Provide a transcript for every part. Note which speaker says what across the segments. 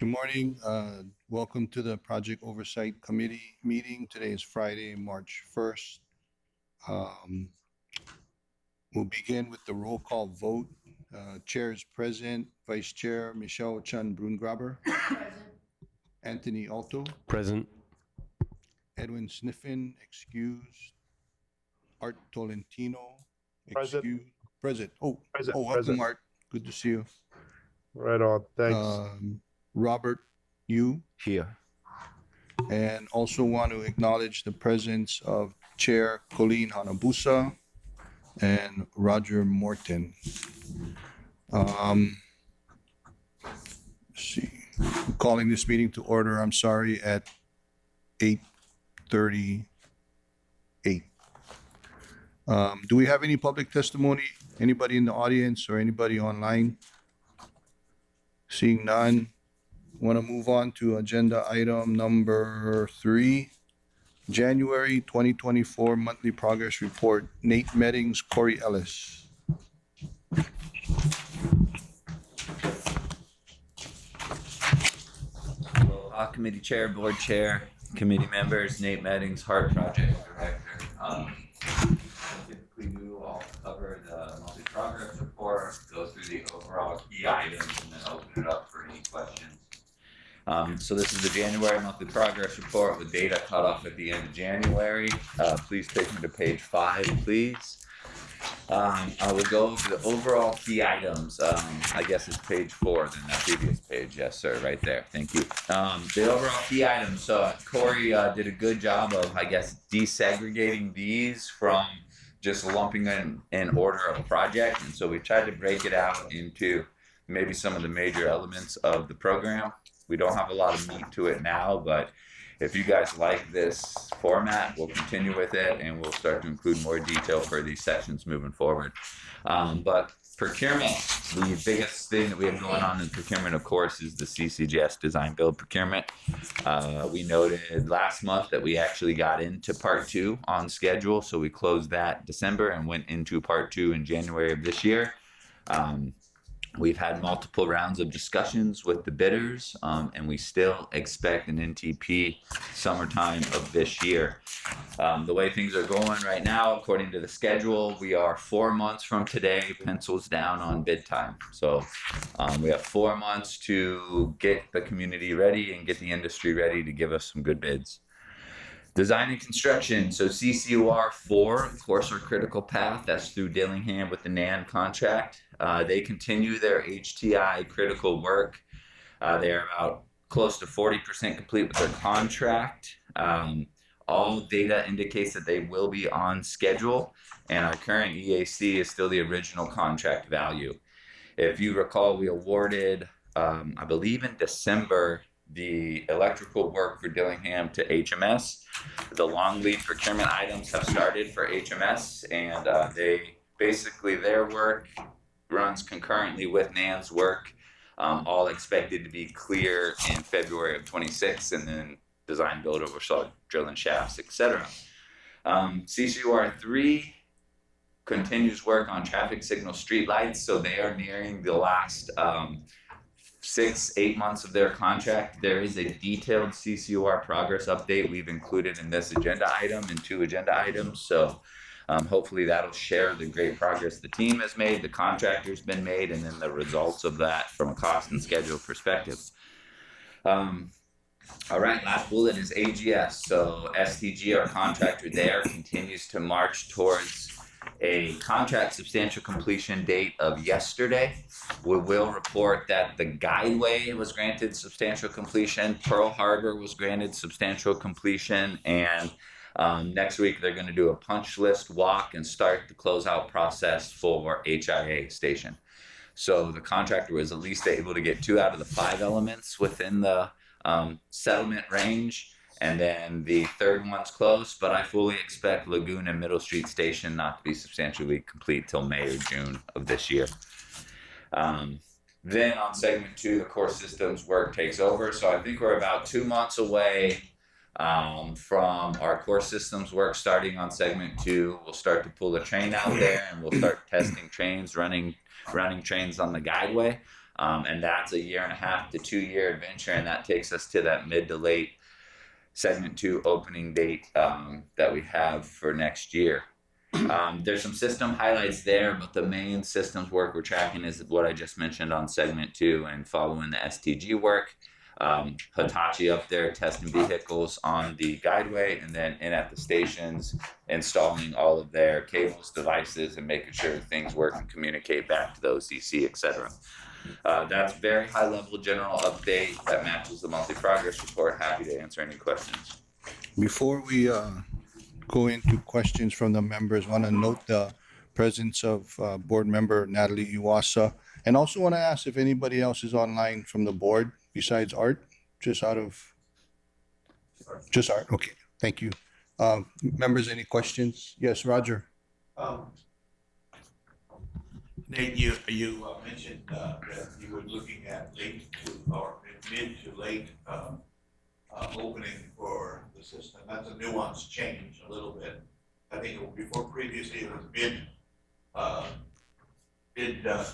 Speaker 1: Good morning. Welcome to the Project Oversight Committee meeting. Today is Friday, March 1st. We'll begin with the roll call vote. Chair is present. Vice Chair Michelle Chan Brungraber. Anthony Alto.
Speaker 2: Present.
Speaker 1: Edwin Sniffen, excused. Art Tolentino,
Speaker 3: Present.
Speaker 1: excused. Present.
Speaker 3: Present.
Speaker 1: Welcome,
Speaker 3: Present.
Speaker 1: Art. Good to see you.
Speaker 3: Right on. Thanks.
Speaker 1: Robert Yu.
Speaker 2: Here.
Speaker 1: And also want to acknowledge the presence of Chair Colleen Hanabusa and Roger Morton. Let's see, I'm calling this meeting to order, I'm sorry, at 8:38. Do we have any public testimony? Anybody in the audience or anybody online? Seeing none. Want to move on to agenda item number 3, January 2024 monthly progress report. Nate Meddings, Corey Ellis.
Speaker 4: Aloha, committee chair, board chair, committee members, Nate Meddings, Heart Project Director. Typically do, I'll cover the monthly progress report, go through the overall key items, and then open it up for any questions. So this is the January monthly progress report with data cut off at the end of January. Please take me to page 5, please. I will go over the overall key items. I guess it's page 4 than that previous page. Yes, sir, right there. Thank you. The overall key items. So Corey did a good job of, I guess, desegregating these from just lumping them in order of project. And so we tried to break it out into maybe some of the major elements of the program. We don't have a lot of meat to it now, but if you guys like this format, we'll continue with it and we'll start to include more detail for these sections moving forward. But procurement, the biggest thing that we have going on in procurement, of course, is the CCGS design build procurement. We noted last month that we actually got into part 2 on schedule. So we closed that December and went into part 2 in January of this year. We've had multiple rounds of discussions with the bidders, and we still expect an NTP summertime of this year. The way things are going right now, according to the schedule, we are 4 months from today, pencils down on bid time. So we have 4 months to get the community ready and get the industry ready to give us some good bids. Design and construction, so CCUR 4, of course, our critical path, that's through Dillingham with the NAN contract. They continue their HTI critical work. They're about close to 40% complete with their contract. All data indicates that they will be on schedule, and our current EAC is still the original contract value. If you recall, we awarded, I believe in December, the electrical work for Dillingham to HMS. The long lead procurement items have started for HMS, and they basically, their work runs concurrently with NAN's work, all expected to be clear in February of 26, and then design build oversaw drilling shafts, etc. CCUR 3 continues work on traffic signal streetlights, so they are nearing the last 6-8 months of their contract. There is a detailed CCUR progress update we've included in this agenda item and 2 agenda items. So hopefully that'll share the great progress the team has made, the contractor's been made, and then the results of that from a cost and schedule perspective. All right, last bullet is AGS. So STG, our contractor there, continues to march towards a contract substantial completion date of yesterday. We will report that the Guideway was granted substantial completion, Pearl Harbor was granted substantial completion, and next week they're going to do a punch list walk and start the closeout process for HIA station. So the contractor was at least able to get 2 out of the 5 elements within the settlement range. And then the third one's close, but I fully expect Lagoon and Middle Street Station not to be substantially complete till May or June of this year. Then on segment 2, the core systems work takes over. So I think we're about 2 months away from our core systems work starting on segment 2. We'll start to pull a train out there and we'll start testing trains, running trains on the Guideway. And that's a 1.5 to 2 year adventure, and that takes us to that mid to late segment 2 opening date that we have for next year. There's some system highlights there, but the main systems work we're tracking is what I just mentioned on segment 2 and following the STG work. Hitachi up there testing vehicles on the guideway, and then in at the stations installing all of their cables, devices, and making sure things work and communicate back to the OCC, etc. That's very high level general update that matches the monthly progress report. Happy to answer any questions.
Speaker 1: Before we go into questions from the members, want to note the presence of board member Natalie Iwasa, and also want to ask if anybody else is online from the board besides Art, just Art. Okay, thank you. Members, any questions? Yes, Roger.
Speaker 2: Nate, you mentioned that you were looking at late to or mid to late opening for the system. That's a nuance change a little bit. I think before previously it was mid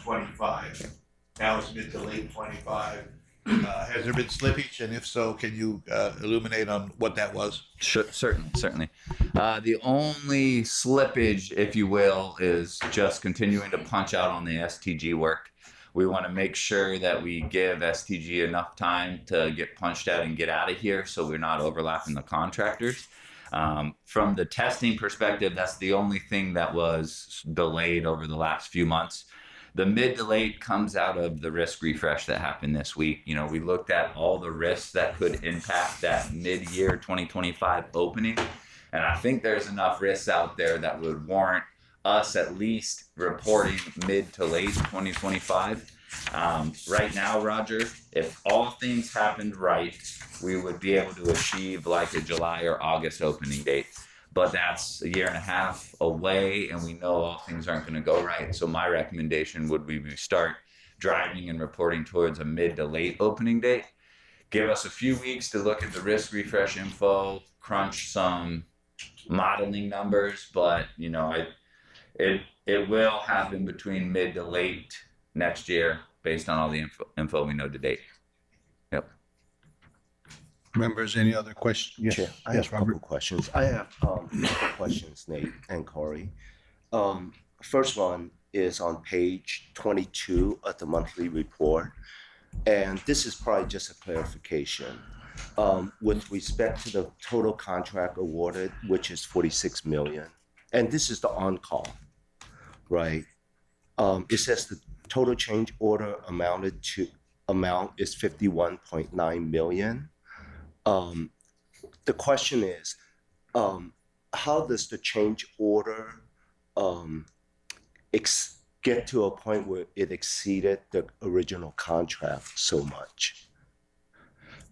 Speaker 2: 25. Now it's mid to late 25. Has there been slippage, and if so, can you illuminate on what that was?
Speaker 4: Sure, certainly. The only slippage, if you will, is just continuing to punch out on the STG work. We want to make sure that we give STG enough time to get punched out and get out of here so we're not overlapping the contractors. From the testing perspective, that's the only thing that was delayed over the last few months. The mid to late comes out of the risk refresh that happened this week. You know, we looked at all the risks that could impact that mid-year 2025 opening, and I think there's enough risks out there that would warrant us at least reporting mid to late 2025. Right now, Roger, if all things happened right, we would be able to achieve like a July or August opening date. But that's a 1.5 years away, and we know all things aren't going to go right. So my recommendation would be we start driving and reporting towards a mid to late opening date. Give us a few weeks to look at the risk refresh info, crunch some modeling numbers, but you know, it will happen between mid to late next year based on all the info we know to date. Yep.
Speaker 1: Members, any other questions? Yes,
Speaker 5: Chair, I
Speaker 1: yes,
Speaker 5: have a couple
Speaker 1: Robert.
Speaker 5: questions. I have a couple questions, Nate and Corey. First one is on page 22 of the monthly report, and this is probably just a clarification. With respect to the total contract awarded, which is 46 million, and this is the on-call, right? It says the total change order amount is 51.9 million. The question is, how does the change order get to a point where it exceeded the original contract so much?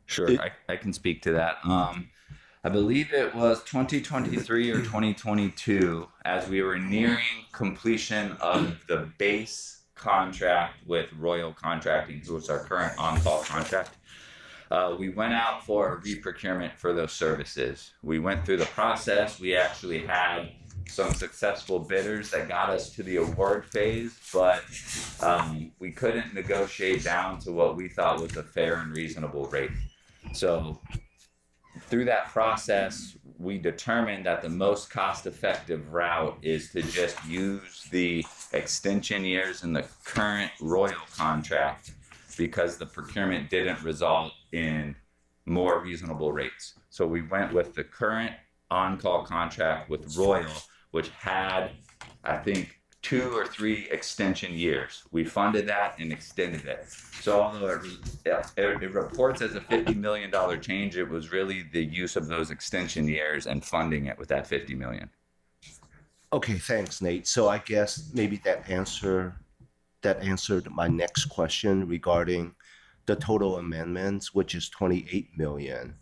Speaker 4: Sure, I can speak to that. I believe it was 2023 or 2022 as we were nearing completion of the base contract with Royal Contracting, who is our current on-call contract. We went out for a re-procurement for those services. We went through the process. We actually had some successful bidders that got us to the award phase, but we couldn't negotiate down to what we thought was a fair and reasonable rate. So through that process, we determined that the most cost-effective route is to just use the extension years in the current Royal contract, because the procurement didn't result in more reasonable rates. So we went with the current on-call contract with Royal, which had, I think, 2 or 3 extension years. We funded that and extended it. So although it reports as a $50 million change, it was really the use of those extension years and funding it with that $50 million.
Speaker 5: Okay, thanks, Nate. So I guess maybe that answered my next question regarding the total amendments, which is 28 million.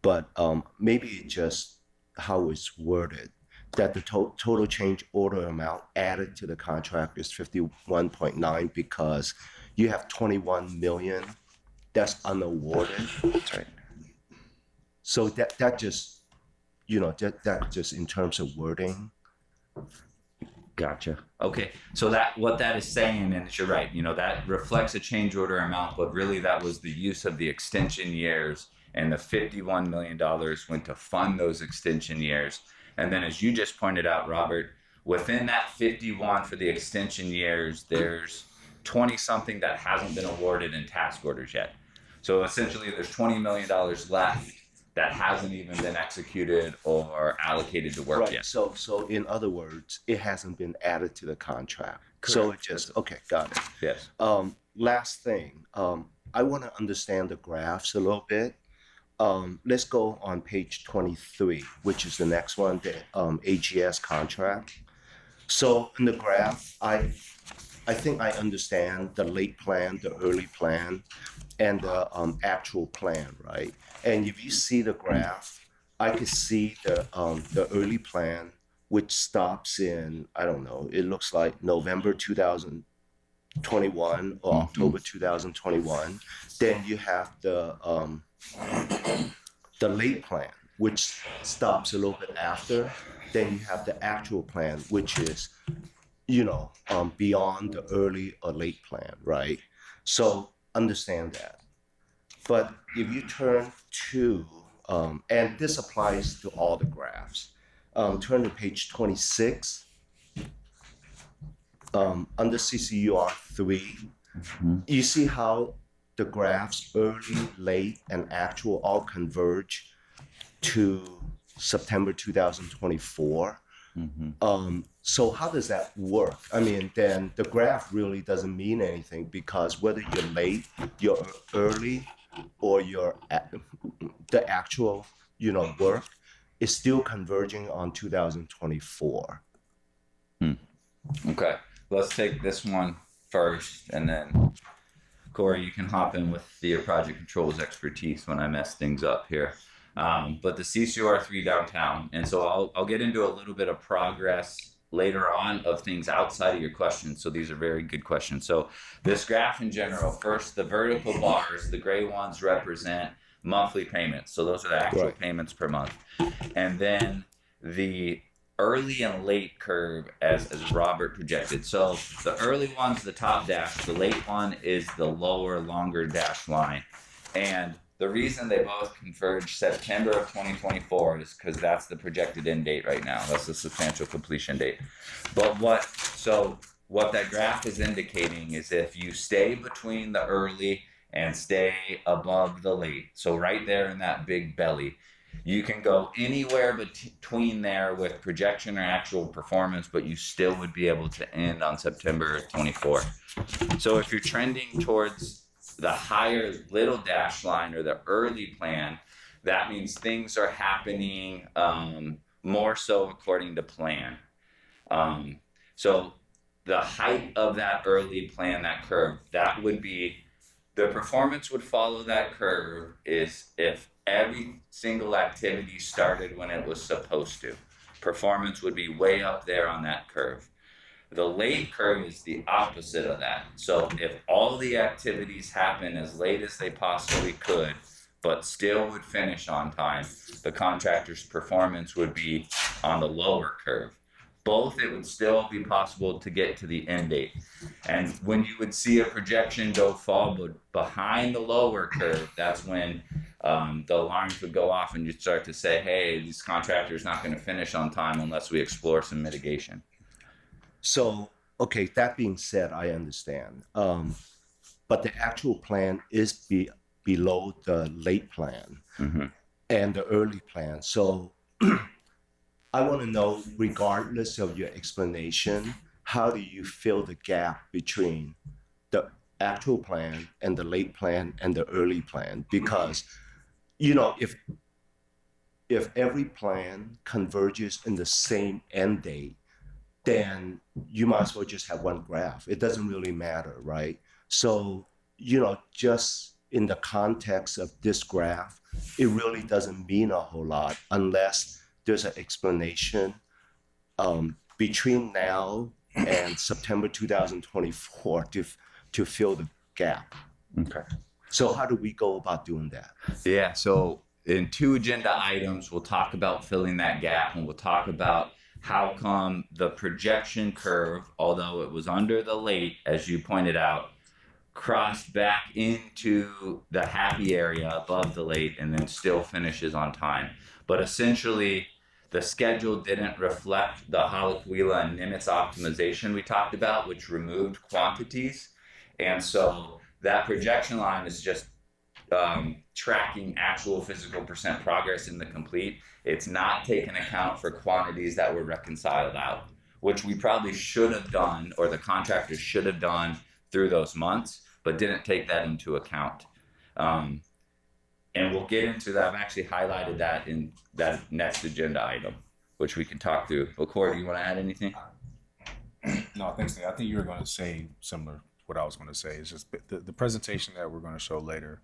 Speaker 5: But maybe just how it's worded, that the total change order amount added to the contract is 51.9 because you have 21 million that's unawarded.
Speaker 4: That's right.
Speaker 5: So that just, that just in terms of wording,
Speaker 4: Gotcha. Okay. So that what that is saying, and you're right, that reflects a change order amount, but really that was the use of the extension years, and the $51 million went to fund those extension years. And then as you just pointed out, Robert, within that 51 for the extension years, there's 20 something that hasn't been awarded in task orders yet. So essentially there's $20 million left that hasn't even been executed or allocated to work
Speaker 5: Right.
Speaker 4: yet.
Speaker 5: So in other words, it hasn't been added to the contract. So it just okay, got it.
Speaker 4: Yes.
Speaker 5: Last thing, I want to understand the graphs a little bit. Let's go on page 23, which is the next one, the AGS contract. So in the graph, I think I understand the late plan, the early plan, and the actual plan, right? And if you see the graph, I could see the early plan, which stops in, I don't know, it looks like November 2021 or October 2021. Then you have the late plan, which stops a little bit after. Then you have the actual plan, which is, beyond the early or late plan, right? So understand that. But if you turn to, and this applies to all the graphs, turn to page 26, under CCUR 3, you see how the graphs early, late, and actual all converge to September 2024. So how does that work? I mean, then the graph really doesn't mean anything, because whether you're late, you're early, or the actual, work is still converging on 2024.
Speaker 4: Okay. Let's take this one first, and then Corey, you can hop in with the project controls expertise when I mess things up here. But the CCR3 downtown, and so I'll get into a little bit of progress later on of things outside of your questions. So these are very good questions. So this graph in general, first, the vertical bars, the gray ones represent monthly payments. So those are the actual payments per month. And then the early and late curve as Robert projected. So the early one's the top dash, the late one is the lower, longer dash line. And the reason they both converge September of 2024 is because that's the projected end date right now. That's the substantial completion date. But what that graph is indicating is if you stay between the early and stay above the late, so right there in that big belly, you can go anywhere between there with projection or actual performance, but you still would be able to end on September 24. So if you're trending towards the higher little dash line or the early plan, that means things are happening more so according to plan. So the height of that early plan, that curve, that would be, the performance would follow that curve is if every single activity started when it was supposed to. Performance would be way up there on that curve. The late curve is the opposite of that. So if all the activities happen as late as they possibly could, but still would finish on time, the contractor's performance would be on the lower curve. Both, it would still be possible to get to the end date. And when you would see a projection go fall behind the lower curve, that's when the alarms would go off and you'd start to say, hey, these contractors not going to finish on time unless we explore some mitigation.
Speaker 5: So, okay, that being said, I understand. But the actual plan is below the late plan and the early plan. So I want to know, regardless of your explanation, how do you fill the gap between the actual plan and the late plan and the early plan? Because, if every plan converges in the same end date, then you might as well just have one graph. It doesn't really matter, right? So, just in the context of this graph, it really doesn't mean a whole lot unless there's an explanation between now and September 2024 to fill the gap.
Speaker 4: Okay.
Speaker 5: So how do we go about doing that?
Speaker 4: Yeah, so in 2 agenda items, we'll talk about filling that gap, and we'll talk about how come the projection curve, although it was under the late, as you pointed out, crossed back into the happy area above the late and then still finishes on time. But essentially, the schedule didn't reflect the Halakwila and Nimitz optimization we talked about, which removed quantities. And so that projection line is just tracking actual physical percent progress in the complete. It's not taking account for quantities that were reconciled out, which we probably should have done, or the contractors should have done through those months, but didn't take that into account. And we'll get into that. I've actually highlighted that in that next agenda item, which we can talk through. But Corey, do you want to add anything?
Speaker 6: No, thanks, Nate. I think you were going to say similar to what I was going to say. It's just the presentation that we're going to show later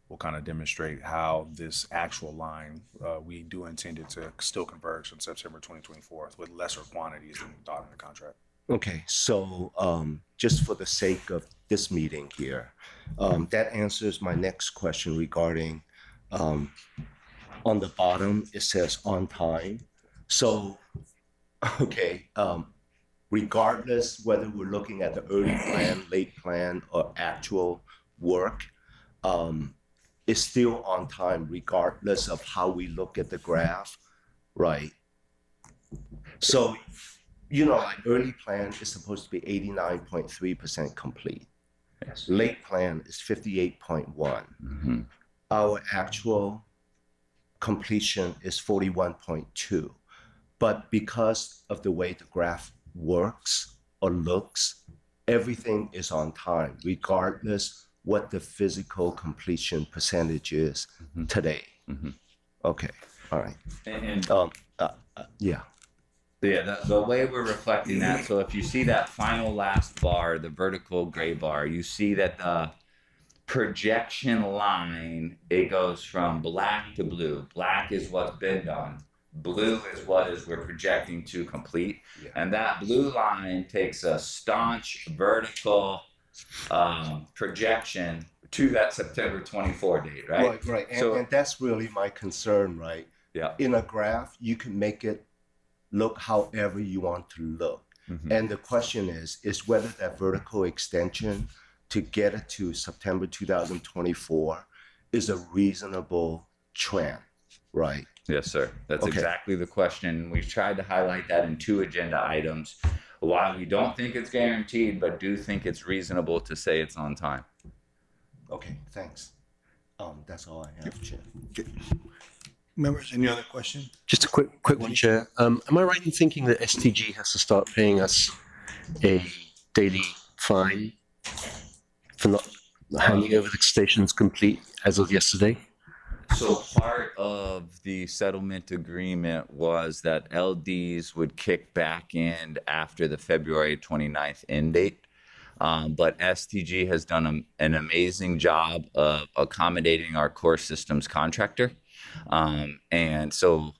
Speaker 6: will kind of demonstrate how this actual line, we do intend it to still converge in September 2024 with lesser quantities than thought in the contract.
Speaker 5: Okay, so just for the sake of this meeting here, that answers my next question regarding on the bottom, it says on time. So, okay, regardless whether we're looking at the early plan, late plan, or actual work, it's still on time regardless of how we look at the graph, right? So, you know, like early plan is supposed to be 89.3% complete.
Speaker 4: Yes.
Speaker 5: Late plan is 58.1. Our actual completion is 41.2. But because of the way the graph works or looks, everything is on time, regardless what the physical completion percentage is today. Okay, all right.
Speaker 4: And
Speaker 5: Yeah.
Speaker 4: yeah, the way we're reflecting that, so if you see that final last bar, the vertical gray bar, you see that the projection line, it goes from black to blue. Black is what's been done. Blue is what is we're projecting to complete.
Speaker 5: Yeah.
Speaker 4: And that blue line takes a staunch vertical projection to that September 24 date, right?
Speaker 5: Right. And,
Speaker 4: So-
Speaker 5: and that's really my concern, right?
Speaker 4: Yeah.
Speaker 5: In a graph, you can make it look however you want to look. And the question is whether that vertical extension to get it to September 2024 is a reasonable trend, right?
Speaker 4: Yes, sir. That's
Speaker 5: Okay.
Speaker 4: exactly the question. We've tried to highlight that in 2 agenda items. While we don't think it's guaranteed, but do think it's reasonable to say it's on time.
Speaker 5: Okay, thanks. That's all I have, Chair.
Speaker 1: Members, any other question?
Speaker 7: Just a quick one, Chair. Am I right in thinking that STG has to start paying us a daily fine for not handing over the stations complete as of yesterday?
Speaker 4: So part of the settlement agreement was that LDs would kick back in after the February 29th end date. But STG has done an amazing job of accommodating our core systems contractor. And so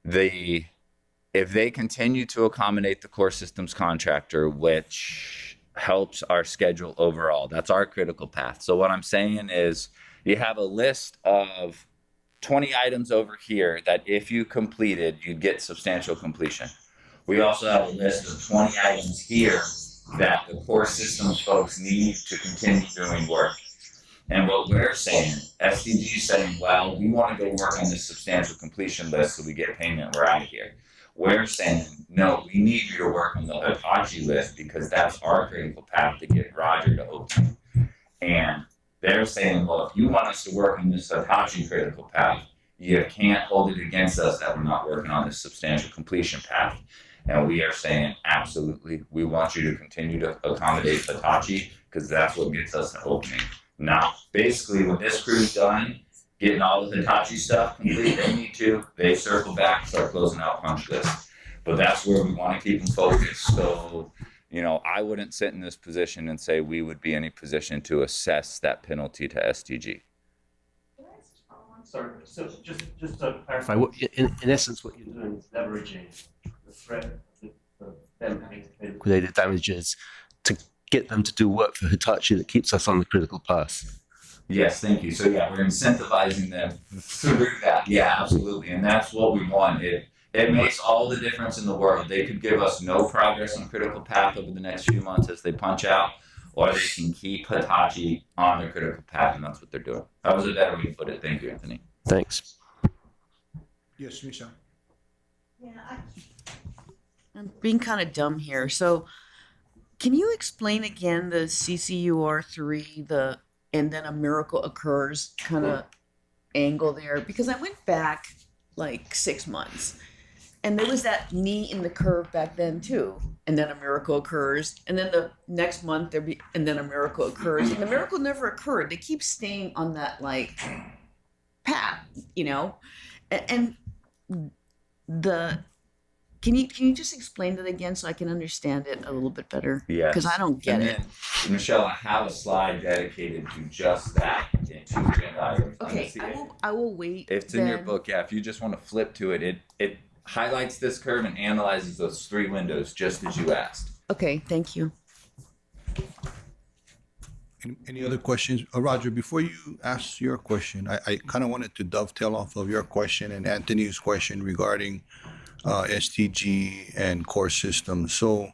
Speaker 4: if they continue to accommodate the core systems contractor, which helps our schedule overall, that's our critical path. So what I'm saying is you have a list of 20 items over here that if you completed, you'd get substantial completion. We also have a list of 20 items here that the core systems folks need to continue doing work. And what we're saying, SDG is saying, well, we want to go work on this substantial completion list so we get payment, we're out of here. We're saying, no, we need you to work on the Hitachi list because that's our critical path to get Roger to open. And they're saying, well, if you want us to work on this Hitachi critical path, you can't hold it against us that we're not working on this substantial completion path. And we are saying, absolutely, we want you to continue to accommodate Hitachi because that's what gets us to opening. Now, basically, when this crew's done, getting all the Hitachi stuff complete, they need to, they circle back and start closing out punch lists. But that's where we want to keep them focused. So, you know, I wouldn't sit in this position and say we would be in a position to assess that penalty to STG.
Speaker 8: Sorry, so just to clarify, what in essence what you're doing is leveraging the threat of them having to pay liquidated damages to get them to do work for Hitachi that keeps us on the critical path.
Speaker 4: Yes, thank you. So yeah, we're incentivizing them through that. Yeah, absolutely. And that's what we want. It makes all the difference in the world. They could give us no progress on critical path over the next few months as they punch out, or they can keep Hitachi on the critical path, and that's what they're doing. That was a better way to put it. Thank you, Anthony.
Speaker 8: Thanks.
Speaker 1: Yes, Michelle.
Speaker 9: Yeah, I'm being kind of dumb here. So, can you explain again the CCUR3, and then a miracle occurs kind of angle there? Because I went back like 6 months, and there was that knee in the curve back then too, and then a miracle occurs, and then the next month and then a miracle occurs, and the miracle never occurred. They keep staying on that like path, and the. Can you just explain that again so I can understand it a little bit better?
Speaker 4: Yeah.
Speaker 9: Because I don't get
Speaker 4: And
Speaker 9: it.
Speaker 4: then, Michelle, I have a slide dedicated to just that in 2 agenda items.
Speaker 9: Okay, I will wait.
Speaker 4: It's in your
Speaker 9: then.
Speaker 4: book, yeah. If you just want to flip to it, it highlights this curve and analyzes those 3 windows just as you asked.
Speaker 9: Okay, thank you.
Speaker 1: Any other questions? Roger, before you ask your question, I kind of wanted to dovetail off of your question and Anthony's question regarding STG and core systems. So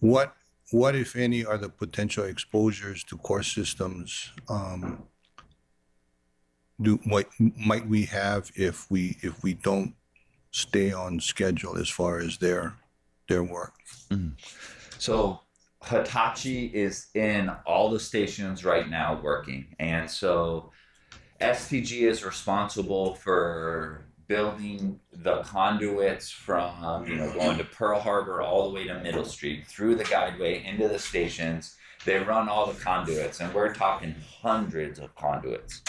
Speaker 1: what if any are the potential exposures to core systems what might we have if we don't stay on schedule as far as their work?
Speaker 4: So Hitachi is in all the stations right now working. And so STG is responsible for building the conduits from going to Pearl Harbor all the way to Middle Street through the guideway into the stations. They run all the conduits, and we're talking hundreds of conduits.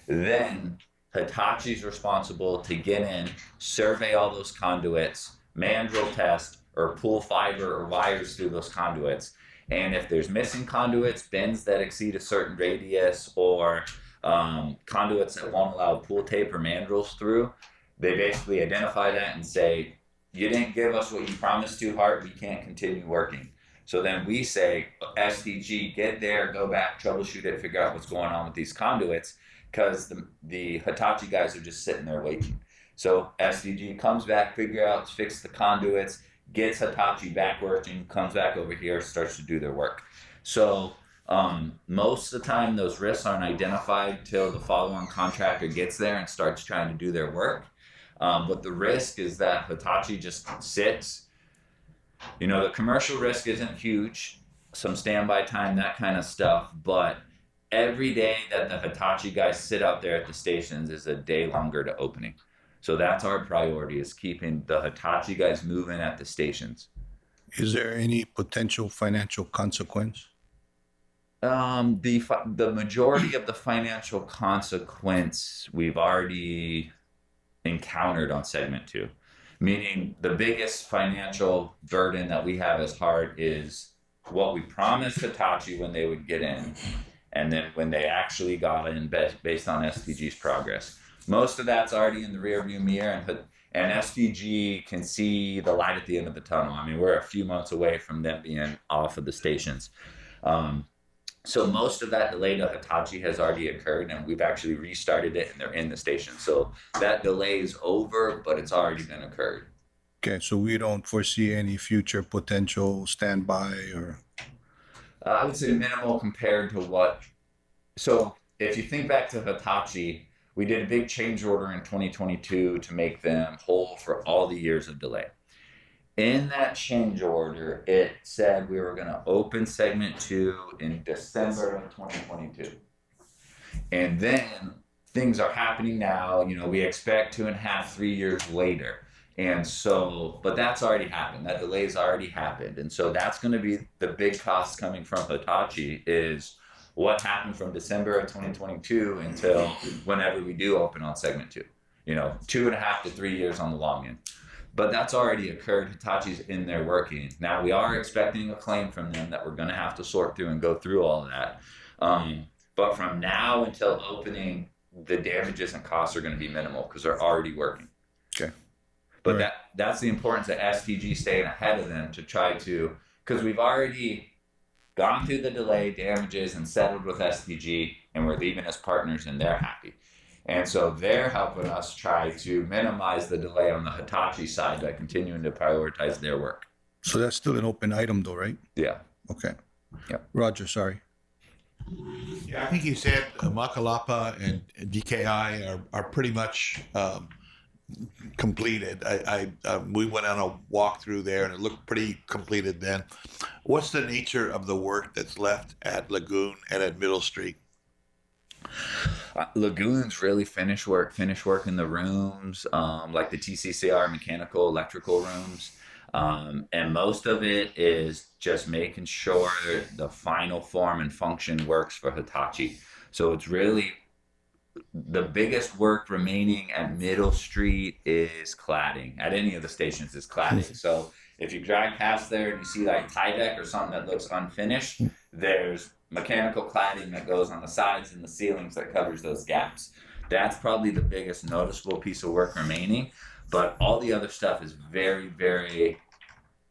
Speaker 4: Then Hitachi's responsible to get in, survey all those conduits, mandrel test, or pull fiber or wires through those conduits. And if there's missing conduits, bends that exceed a certain radius, or conduits that won't allow pull tape or mandrels through, they basically identify that and say, you didn't give us what you promised to, Hart, we can't continue working. So then we say, STG, get there, go back, troubleshoot it, figure out what's going on with these conduits, because the Hitachi guys are just sitting there waiting. So STG comes back, fix the conduits, gets Hitachi back working, comes back over here, starts to do their work. So most of the time, those risks aren't identified till the follow-on contractor gets there and starts trying to do their work. But the risk is that Hitachi just sits. The commercial risk isn't huge, some standby time, that kind of stuff, but every day that the Hitachi guys sit out there at the stations is a day longer to opening. So that's our priority, is keeping the Hitachi guys moving at the stations.
Speaker 1: Is there any potential financial consequence?
Speaker 4: The majority of the financial consequence we've already encountered on segment 2, meaning the biggest financial burden that we have as Hart is what we promised Hitachi when they would get in, and then when they actually got in based on STG's progress. Most of that's already in the rearview mirror, and STG can see the light at the end of the tunnel. I mean, we're a few months away from them being off of the stations. So most of that delay to Hitachi has already occurred, and we've actually restarted it, and they're in the station. So that delay is over, but it's already been occurred.
Speaker 1: Okay, so we don't foresee any future potential standby or...
Speaker 4: I would say minimal compared to what... So if you think back to Hitachi, we did a big change order in 2022 to make them whole for all the years of delay. In that change order, it said we were going to open segment 2 in December of 2022. And then things are happening now. We expect 2.5, 3 years later. And so, but that's already happened. That delay's already happened. And so that's going to be the big cost coming from Hitachi, is what happened from December of 2022 until whenever we do open on segment 2. 2.5 to 3 years on the long end. But that's already occurred. Hitachi's in there working. Now, we are expecting a claim from them that we're going to have to sort through and go through all of that. But from now until opening, the damages and costs are going to be minimal because they're already working.
Speaker 1: Okay.
Speaker 4: But
Speaker 1: Right.
Speaker 4: that's the importance of STG staying ahead of them to try to, because we've already gone through the delay, damages, and settled with STG, and we're leaving as partners, and they're happy. And so they're helping us try to minimize the delay on the Hitachi side by continuing to prioritize their work.
Speaker 1: So that's still an open item though, right?
Speaker 4: Yeah.
Speaker 1: Okay.
Speaker 4: Yep.
Speaker 1: Roger, sorry.
Speaker 2: Yeah, I think you said Makalapa and DKI are pretty much completed. We went on a walk through there and it looked pretty completed then. What's the nature of the work that's left at Lagoon and at Middle Street?
Speaker 4: Lagoon's really finish work in the rooms, like the TCCR mechanical, electrical rooms. And most of it is just making sure the final form and function works for Hitachi. So it's really the biggest work remaining at Middle Street is cladding. At any of the stations is cladding. So if you drive past there and you see like tie deck or something that looks unfinished, there's mechanical cladding that goes on the sides and the ceilings that covers those gaps. That's probably the biggest noticeable piece of work remaining. But all the other stuff is very, very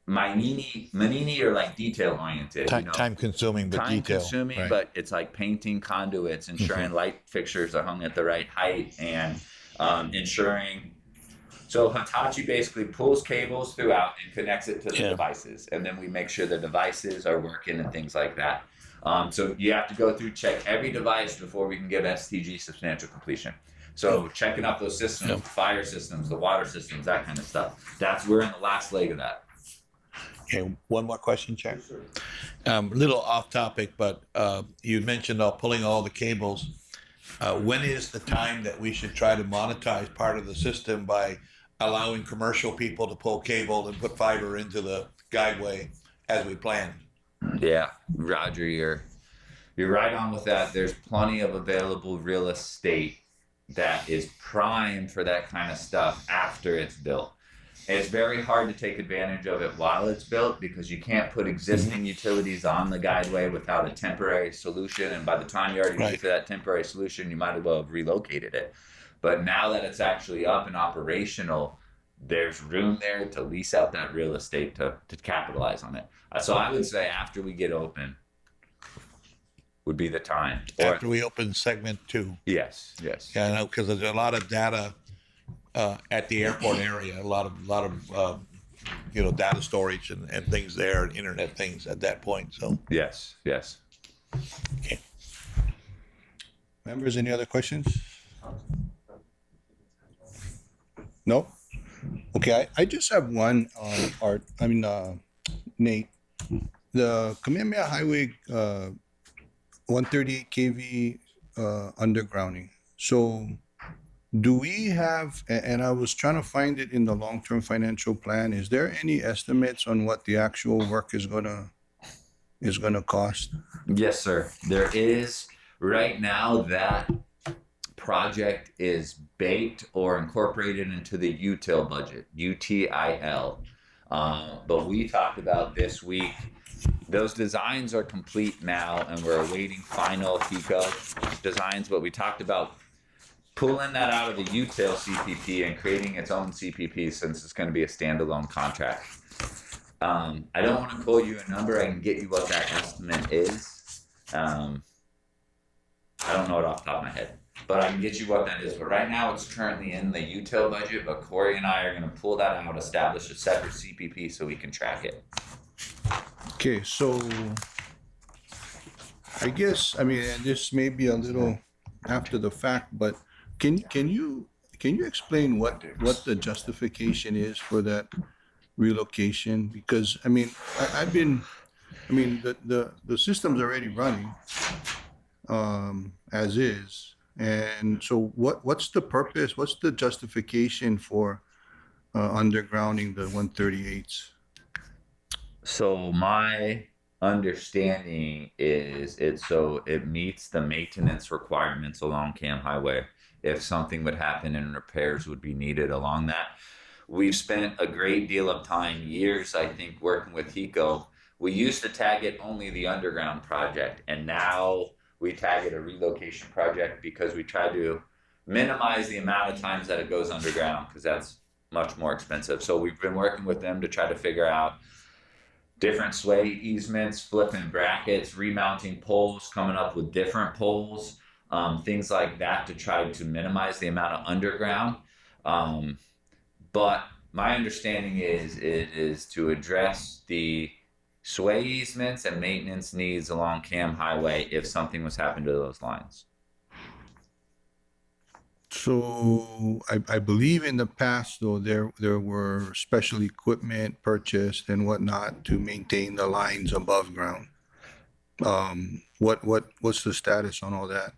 Speaker 4: manini or like detail oriented.
Speaker 2: Time consuming, but
Speaker 4: Time
Speaker 2: detail.
Speaker 4: consuming,
Speaker 2: Right.
Speaker 4: but it's like painting conduits, ensuring light fixtures are hung at the right height, and ensuring. So Hitachi basically pulls cables throughout and connects it to the devices, and then we make sure the devices are working and things like that. So you have to go through, check every device before we can give STG substantial completion. So checking up those systems, the fire systems, the water systems, that kind of stuff. We're in the last leg of that.
Speaker 2: Okay, one more question, Chair. Little off topic, but you mentioned pulling all the cables. When is the time that we should try to monetize part of the system by allowing commercial people to pull cable and put fiber into the guideway as we planned?
Speaker 4: Yeah, Roger, you're right on with that. There's plenty of available real estate that is prime for that kind of stuff after it's built. It's very hard to take advantage of it while it's built because you can't put existing utilities on the guideway without a temporary solution. And by the time you already get to that temporary solution, you might as well have relocated it. But now that it's actually up and operational, there's room there to lease out that real estate to capitalize on it. So I would say after we get open would be the time.
Speaker 2: After we open segment 2.
Speaker 4: Yes.
Speaker 2: Yeah, I know, because there's a lot of data at the airport area, a lot of data storage and things there, and internet things at that point. So
Speaker 4: Yes.
Speaker 2: okay.
Speaker 1: Members, any other questions? No? Okay, I just have one, Nate. The Kamehameha Highway 138 kV undergrounding. So do we have, and I was trying to find it in the long-term financial plan, is there any estimates on what the actual work is gonna cost?
Speaker 4: Yes, sir. There is. Right now, that project is baked or incorporated into the UTIL budget, UTIL. But we talked about this week, those designs are complete now, and we're awaiting final HECO designs, but we talked about pulling that out of the UTIL CPP and creating its own CPP since it's going to be a standalone contract. I don't want to quote you a number. I can get you what that estimate is. I don't know it off the top of my head, but I can get you what that is. But right now it's currently in the UTIL budget, but Corey and I are going to pull that out, establish a separate CPP so we can track it.
Speaker 1: Okay, so I guess, and this may be a little after the fact, but can you explain what the justification is for that relocation? Because the system's already running as is, and so what's the purpose? What's the justification for undergrounding the 138s?
Speaker 4: So my understanding is it meets the maintenance requirements along Cam Highway. If something would happen and repairs would be needed along that. We've spent a great deal of time, years, I think, working with HECO. We used to tag it only the underground project, and now we tag it a relocation project because we try to minimize the amount of times that it goes underground because that's much more expensive. So we've been working with them to try to figure out different sway easements, flipping brackets, remounting poles, coming up with different poles. things like that to try to minimize the amount of underground. But my understanding is it is to address the sway easements and maintenance needs along Cam Highway if something was happened to those lines.
Speaker 1: So I believe in the past though, there were special equipment purchased and whatnot to maintain the lines above ground. What's the status on all that?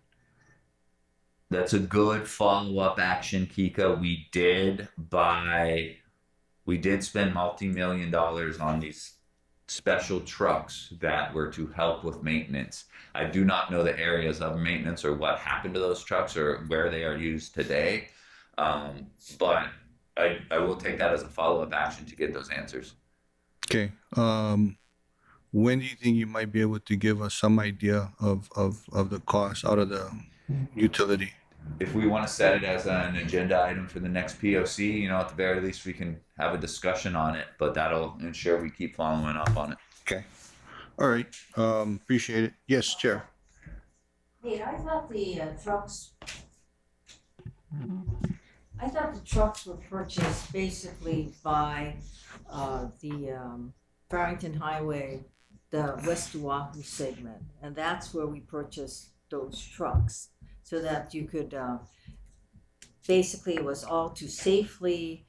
Speaker 4: That's a good follow-up action, Kika. We did spend multi-million dollars on these special trucks that were to help with maintenance. I do not know the areas of maintenance or what happened to those trucks or where they are used today. But I will take that as a follow-up action to get those answers.
Speaker 1: Okay. When do you think you might be able to give us some idea of the cost out of the utility?
Speaker 4: If we want to set it as an agenda item for the next POC, at the very least we can have a discussion on it, but that'll ensure we keep following up on it.
Speaker 1: Okay. All right. Appreciate it. Yes, Chair.
Speaker 10: Hey, I thought the trucks were purchased basically by the Farrington Highway, the West Oahu segment, and that's where we purchased those trucks. So that you could, basically it was all to safely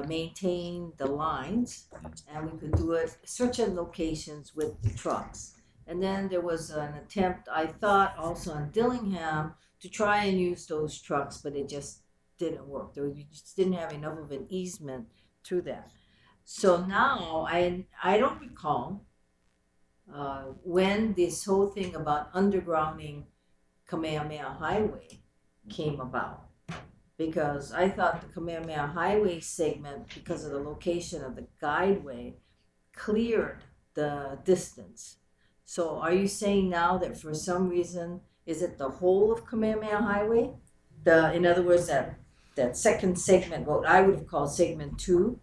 Speaker 10: maintain the lines, and we could do it certain locations with the trucks. And then there was an attempt, I thought, also in Dillingham to try and use those trucks, but it just didn't work. You just didn't have enough of an easement through that. So now I don't recall when this whole thing about undergrounding Kamehameha Highway came about, because I thought the Kamehameha Highway segment, because of the location of the guideway, cleared the distance. So are you saying now that for some reason, is it the whole of Kamehameha Highway? In other words, that second segment, what I would have called segment 2,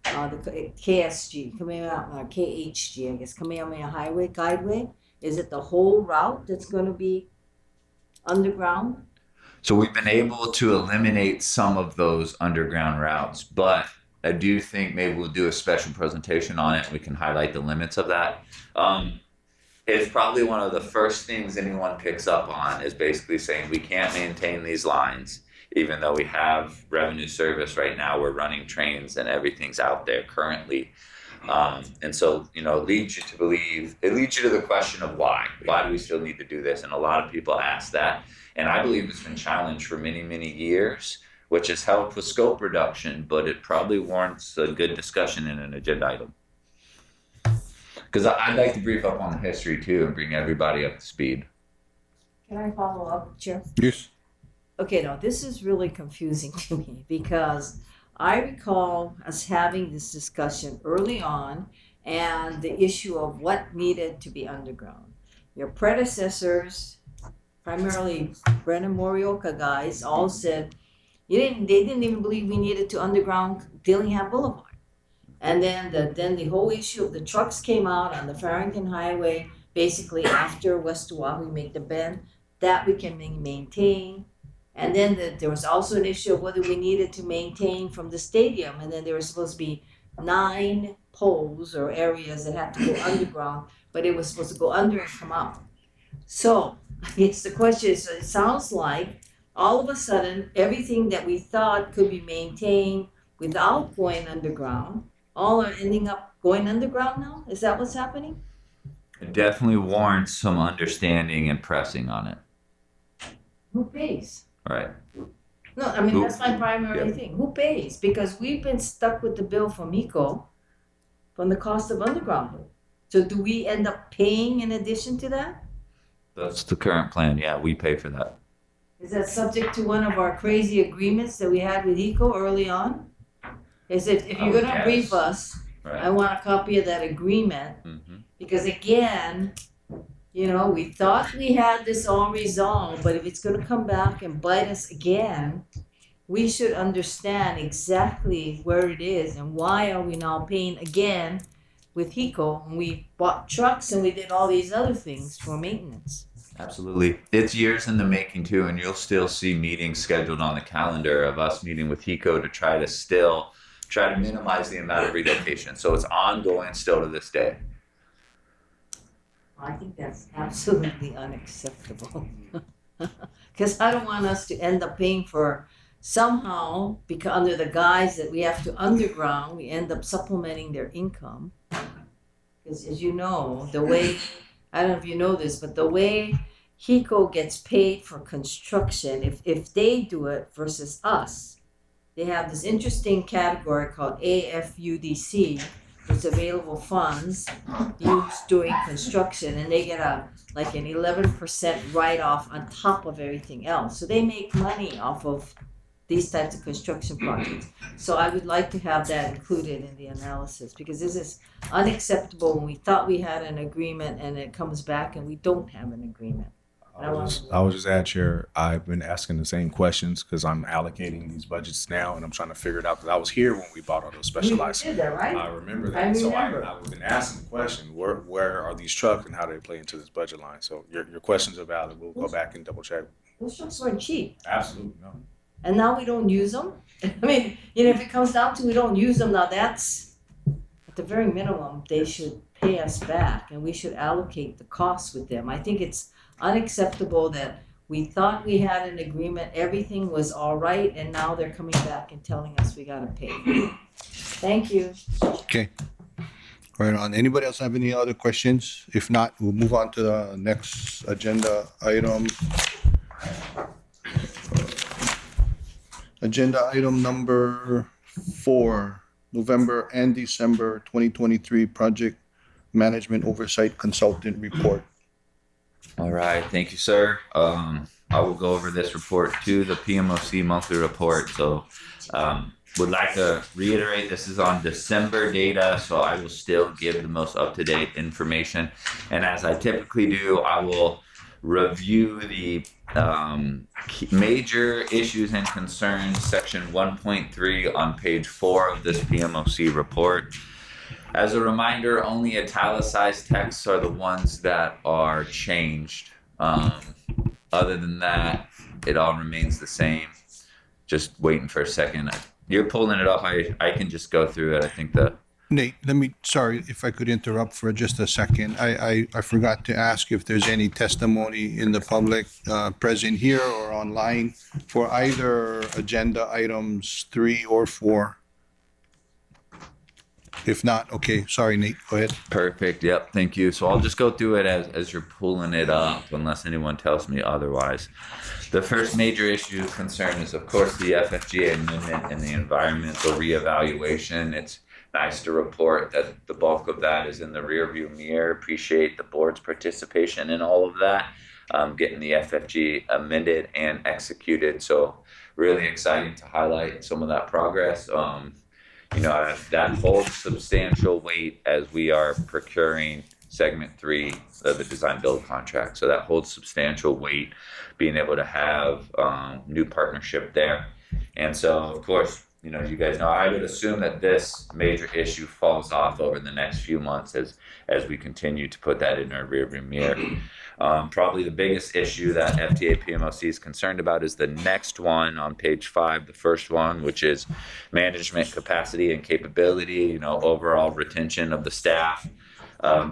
Speaker 10: the KSG, KHG, I guess, Kamehameha Highway guideway, is it the whole route that's going to be underground?
Speaker 4: So we've been able to eliminate some of those underground routes, but I do think maybe we'll do a special presentation on it. We can highlight the limits of that. It's probably one of the first things anyone picks up on is basically saying we can't maintain these lines, even though we have revenue service right now. We're running trains and everything's out there currently. And so, it leads you to the question of why. Why do we still need to do this? And a lot of people ask that. And I believe it's been challenged for many, many years, which has helped with scope reduction, but it probably warrants a good discussion in an agenda item. Because I'd like to brief up on the history too and bring everybody up to speed.
Speaker 10: Can I follow up, Chair?
Speaker 1: Yes.
Speaker 10: Okay, now this is really confusing to me because I recall us having this discussion early on and the issue of what needed to be underground. Your predecessors, primarily Brennan Morioka guys, all said they didn't even believe we needed to underground Dillingham Boulevard. And then the whole issue of the trucks came out on the Farrington Highway, basically after West Oahu make the bend, that we can maintain. And then there was also an issue of whether we needed to maintain from the stadium. And then there were supposed to be 9 poles or areas that had to go underground, but it was supposed to go under and come out. So I guess the question is, it sounds like all of a sudden, everything that we thought could be maintained without going underground, all are ending up going underground now? Is that what's happening?
Speaker 4: It definitely warrants some understanding and pressing on it.
Speaker 10: Who pays?
Speaker 4: Right.
Speaker 10: No, I mean,
Speaker 4: Who-
Speaker 10: that's my primary thing. Who pays? Because we've been stuck with the bill from ECO from the cost of underground. So do we end up paying in addition to that?
Speaker 4: That's the current plan. Yeah, we pay for that.
Speaker 10: Is that subject to one of our crazy agreements that we had with ECO early on? Is if you're gonna
Speaker 4: Yes.
Speaker 10: brief us, I
Speaker 4: Right.
Speaker 10: want a copy of that agreement.
Speaker 4: Mm-hmm.
Speaker 10: Because again, we thought we had this all resolved, but if it's gonna come back and bite us again, we should understand exactly where it is and why are we now paying again with HECO when we bought trucks and we did all these other things for maintenance.
Speaker 4: Absolutely. It's years in the making too, and you'll still see meetings scheduled on the calendar of us meeting with HECO to try to minimize the amount of relocation. So it's ongoing still to this day.
Speaker 10: I think that's absolutely unacceptable. Because I don't want us to end up paying for somehow, because under the guise that we have to underground, we end up supplementing their income. Because as you know, the way, I don't know if you know this, but the way HECO gets paid for construction, if they do it versus us, they have this interesting category called AFUDC, which is available funds used doing construction, and they get an 11% write-off on top of everything else. So they make money off of these types of construction projects. So I would like to have that included in the analysis, because this is unacceptable when we thought we had an agreement and it comes back and we don't have an agreement.
Speaker 6: I was just at Chair. I've been asking the same questions because I'm allocating these budgets now, and I'm trying to figure it out. Because I was here when we bought all those specialized.
Speaker 10: You did that, right?
Speaker 6: I remember that. I've been asking the question: where are these trucks and how do they play into this budget line? So your questions are valid. We'll go back and double check.
Speaker 10: Those trucks weren't cheap.
Speaker 6: Absolutely no.
Speaker 10: And now we don't use them. I mean, if it comes down to we don't use them now, that's at the very minimum they should pay us back, and we should allocate the costs with them. I think it's unacceptable that we thought we had an agreement, everything was all right, and now they're coming back and telling us we gotta pay. Thank you.
Speaker 1: Okay. Right on. Anybody else have any other questions? If not, we'll move on to the next agenda item. Agenda item number 4, November and December 2023 Project Management Oversight Consultant Report.
Speaker 4: All right, thank you, sir. I will go over this report too, the PMOC monthly report. So would like to reiterate this is on December data, so I will still give the most up-to-date information. And as I typically do, I will review the major issues and concerns, section 1.3 on page 4 of this PMOC report. As a reminder, only italicized texts are the ones that are changed. Other than that, it all remains the same. Just waiting for a second. You're pulling it up. I can just go through it. I think
Speaker 1: Nate, sorry if I could interrupt for just a second. I forgot to ask if there's any testimony in the public present here or online for either agenda items 3 or 4. If not, okay, sorry, Nate, go ahead.
Speaker 4: Perfect. Yep. Thank you. So I'll just go through it as you're pulling it up, unless anyone tells me otherwise. The first major issue concern is, of course, the FFGA amendment and the environmental reevaluation. It's nice to report that the bulk of that is in the rearview mirror. Appreciate the board's participation in all of that, getting the FFG amended and executed. So really exciting to highlight some of that progress. That holds substantial weight as we are procuring segment 3 of the design build contract. So that holds substantial weight, being able to have new partnership there. And so, of course, you guys know, I would assume that this major issue falls off over the next few months as we continue to put that in our rearview mirror. Probably the biggest issue that FTA PMOC is concerned about is the next one on page 5, the first one, which is management capacity and capability, overall retention of the staff.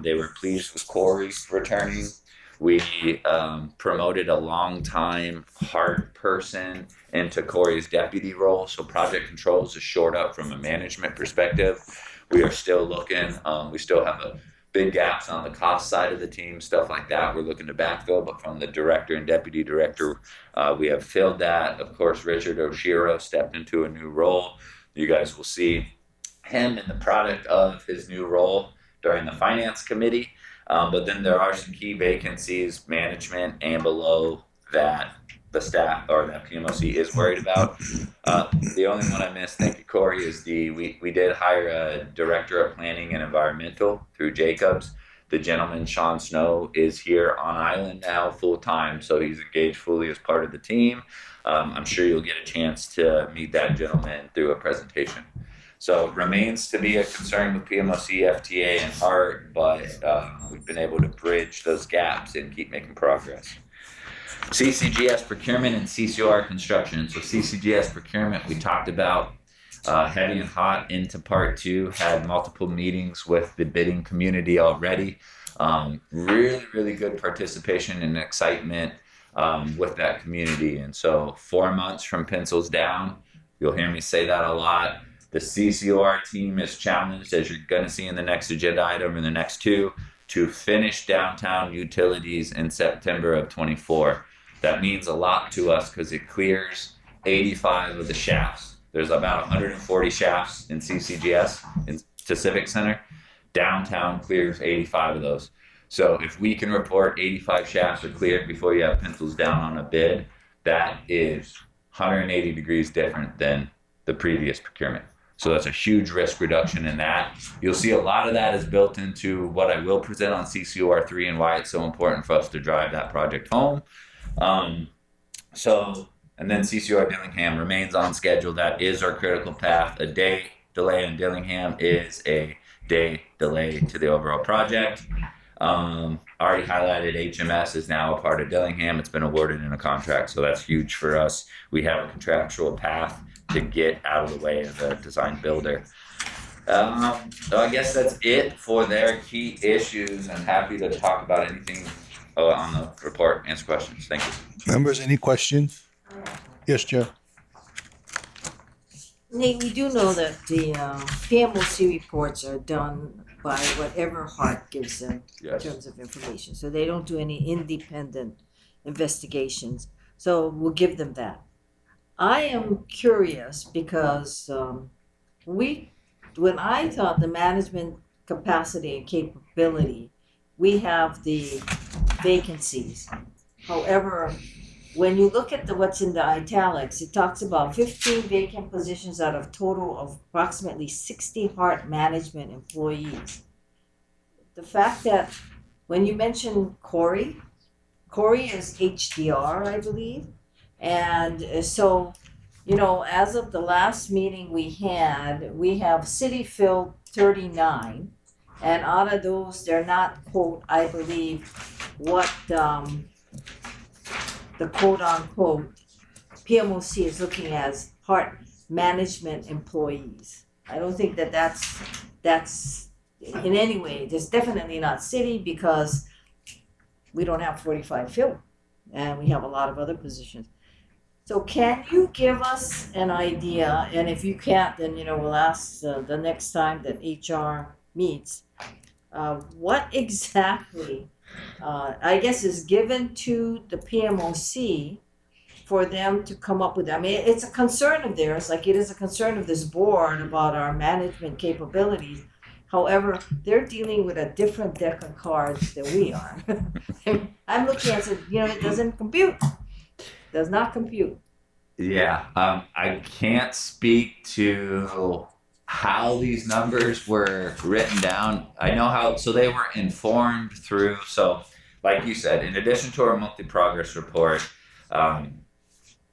Speaker 4: They were pleased with Corey returning. We promoted a long-time hard person into Corey's deputy role. So project controls is shored up from a management perspective. We are still looking. We still have big gaps on the cost side of the team, stuff like that. We're looking to backfill, but from the director and deputy director, we have filled that. Of course, Richard Oshiro stepped into a new role. You guys will see him in the product of his new role during the finance committee. But then there are some key vacancies, management and below, that the staff or that PMOC is worried about. The only one I missed, thank you, Corey, is we did hire a director of planning and environmental through Jacobs. The gentleman, Sean Snow, is here on island now full time, so he's engaged fully as part of the team. I'm sure you'll get a chance to meet that gentleman through a presentation. So it remains to be a concern with PMOC, FTA, and HART, but we've been able to bridge those gaps and keep making progress. CCGS procurement and CCOR construction. So CCGS procurement, we talked about heavy and hot into part 2, had multiple meetings with the bidding community already. Really good participation and excitement with that community. And so 4 months from pencils down, you'll hear me say that a lot. The CCOR team is challenged, as you're going to see in the next agenda item and the next 2, to finish downtown utilities in September of 24. That means a lot to us because it clears 85 of the shafts. There's about 140 shafts in CCGS, to Civic Center. Downtown clears 85 of those. So if we can report 85 shafts are cleared before you have pencils down on a bid, that is 180 degrees different than the previous procurement. So that's a huge risk reduction in that. You'll see a lot of that is built into what I will present on CCOR3 and why it's so important for us to drive that project home. And then CCOR Dillingham remains on schedule. That is our critical path. A day delay in Dillingham is a day delay to the overall project. Already highlighted, HMS is now a part of Dillingham. It's been awarded in a contract, so that's huge for us. We have a contractual path to get out of the way of the design builder. So I guess that's it for their key issues. I'm happy to talk about anything on the report, answer questions. Thank you.
Speaker 1: Members, any questions? Yes, Chair.
Speaker 10: Nate, we do know that the PMOC reports are done by whatever HART gives them in
Speaker 4: Yes.
Speaker 10: terms of information. So they don't do any independent investigations. So we'll give them that. I am curious because when I thought the management capacity and capability, we have the vacancies. However, when you look at what's in the italics, it talks about 15 vacant positions out of total of approximately 60 HART management employees. The fact that when you mention Corey is HDR, I believe. And so, as of the last meeting we have city filled 39. And out of those, they're not, quote, I believe, what the quote unquote PMOC is looking as HART management employees. I don't think that's in any way, there's definitely not city because we don't have 45 filled and we have a lot of other positions. So can you give us an idea, and if you can't, then we'll ask the next time that HR meets, what exactly I guess is given to the PMOC for them to come up with. I mean, it's a concern of theirs, like it is a concern of this board about our management capabilities. However, they're dealing with a different deck of cards than we are. I'm looking at it, it doesn't compute. Does not compute.
Speaker 4: Yeah, I can't speak to how these numbers were written down. I know how, so they were informed through, so like you said, in addition to our monthly progress report,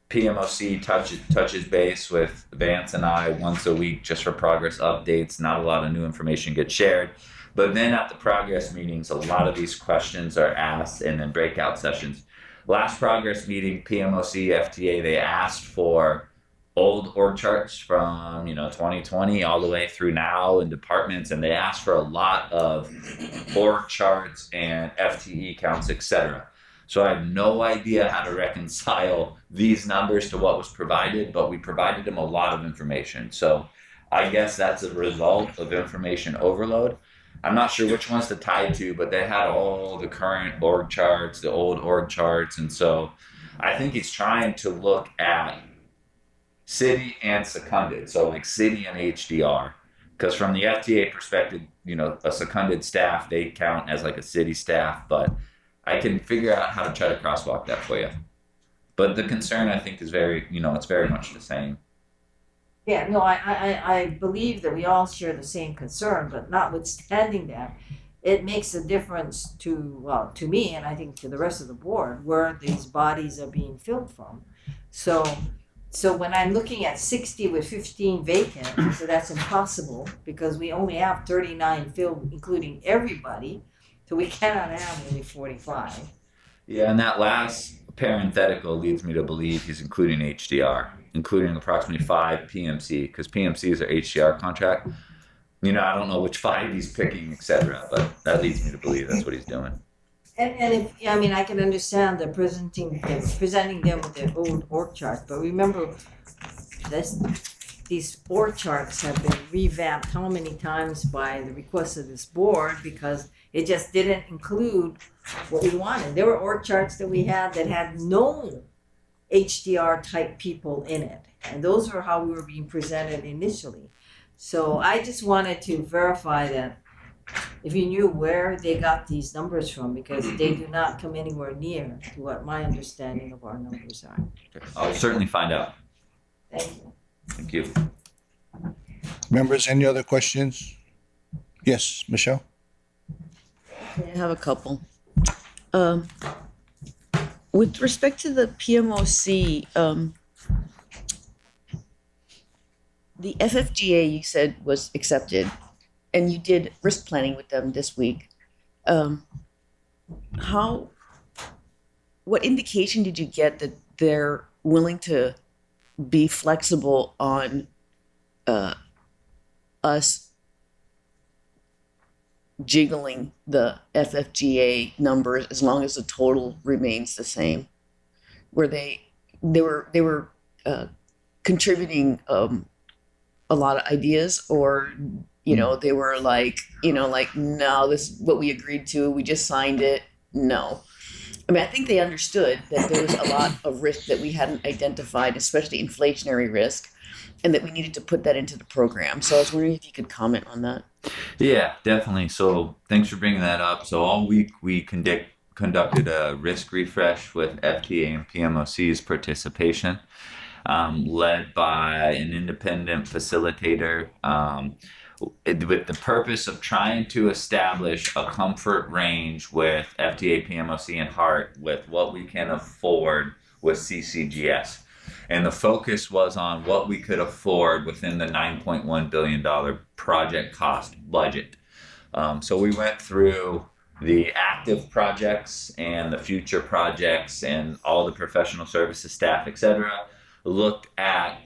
Speaker 4: PMOC touches base with Vance and I once a week just for progress updates. Not a lot of new information gets shared. But then at the progress meetings, a lot of these questions are asked and then breakout sessions. Last progress meeting, PMOC, FTA, they asked for old org charts from 2020 all the way through now in departments, and they asked for a lot of org charts and FTE counts, etc. So I have no idea how to reconcile these numbers to what was provided, but we provided them a lot of information. So I guess that's a result of information overload. I'm not sure which ones to tie to, but they had all the current org charts, the old org charts. And so I think he's trying to look at city and seconded. So like city and HDR, because from the FTA perspective, a seconded staff, they count as like a city staff, but I can figure out how to try to crosswalk that for you. But the concern, I think, is very, it's very much the same.
Speaker 10: Yeah, no, I believe that we all share the same concern, but notwithstanding that, it makes a difference to me, and I think to the rest of the board, where these bodies are being filled from. So So when I'm looking at 60 with 15 vacant, so that's impossible because we only have 39 filled, including everybody. So we cannot have only 45.
Speaker 4: Yeah, and that last parenthetical leads me to believe he's including HDR, including approximately 5 PMC, because PMC is our HDR contract. You know, I don't know which 5 he's picking, etc., but that leads me to believe that's what he's doing.
Speaker 10: And if, I mean, I can understand the presenting them with their old org charts, but remember these org charts have been revamped how many times by the request of this board because it just didn't include what we wanted. There were org charts that we had that had no HDR type people in it, and those were how we were being presented initially. So I just wanted to verify that if you knew where they got these numbers from, because they do not come anywhere near to what my understanding of our numbers are.
Speaker 4: I'll certainly find out.
Speaker 10: Thank you.
Speaker 4: Thank you.
Speaker 1: Members, any other questions? Yes, Michelle?
Speaker 9: I have a couple. With respect to the PMOC, the FFGA you said was accepted, and you did risk planning with them this week. What indication did you get that they're willing to be flexible on us jiggling the FFGA numbers as long as the total remains the same? Where they were contributing a lot of ideas, or they were like no, this is what we agreed to, we just signed it. No, I mean, I think they understood that there was a lot of risk that we hadn't identified, especially inflationary risk, and that we needed to put that into the program. So I was wondering if you could comment on that.
Speaker 4: Yeah, definitely. So thanks for bringing that up. So all week we conducted a risk refresh with FTA and PMOC's participation, led by an independent facilitator, with the purpose of trying to establish a comfort range with FTA, PMOC, and HART with what we can afford with CCGS. And the focus was on what we could afford within the $9.1 billion project cost budget. So we went through the active projects and the future projects and all the professional services staff, etc. Looked at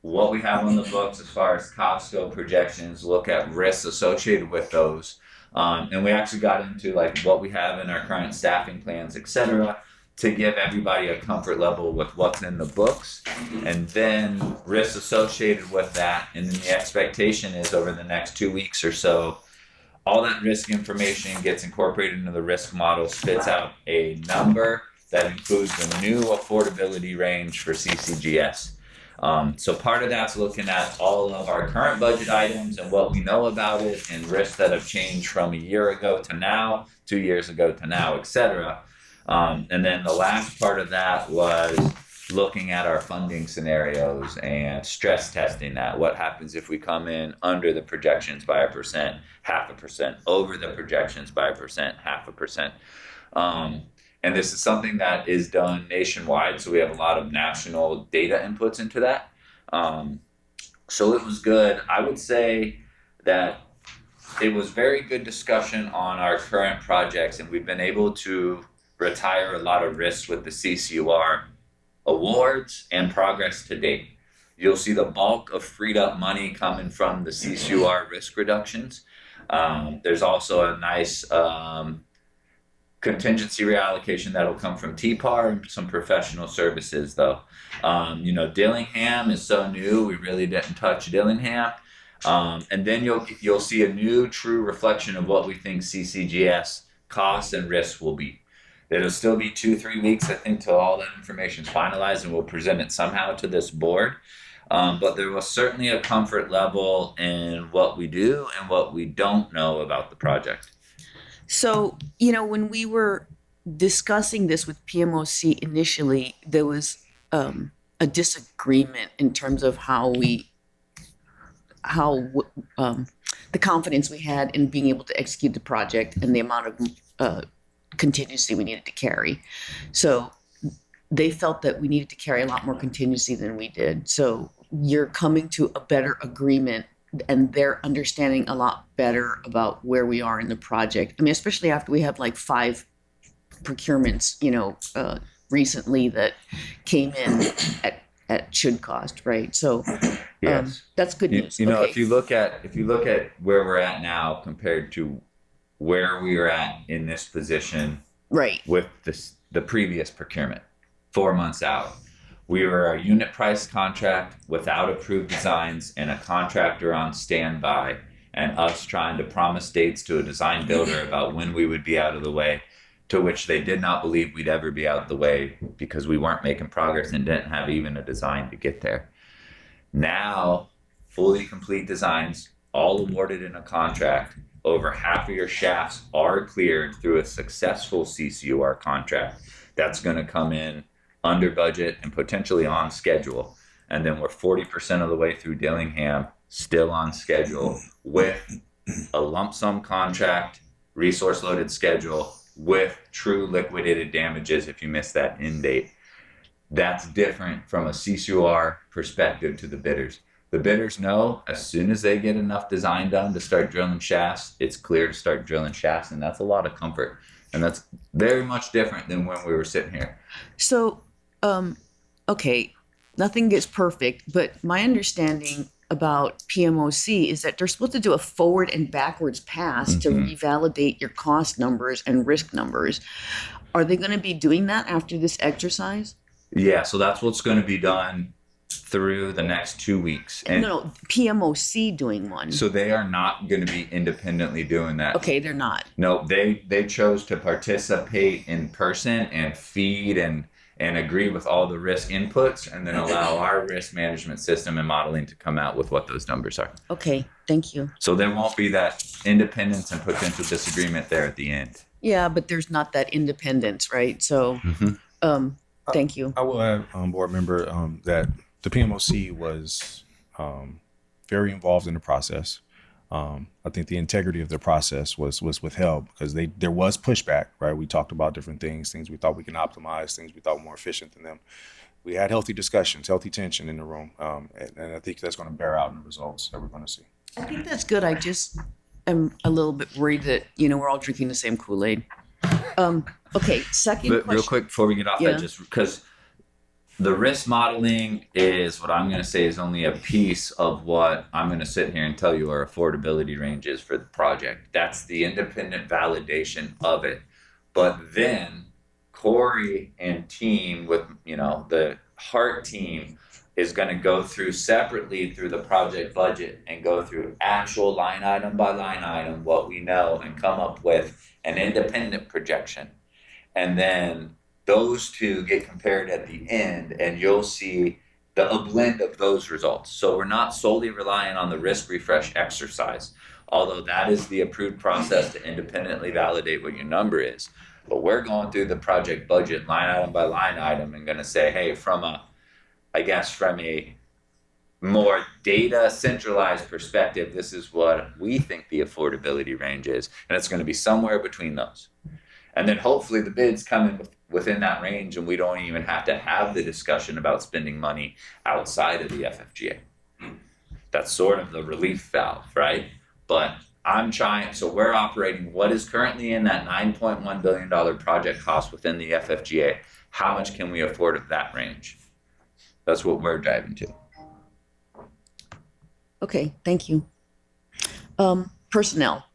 Speaker 4: what we have on the books as far as cost scope projections, look at risks associated with those. And we actually got into like what we have in our current staffing plans, etc., to give everybody a comfort level with what's in the books, and then risks associated with that. And then the expectation is over the next 2 weeks or so, all that risk information gets incorporated into the risk model, spits out a number that includes the new affordability range for CCGS. So part of that's looking at all of our current budget items and what we know about it, and risks that have changed from a year ago to now, 2 years ago to now, etc. And then the last part of that was looking at our funding scenarios and stress testing that. What happens if we come in under the projections by 1%, 0.5%, over the projections by 1%, 0.5%. And this is something that is done nationwide, so we have a lot of national data inputs into that. So it was good. I would say that it was very good discussion on our current projects, and we've been able to retire a lot of risks with the CCUR awards and progress to date. You'll see the bulk of freed up money coming from the CCUR risk reductions. There's also a nice contingency reallocation that'll come from TPAR and some professional services though. Dillingham is so new, we really didn't touch Dillingham. And then you'll see a new true reflection of what we think CCGS costs and risks will be. It'll still be 2-3 weeks, I think, till all that information is finalized, and we'll present it somehow to this board. But there was certainly a comfort level in what we do and what we don't know about the project.
Speaker 9: So, when we were discussing this with PMOC initially, there was a disagreement in terms of the confidence we had in being able to execute the project and the amount of contingency we needed to carry. So they felt that we needed to carry a lot more contingency than we did. So you're coming to a better agreement and they're understanding a lot better about where we are in the project. I mean, especially after we have like 5 procurements, recently that came in at should cost, right? So
Speaker 4: Yes.
Speaker 9: that's good news.
Speaker 4: You know,
Speaker 9: Okay.
Speaker 4: if you look at where we're at now compared to where we were at in this position
Speaker 9: Right.
Speaker 4: with the previous procurement, 4 months out, we were a unit price contract without approved designs and a contractor on standby, and us trying to promise dates to a design builder about when we would be out of the way, to which they did not believe we'd ever be out of the way because we weren't making progress and didn't have even a design to get there. Now, fully complete designs, all awarded in a contract. Over half of your shafts are cleared through a successful CCUR contract. That's going to come in under budget and potentially on schedule. And then we're 40% of the way through Dillingham, still on schedule with a lump sum contract, resource loaded schedule with true liquidated damages if you miss that end date. That's different from a CCUR perspective to the bidders. The bidders know as soon as they get enough design done to start drilling shafts, it's clear to start drilling shafts, and that's a lot of comfort. And that's very much different than when we were sitting here.
Speaker 9: So, okay, nothing gets perfect, but my understanding about PMOC is that they're supposed to do a forward and backwards pass to revalidate your cost numbers and risk numbers. Are they going to be doing that after this exercise?
Speaker 4: Yeah, so that's what's going to be done through the next 2 weeks. And
Speaker 9: No, PMOC doing one.
Speaker 4: so they are not going to be independently doing that.
Speaker 9: Okay, they're not.
Speaker 4: No, they chose to participate in person and feed and agree with all the risk inputs, and then allow our risk management system and modeling to come out with what those numbers are.
Speaker 9: Okay, thank you.
Speaker 4: So there won't be that independence and potential disagreement there at the end.
Speaker 9: Yeah, but there's not that independence, right? So, thank you.
Speaker 6: I will add, board member, that the PMOC was very involved in the process. I think the integrity of the process was withheld because there was pushback, right? We talked about different things we thought we can optimize, things we thought were more efficient than them. We had healthy discussions, healthy tension in the room, and I think that's going to bear out in the results that we're going to see.
Speaker 9: I think that's good. I just am a little bit worried that, we're all drinking the same Kool-Aid. Okay, second
Speaker 4: But
Speaker 9: question.
Speaker 4: real quick before we get off
Speaker 9: Yeah.
Speaker 4: that, just because the risk modeling is what I'm going to say is only a piece of what I'm going to sit here and tell you our affordability ranges for the project. That's the independent validation of it. But then Corey and team with, the Heart team is going to go through separately through the project budget and go through actual line item by line item what we know and come up with an independent projection. And then those two get compared at the end, and you'll see a blend of those results. So we're not solely relying on the risk refresh exercise, although that is the approved process to independently validate what your number is. But we're going through the project budget line item by line item and going to say, hey, from a more data centralized perspective, this is what we think the affordability range is. And it's going to be somewhere between those. And then hopefully the bids come in within that range and we don't even have to have the discussion about spending money outside of the FFGA. That's sort of the relief valve, right? But so we're operating what is currently in that $9.1 billion project cost within the FFGA. How much can we afford of that range? That's what we're driving to.
Speaker 9: Okay, thank you. Personnel.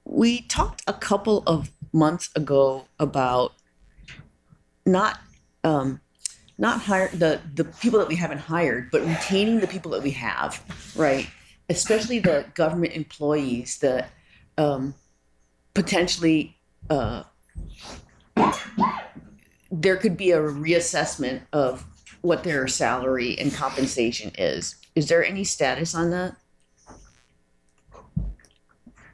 Speaker 9: We talked a couple of months ago about not hire the people that we haven't hired, but retaining the people that we have, right? Especially the government employees that potentially there could be a reassessment of what their salary and compensation is. Is there any status on that?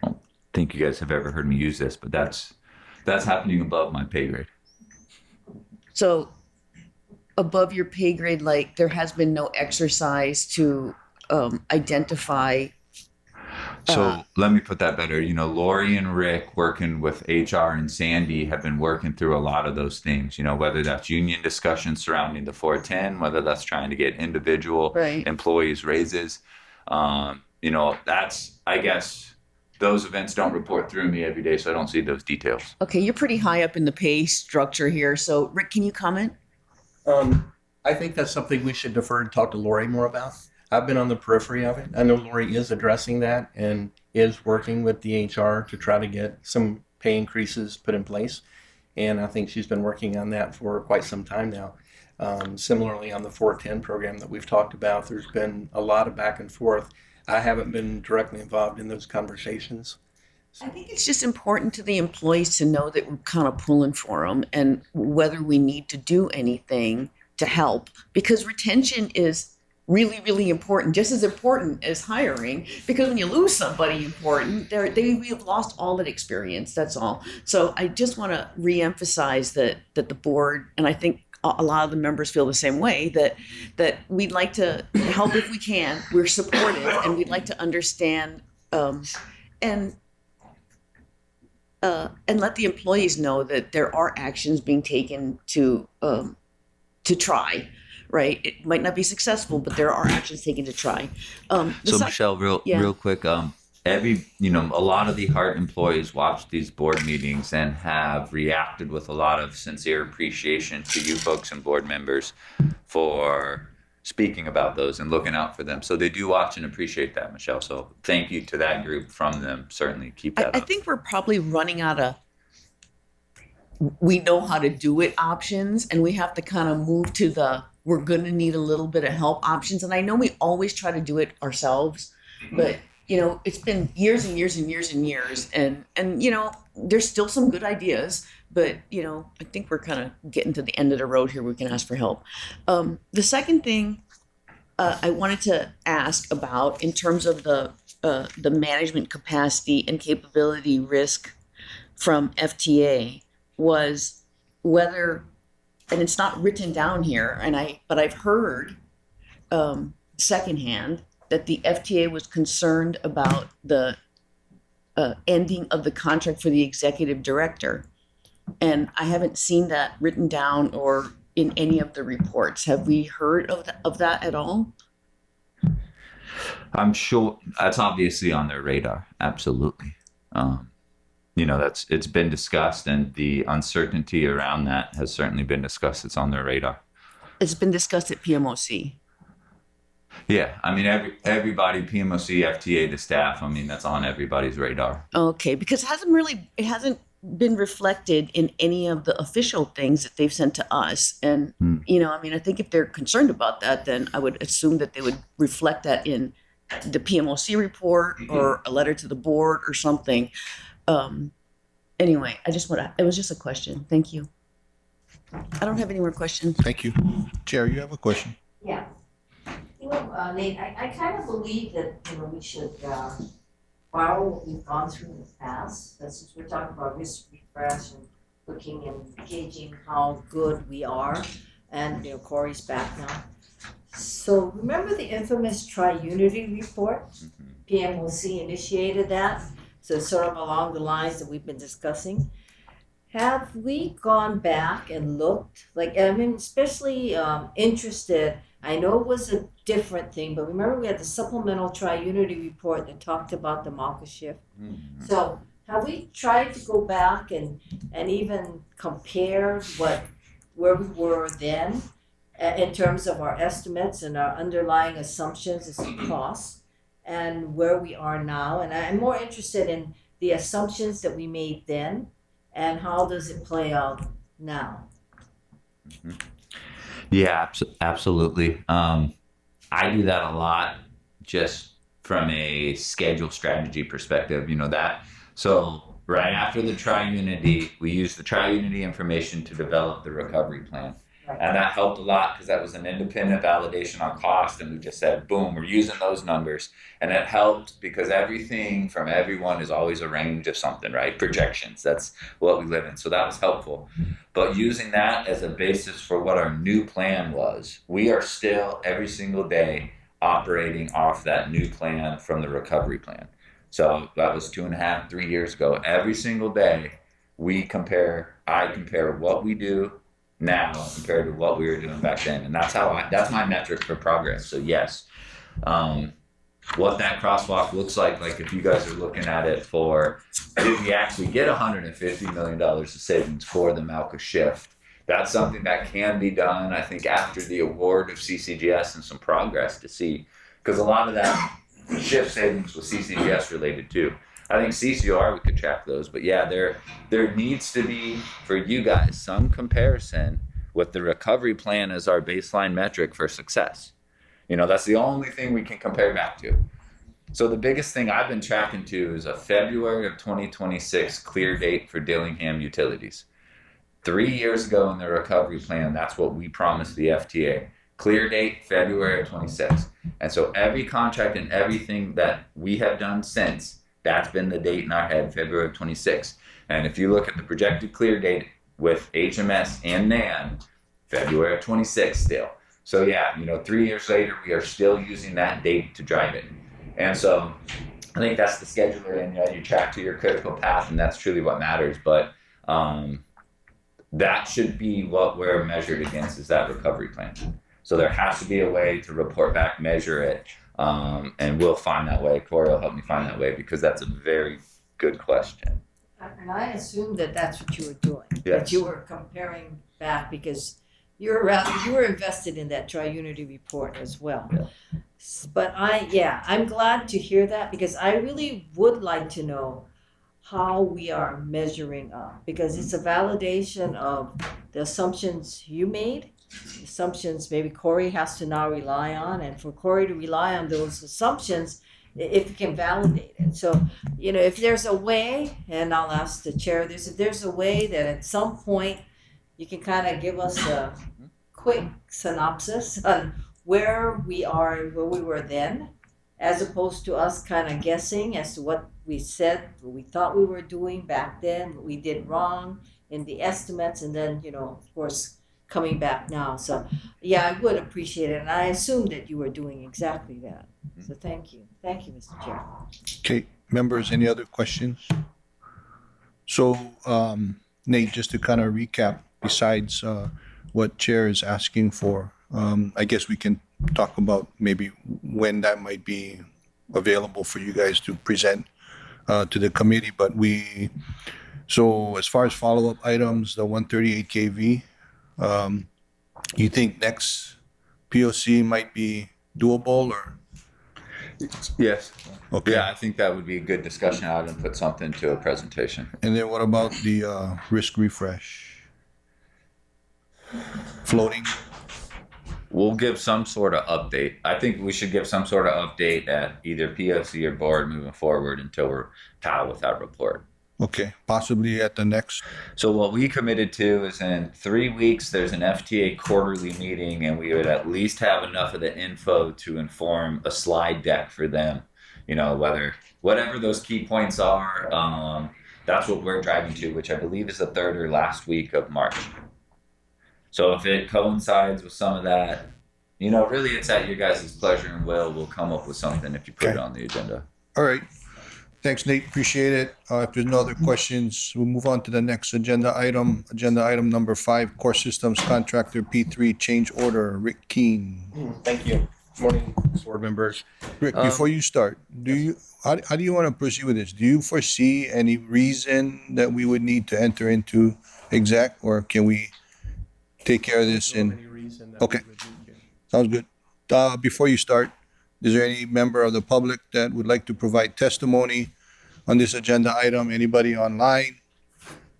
Speaker 4: I don't think you guys have ever heard me use this, but that's happening above my pay grade.
Speaker 9: So above your pay grade, like there has been no exercise to identify
Speaker 4: So let me put that better. You know, Lori and Rick working with HR and Sandy have been working through a lot of those things, you know, whether that's union discussions surrounding the 410, whether that's trying to get individual
Speaker 9: Right.
Speaker 4: employees raises. You know, that's, I guess, those events don't report through me every day, so I don't see those details.
Speaker 9: Okay, you're pretty high up in the pay structure here. So, Rick, can you comment?
Speaker 11: I think that's something we should defer and talk to Lori more about. I've been on the periphery of it. I know Lori is addressing that and is working with the HR to try to get some pay increases put in place. And I think she's been working on that for quite some time now. Similarly, on the 410 program that we've talked about, there's been a lot of back and forth. I haven't been directly involved in those conversations.
Speaker 9: I think it's just important to the employees to know that we're kind of pulling for them and whether we need to do anything to help, because retention is really, really important, just as important as hiring, because when you lose somebody important, we have lost all that experience. That's all. So I just want to reemphasize that the board, and I think a lot of the members feel the same way, that we'd like to help if we can. We're supportive, and we'd like to understand and let the employees know that there are actions being taken to try. Right, it might not be successful, but there are actions taken to try.
Speaker 4: Michelle, real quick, a lot of the Hart employees watch these board meetings and have reacted with a lot of sincere appreciation to you folks and board members for speaking about those and looking out for them. So they do watch and appreciate that, Michelle. So thank you to that group from them. Certainly keep that
Speaker 9: I
Speaker 4: up.
Speaker 9: think we're probably running out of we know how to do it options, and we have to kind of move to the we're going to need a little bit of help options. And I know we always try to do it ourselves, but it's been years and years and years and years, and there's still some good ideas, but I think we're kind of getting to the end of the road here. We can ask for help. The second thing I wanted to ask about in terms of the management capacity and capability risk from FTA was whether, and it's not written down here, but I've heard secondhand that the FTA was concerned about the ending of the contract for the executive director, and I haven't seen that written down or in any of the reports. Have we heard of that at all?
Speaker 4: I'm sure that's obviously on their radar. Absolutely. It's been discussed, and the uncertainty around that has certainly been discussed. It's on their radar.
Speaker 9: It's been discussed at PMOC.
Speaker 4: Yeah, I mean, everybody, PMOC, FTA, the staff, I mean, that's on everybody's radar.
Speaker 9: Okay, because it hasn't been reflected in any of the official things that they've sent to us. And, I think if they're concerned about that, then I would assume that they would reflect that in the PMOC report or a letter to the board or something. Anyway, it was just a question. Thank you. I don't have any more questions.
Speaker 1: Thank you. Chair, you have a question?
Speaker 10: Yeah. Nate, I kind of believe that, we should borrow what we've gone through in the past. Since we're talking about risk refresh and looking and gauging how good we are, and, Corey's back now. So remember the infamous Tri-Unity report? PMOC initiated that. So sort of along the lines that we've been discussing. Have we gone back and looked, especially interested, I know it was a different thing, but remember we had the supplemental Tri-Unity report that talked about the Malka shift.
Speaker 4: Mm-hmm.
Speaker 10: So have we tried to go back and even compare where we were then in terms of our estimates and our underlying assumptions as to costs, and where we are now? And I'm more interested in the assumptions that we made then and how does it play out now?
Speaker 4: Mm-hmm. Yeah, absolutely. I do that a lot just from a schedule strategy perspective, So right after the Tri-Unity, we used the Tri-Unity information to develop the recovery plan.
Speaker 10: Right.
Speaker 4: And that helped a lot because that was an independent validation on cost. And we just said, boom, we're using those numbers. And it helped because everything from everyone is always a range of something, right? Projections, that's what we live in. So that was helpful. But using that as a basis for what our new plan was, we are still every single day operating off that new plan from the recovery plan. So that was 2.5, 3 years ago. Every single day, I compare what we do now compared to what we were doing back then, and that's my metric for progress. So yes, what that crosswalk looks like if you guys are looking at it for, did we actually get $150 million of savings for the Malka shift? That's something that can be done, I think, after the award of CCGS and some progress to see, because a lot of that shift savings was CCGS related too. I think CCR, we could track those, but yeah, there needs to be, for you guys, some comparison with the recovery plan as our baseline metric for success. That's the only thing we can compare back to. So the biggest thing I've been tracking to is a February of 2026 clear date for Dillingham Utilities. 3 years ago in the recovery plan, that's what we promised the FTA. Clear date, February of 26. And so every contract and everything that we have done since, that's been the date in our head, February of 26. And if you look at the projected clear date with HMS and NAN, February of 26 still. So yeah, 3 years later, we are still using that date to drive it. And so I think that's the scheduler, and you track to your critical path, and that's truly what matters. But that should be what we're measured against, is that recovery plan. So there has to be a way to report back, measure it, and we'll find that way. Corey will help me find that way, because that's a very good question.
Speaker 10: And I assumed that that's what you were doing.
Speaker 4: Yes.
Speaker 10: That you were comparing back because you were invested in that Tri-Unity report as well.
Speaker 4: Yeah.
Speaker 10: But I'm glad to hear that, because I really would like to know how we are measuring up, because it's a validation of the assumptions you made, assumptions maybe Corey has to now rely on, and for Corey to rely on those assumptions, if you can validate it. So, if there's a way, and I'll ask the chair this, if there's a way that at some point you can kind of give us a quick synopsis on where we are and where we were then, as opposed to us kind of guessing as to what we said, what we thought we were doing back then, what we did wrong in the estimates, and then, of course, coming back now. So, I would appreciate it, and I assumed that you were doing exactly that. So thank you. Thank you, Mr. Chair.
Speaker 1: Okay, members, any other questions? So, Nate, just to kind of recap, besides what Chair is asking for, I guess we can talk about maybe when that might be available for you guys to present to the committee. But so as far as follow-up items, the 138 kV, you think next POC might be doable, or?
Speaker 4: Yes.
Speaker 1: Okay.
Speaker 4: Yeah, I think that would be a good discussion out and put something to a presentation.
Speaker 1: And then what about the risk refresh? Floating?
Speaker 4: We'll give some sort of update. I think we should give some sort of update at either POC or board moving forward until we're tied with that report.
Speaker 1: Okay, possibly at the next.
Speaker 4: So what we committed to is in 3 weeks, there's an FTA quarterly meeting, and we would at least have enough of the info to inform a slide deck for them. Whatever those key points are, that's what we're driving to, which I believe is the 3rd or last week of March. So if it coincides with some of that, really it's at your guys' pleasure and will. We'll come up with something if you put it on the agenda.
Speaker 1: All right. Thanks, Nate. Appreciate it. If there's no other questions, we'll move on to the next agenda item. Agenda item number 5, Core Systems Contractor P3 Change Order. Rick Keene.
Speaker 11: Thank you. Morning, board members.
Speaker 1: Rick, before you start, how do you want to proceed with this? Do you foresee any reason that we would need to enter into exec, or can we take care of this in? Okay, sounds good. Before you start, is there any member of the public that would like to provide testimony on this agenda item? Anybody online?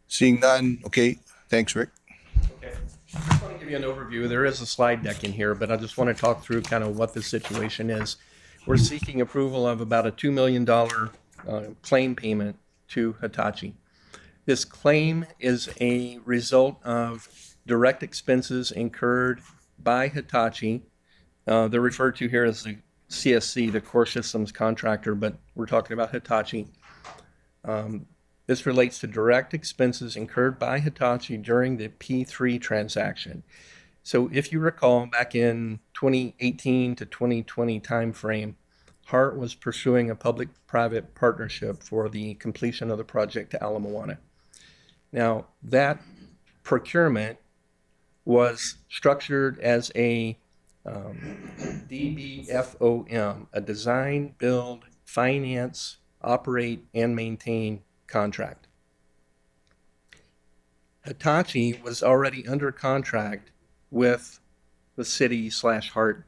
Speaker 1: Seeing none, okay, thanks, Rick.
Speaker 11: Okay. I just want to give you an overview. There is a slide deck in here, but I just want to talk through kind of what the situation is. We're seeking approval of about a $2 million claim payment to Hitachi. This claim is a result of direct expenses incurred by Hitachi. They're referred to here as the CSC, the Core Systems Contractor, but we're talking about Hitachi. This relates to direct expenses incurred by Hitachi during the P3 transaction. So if you recall, back in 2018 to 2020 timeframe, Hart was pursuing a public-private partnership for the completion of the project to Ala Moana. Now, that procurement was structured as a DBFOM, a design, build, finance, operate, and maintain contract. Hitachi was already under contract with the city/Hart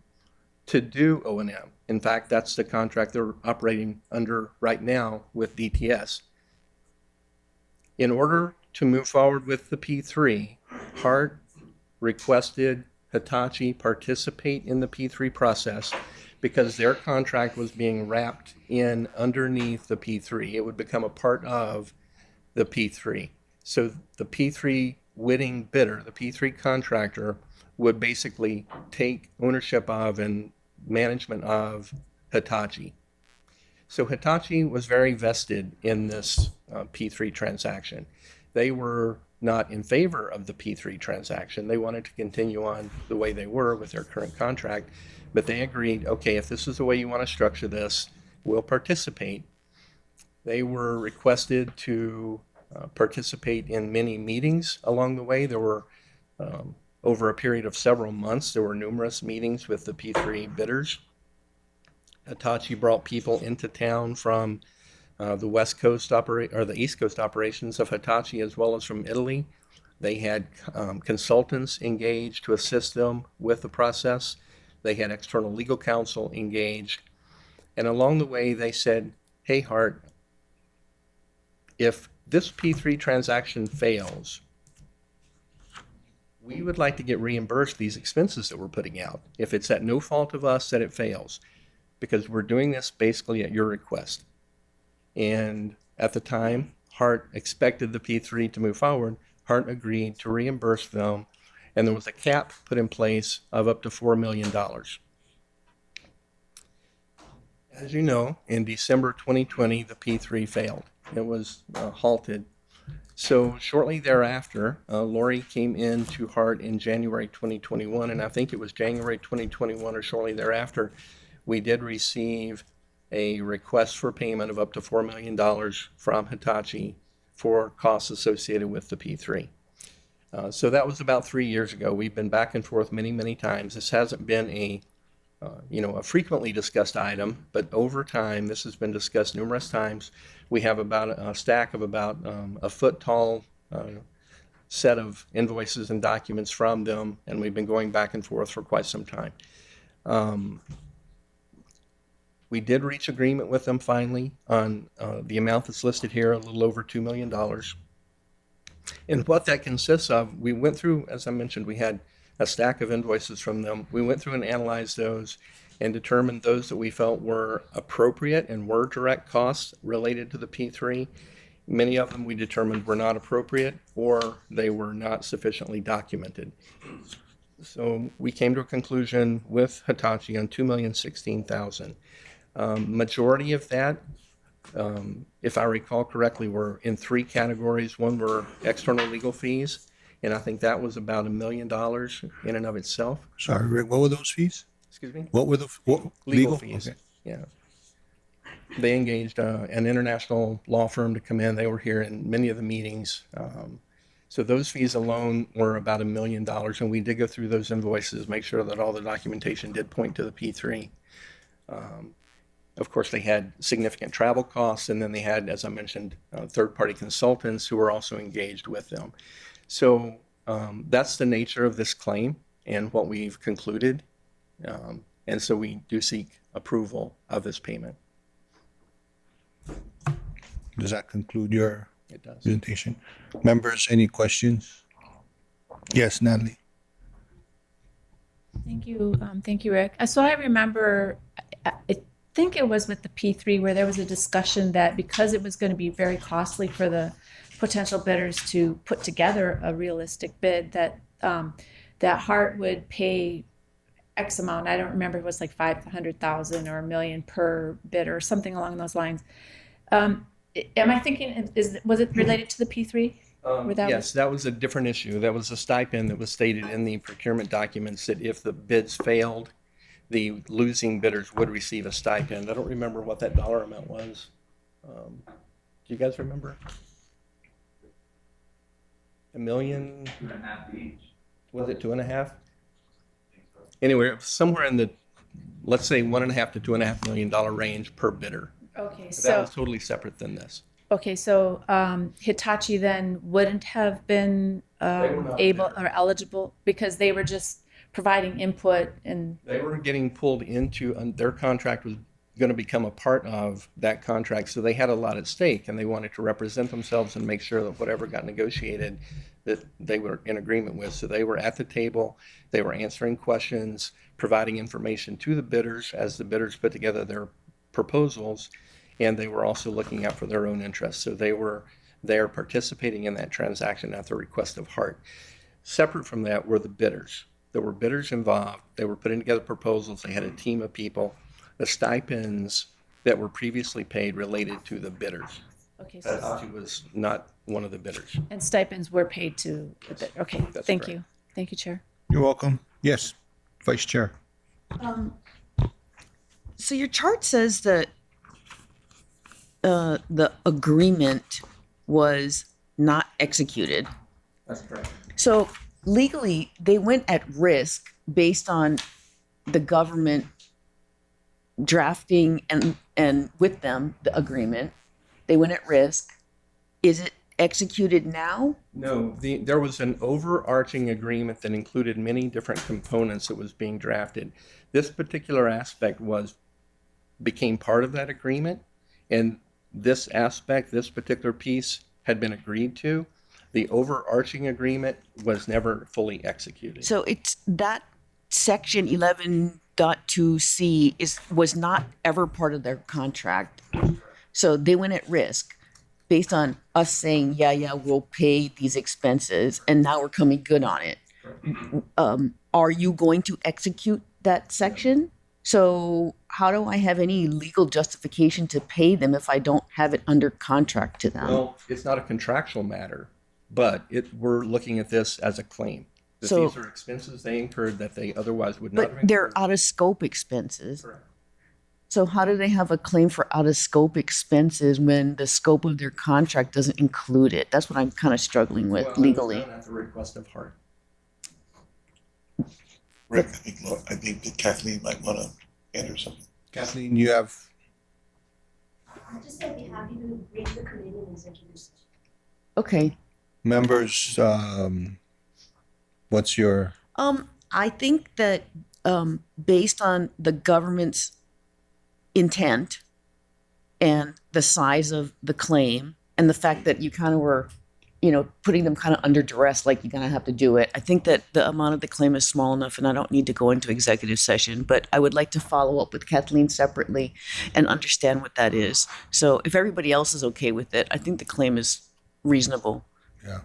Speaker 11: to do O&M. In fact, that's the contract they're operating under right now with DTS. In order to move forward with the P3, Hart requested Hitachi participate in the P3 process because their contract was being wrapped in underneath the P3. It would become a part of the P3. So the P3 winning bidder, the P3 contractor, would basically take ownership of and management of Hitachi. So Hitachi was very vested in this P3 transaction. They were not in favor of the P3 transaction. They wanted to continue on the way they were with their current contract, but they agreed, okay, if this is the way you want to structure this, we'll participate. They were requested to participate in many meetings along the way. There were, over a period of several months, there were numerous meetings with the P3 bidders. Hitachi brought people into town from the West Coast or the East Coast operations of Hitachi, as well as from Italy. They had consultants engaged to assist them with the process. They had external legal counsel engaged. And along the way, they said, hey, Hart, if this P3 transaction fails, we would like to get reimbursed these expenses that we're putting out. If it's at no fault of us that it fails, because we're doing this basically at your request. And at the time, Hart expected the P3 to move forward. Hart agreed to reimburse them, and there was a cap put in place of up to $4 million. As you know, in December 2020, the P3 failed. It was halted. So shortly thereafter, Lori came in to Hart in January 2021, and I think it was January 2021 or shortly thereafter, we did receive a request for payment of up to $4 million from Hitachi for costs associated with the P3. So that was about 3 years ago. We've been back and forth many, many times. This hasn't been a frequently discussed item, but over time, this has been discussed numerous times. We have about a stack of about a foot tall set of invoices and documents from them, and we've been going back and forth for quite some time. We did reach agreement with them finally on the amount that's listed here, a little over $2 million. And what that consists of, we went through, as I mentioned, we had a stack of invoices from them. We went through and analyzed those and determined those that we felt were appropriate and were direct costs related to the P3. Many of them we determined were not appropriate or they were not sufficiently documented. So we came to a conclusion with Hitachi on $2,016,000. Majority of that, if I recall correctly, were in three categories. One were external legal fees, and I think that was about $1 million in and of itself.
Speaker 1: Sorry, Rick, what were those fees?
Speaker 11: Excuse me?
Speaker 1: What were the
Speaker 11: Legal fees.
Speaker 1: Okay.
Speaker 11: Yeah. They engaged an international law firm to come in. They were here in many of the meetings. So those fees alone were about $1 million, and we did go through those invoices, make sure that all the documentation did point to the P3. Of course, they had significant travel costs, and then they had, as I mentioned, third-party consultants who were also engaged with them. So that's the nature of this claim and what we've concluded. And so we do seek approval of this payment.
Speaker 1: Does that conclude your
Speaker 11: It does.
Speaker 1: presentation? Members, any questions? Yes, Natalie.
Speaker 12: Thank you, Rick. So I remember, I think it was with the P3 where there was a discussion that because it was going to be very costly for the potential bidders to put together a realistic bid, that that Hart would pay X amount. I don't remember, it was like 500,000 or $1 million per bid or something along those lines. Am I thinking, was it related to the P3?
Speaker 11: Yes, that was a different issue. That was a stipend that was stated in the procurement documents that if the bids failed, the losing bidders would receive a stipend. I don't remember what that dollar amount was. Do you guys remember? $1 million?
Speaker 4: 2.5 each.
Speaker 11: Was it 2.5? Anyway, it was somewhere in the, let's say, $1.5 to $2.5 million range per bidder.
Speaker 12: Okay,
Speaker 11: But that
Speaker 12: so
Speaker 11: was totally separate than this.
Speaker 12: Hitachi then wouldn't have been
Speaker 11: were not
Speaker 12: able
Speaker 11: there.
Speaker 12: or eligible because they were just providing input and
Speaker 11: They were getting pulled into, and their contract was going to become a part of that contract. So they had a lot at stake, and they wanted to represent themselves and make sure that whatever got negotiated, that they were in agreement with. So they were at the table, they were answering questions, providing information to the bidders as the bidders put together their proposals, and they were also looking out for their own interests. So they were there participating in that transaction at the request of Hart. Separate from that were the bidders. There were bidders involved. They were putting together proposals. They had a team of people. The stipends that were previously paid related to the bidders.
Speaker 12: okay, so
Speaker 11: Hitachi was not one of the bidders.
Speaker 12: and stipends were paid to the bid. Okay,
Speaker 11: That's
Speaker 12: thank
Speaker 11: correct.
Speaker 12: you. Thank you, Chair.
Speaker 1: You're welcome. Yes, Vice Chair.
Speaker 9: So your chart says that the agreement was not executed.
Speaker 11: That's correct.
Speaker 9: So legally, they went at risk based on the government drafting and with them the agreement. They went at risk. Is it executed now?
Speaker 11: No, there was an overarching agreement that included many different components that was being drafted. This particular aspect became part of that agreement, and this aspect, this particular piece, had been agreed to. The overarching agreement was never fully executed.
Speaker 9: So it's that section 11.2C was not ever part of their contract. So they went at risk based on us saying, yeah, we'll pay these expenses, and now we're coming good on it. Are you going to execute that section? So how do I have any legal justification to pay them if I don't have it under contract to them?
Speaker 11: Well, it's not a contractual matter, but we're looking at this as a claim. That
Speaker 9: So-
Speaker 11: these are expenses they incurred that they otherwise would not have
Speaker 9: But they're
Speaker 11: incurred.
Speaker 9: out of scope expenses.
Speaker 11: Correct.
Speaker 9: So how do they have a claim for out of scope expenses when the scope of their contract doesn't include it? That's what I'm kind of struggling with
Speaker 11: Well, it was
Speaker 9: legally.
Speaker 11: done at the request of Hart.
Speaker 2: Rick, I think that Kathleen might want to enter something.
Speaker 1: Kathleen, you have,
Speaker 13: I just said be happy to brief the committee in executive session.
Speaker 9: Okay.
Speaker 1: members, what's your,
Speaker 9: I think that based on the government's intent and the size of the claim and the fact that you kind of were, putting them kind of under duress, like you're going to have to do it. I think that the amount of the claim is small enough and I don't need to go into executive session, but I would like to follow up with Kathleen separately and understand what that is. So if everybody else is okay with it, I think the claim is reasonable.
Speaker 1: yeah.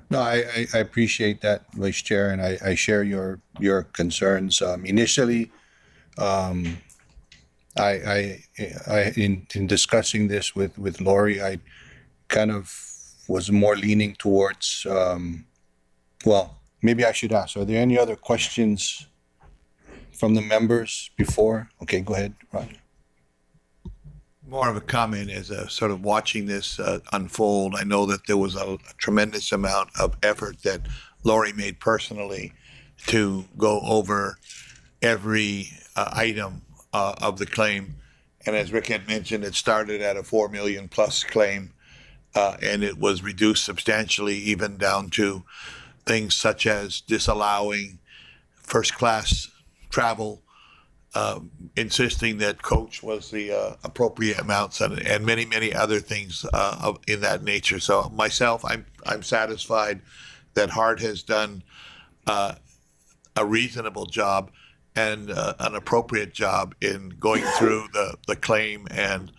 Speaker 1: No, I appreciate that, Vice Chair, and I share your concerns. Initially, I in discussing this with Lori, I kind of was more leaning towards, well, maybe I should ask, are there any other questions from the members before? Okay, go ahead, Roger.
Speaker 2: More of a comment as a sort of watching this unfold. I know that there was a tremendous amount of effort that Lori made personally to go over every item of the claim. And as Rick had mentioned, it started at a 4 million plus claim, and it was reduced substantially, even down to things such as disallowing first class travel, insisting that coach was the appropriate amounts, and many, many other things in that nature. So myself, I'm satisfied that Hart has done a reasonable job and an appropriate job in going through the claim and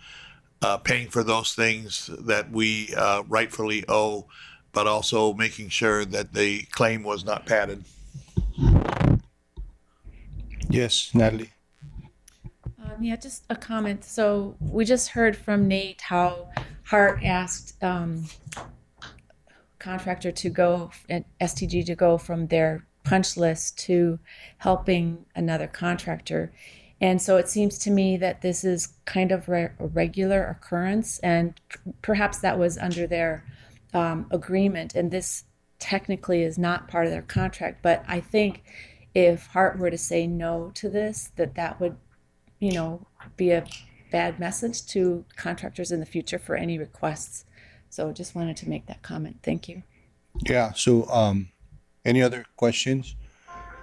Speaker 2: paying for those things that we rightfully owe, but also making sure that the claim was not padded.
Speaker 1: Yes, Natalie.
Speaker 12: Yeah, just a comment. So we just heard from Nate how Hart asked contractor to go and STG to go from their punch list to helping another contractor. And so it seems to me that this is kind of a regular occurrence, and perhaps that was under their agreement, and this technically is not part of their contract. But I think if Hart were to say no to this, that would, be a bad message to contractors in the future for any requests. So just wanted to make that comment. Thank you.
Speaker 1: Yeah, so any other questions?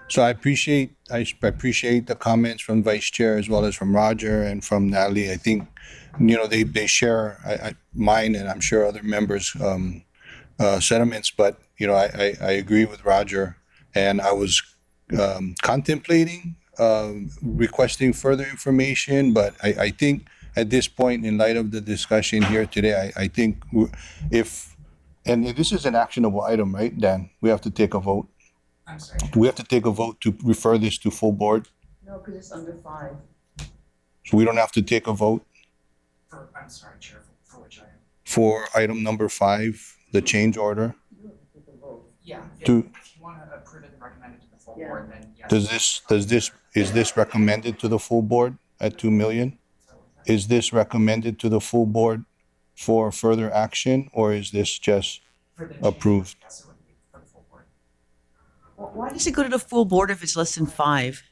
Speaker 1: So I appreciate the comments from Vice Chair as well as from Roger and from Natalie. I think, they share mine and I'm sure other members' sentiments, but, I agree with Roger, and I was contemplating requesting further information, but I think at this point, in light of the discussion here today, I think and this is an actionable item, right, Dan? We have to take a vote.
Speaker 14: I'm sorry.
Speaker 1: We have to take a vote to refer this to full board.
Speaker 9: No, because it's under 5.
Speaker 1: So we don't have to take a vote
Speaker 14: I'm sorry, Chair, for which item?
Speaker 1: for item number 5, the change order.
Speaker 14: Yeah, if
Speaker 1: To-
Speaker 14: you want to approve it and recommend it to the full board, then yes.
Speaker 1: Is this recommended to the full board at 2 million? Is this recommended to the full board for further action, or is this just
Speaker 14: For the
Speaker 1: approved?
Speaker 14: Yes, it would be for the full board.
Speaker 9: Why does it go to the full board if it's less than 5?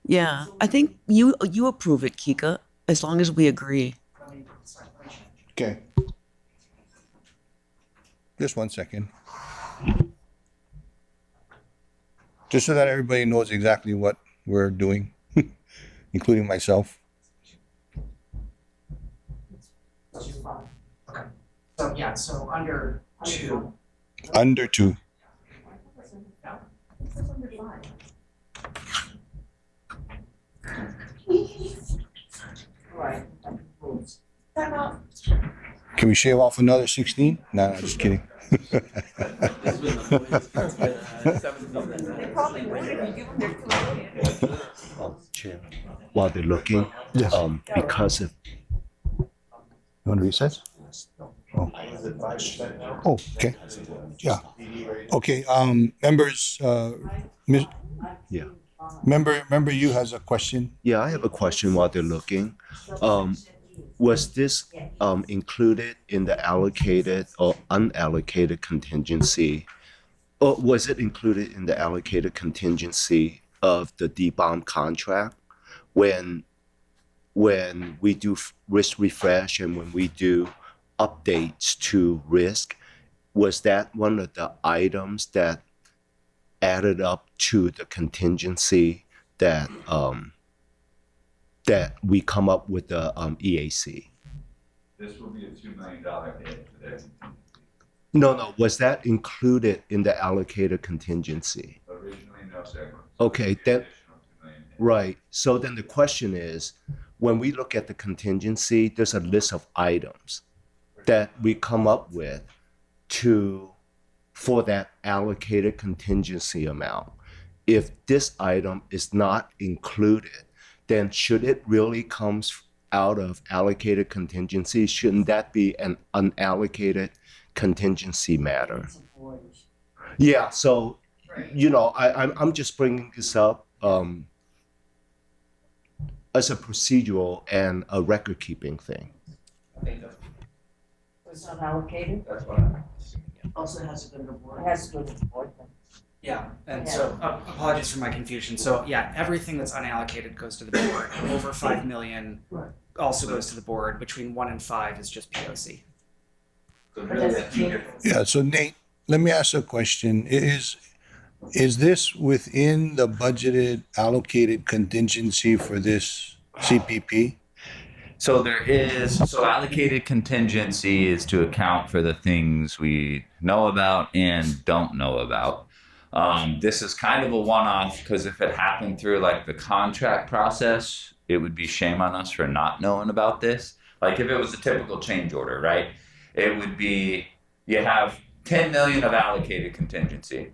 Speaker 9: Yeah, I think you approve it, Kika, as long as we agree.
Speaker 14: Let me change.
Speaker 1: Okay. Just 1 second. Just so that everybody knows exactly what we're doing, including myself.
Speaker 14: Okay. So, yeah, so under 2,
Speaker 1: Under 2. Can we shave off another 16? No, just kidding.
Speaker 5: Chair, while they're looking,
Speaker 1: Yes.
Speaker 5: because of
Speaker 1: You want to recess? Oh. Oh, okay. Yeah. Okay, members,
Speaker 5: Yeah.
Speaker 1: member you has a question?
Speaker 5: Yeah, I have a question while they're looking. Was this included in the allocated or unallocated contingency? Or was it included in the allocated contingency of the D-bomb contract when we do risk refresh and when we do updates to risk? Was that one of the items that added up to the contingency that we come up with the EAC?
Speaker 4: This will be a $2 million hit for that.
Speaker 5: No. Was that included in the allocated contingency?
Speaker 4: Originally, no, sir.
Speaker 5: Okay, then,
Speaker 4: Additional $2 million hit.
Speaker 5: right. So then the question is, when we look at the contingency, there's a list of items that we come up with for that allocated contingency amount. If this item is not included, then should it really come out of allocated contingency? Shouldn't that be an unallocated contingency matter? Yeah, so, I'm just bringing this up as a procedural and a record-keeping thing.
Speaker 10: It's unallocated,
Speaker 4: That's what I'm.
Speaker 9: Also has to go to the board.
Speaker 10: it has to go to the board then.
Speaker 14: Yeah, and so apologies for my confusion. So yeah, everything that's unallocated goes to the board. Over 5 million also goes to the board. Between 1 and 5 is just POC.
Speaker 4: So really, that's two different.
Speaker 1: Yeah, so Nate, let me ask a question. Is this within the budgeted allocated contingency for this CPP?
Speaker 4: So allocated contingency is to account for the things we know about and don't know about. This is kind of a one-off because if it happened through like the contract process, it would be shame on us for not knowing about this. Like if it was a typical change order, right? It would be, you have 10 million of allocated contingency.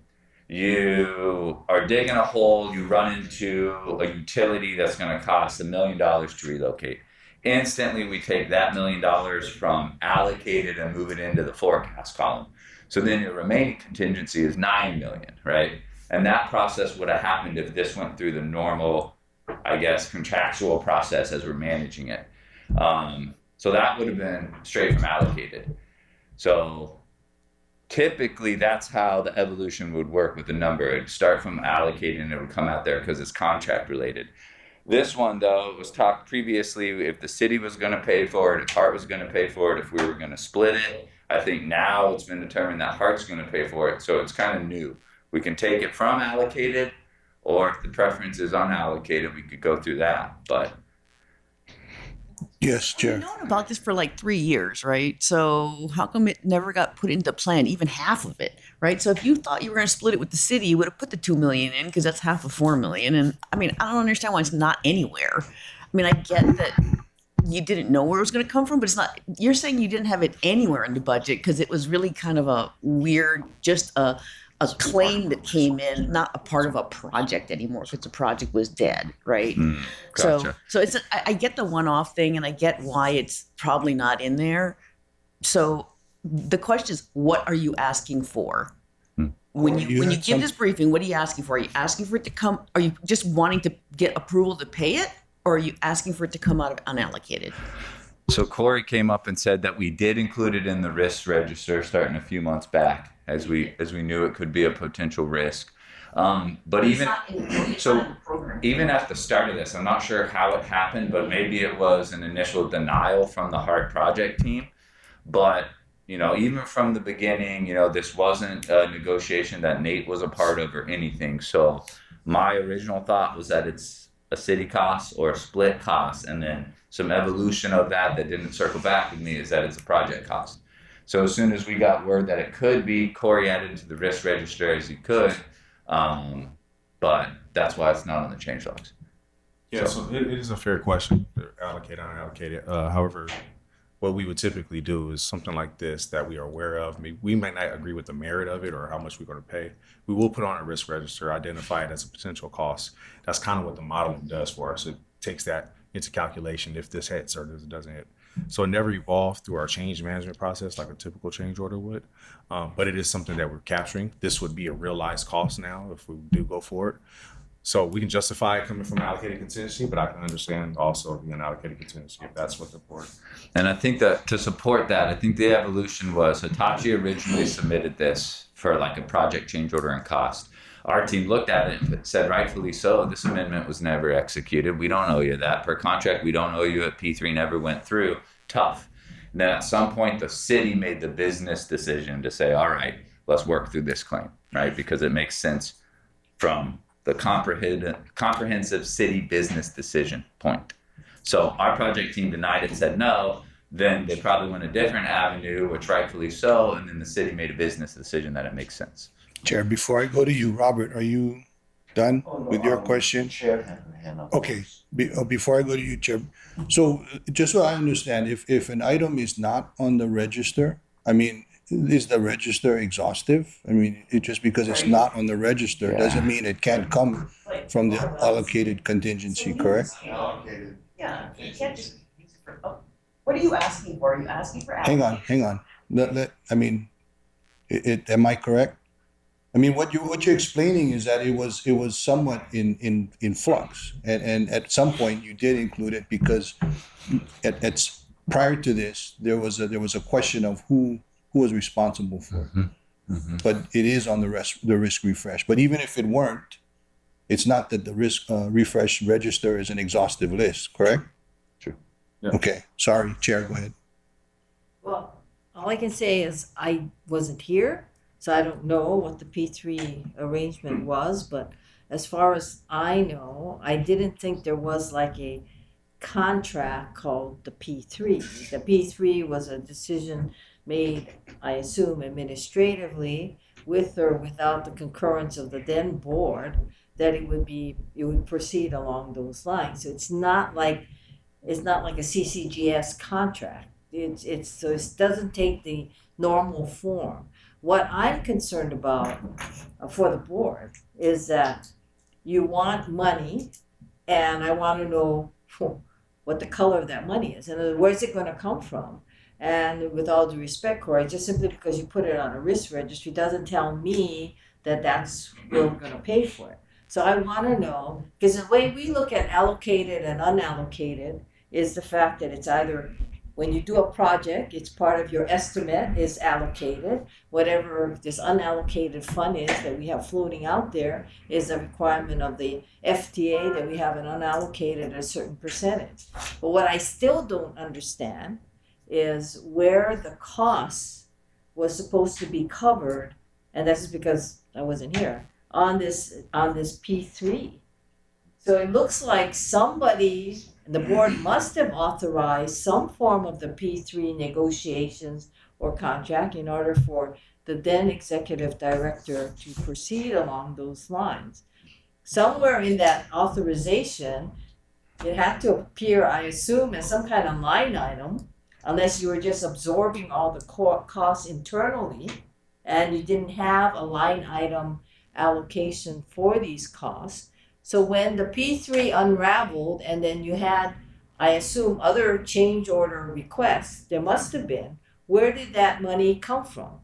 Speaker 4: You are digging a hole, you run into a utility that's going to cost $1 million to relocate. Instantly, we take that $1 million from allocated and move it into the forecast column. So then your remaining contingency is $9 million, right? And that process would have happened if this went through the normal, I I guess, contractual process as we're managing it. So that would have been straight from allocated. So typically that's how the evolution would work with the number. It'd start from allocated and it would come out there because it's contract related. This one, though, it was talked previously if the city was going to pay for it, if Hart was going to pay for it, if we were going to split it. I think now it's been determined that Hart's going to pay for it, so it's kind of new. We can take it from allocated, or if the preference is unallocated, we could go through that. But
Speaker 1: Yes, Chair.
Speaker 9: We've known about this for like 3 years, right? So how come it never got put into plan, even half of it, right? So if you thought you were going to split it with the city, you would have put the 2 million in because that's half of 4 million. And I mean, I don't understand why it's not anywhere. I mean, I get that you didn't know where it was going to come from, but it's not. You're saying you didn't have it anywhere in the budget because it was really kind of a weird, just a claim that came in, not a part of a project anymore because the project was dead, right?
Speaker 4: Gotcha.
Speaker 9: So it's I get the one-off thing and I get why it's probably not in there. So the question is, what are you asking for? When you give this briefing, what are you asking for? Are you asking for it to come? Are you just wanting to get approval to pay it, or are you asking for it to come out of unallocated?
Speaker 4: So Corey came up and said that we did include it in the risk register starting a few months back, as we knew it could be a potential risk. But even even at the start of this, I'm not sure how it happened, but maybe it was an initial denial from the Hart project team. But even from the beginning, this wasn't a negotiation that Nate was a part of or anything. So my original thought was that it's a city cost or a split cost, and then some evolution of that didn't circle back with me is that it's a project cost. So as soon as we got word that it could be, Corey added to the risk register as he could, but that's why it's not on the change logs.
Speaker 6: Yeah, so it is a fair question, allocated, unallocated. However, what we would typically do is something like this that we are aware of. We might not agree with the merit of it or how much we're going to pay. We will put on a risk register, identify it as a potential cost. That's kind of what the modeling does for us. It takes that into calculation if this hits or if it doesn't hit. So it never evolved through our change management process like a typical change order would, but it is something that we're capturing. This would be a realized cost now if we do go for it. So we can justify it coming from allocated contingency, but I can understand also the unallocated contingency if that's what the board.
Speaker 4: And I think that to support that, I think the evolution was Hitachi originally submitted this for like a project change order and cost. Our team looked at it and said, rightfully so, this amendment was never executed. We don't owe you that. Per contract, we don't owe you it. P3 never went through. Tough. And then at some point, the city made the business decision to say, all right, let's work through this claim, right? Because it makes sense from the comprehensive city business decision point. So our project team denied it, said no. Then they probably went a different avenue, which rightfully so. And then the city made a business decision that it makes sense.
Speaker 1: Chair, before I go to you, Robert, are you done with your question?
Speaker 5: Chair had her hand up.
Speaker 1: Okay, before I go to you, Chair, so just so I understand, if an item is not on the register, I mean, is the register exhaustive? I mean, just because it's not on the register doesn't mean it can't come from the allocated contingency, correct?
Speaker 2: Allocated.
Speaker 9: Yeah, you can't just use it for. Oh, what are you asking for? Are you asking for?
Speaker 1: Hang on. I mean, am I correct? I mean, what you're explaining is that it was somewhat in flux, and at some point you did include it because prior to this there was a question of who was responsible for it. But it is on the risk refresh. But even if it weren't, it's not that the risk refresh register is an exhaustive list, correct?
Speaker 4: True.
Speaker 6: Yeah.
Speaker 1: Okay. Sorry, Chair. Go ahead.
Speaker 10: Well, all I can say is I wasn't here, so I don't know what the P3 arrangement was, but as far as I know, I didn't think there was like a contract called the P3. The P3 was a decision made, I assume, administratively with or without the concurrence of the then board, that it would proceed along those lines. So it's not like a CCGS contract. So it doesn't take the normal form. What I'm concerned about for the board is that you want money, and I want to know what the color of that money is. And where's it going to come from? And with all due respect, Corey, just simply because you put it on a risk registry doesn't tell me that that's where we're going to pay for it. So I want to know, because the way we look at allocated and unallocated is the fact that it's either when you do a project, it's part of your estimate is allocated. Whatever this unallocated fund is that we have floating out there is a requirement of the FTA that we have an unallocated at a certain percentage. But what I still don't understand is where the cost was supposed to be covered, and that's because I wasn't here, on this P3. So it looks like somebody, the board must have authorized some form of the P3 negotiations or contract in order for the then executive director to proceed along those lines. Somewhere in that authorization, it had to appear, I assume, as some kind of line item, unless you were just absorbing all the costs internally and you didn't have a line item allocation for these costs. So when the P3 unraveled and then you had, I assume, other change order requests, there must have been, where did that money come from?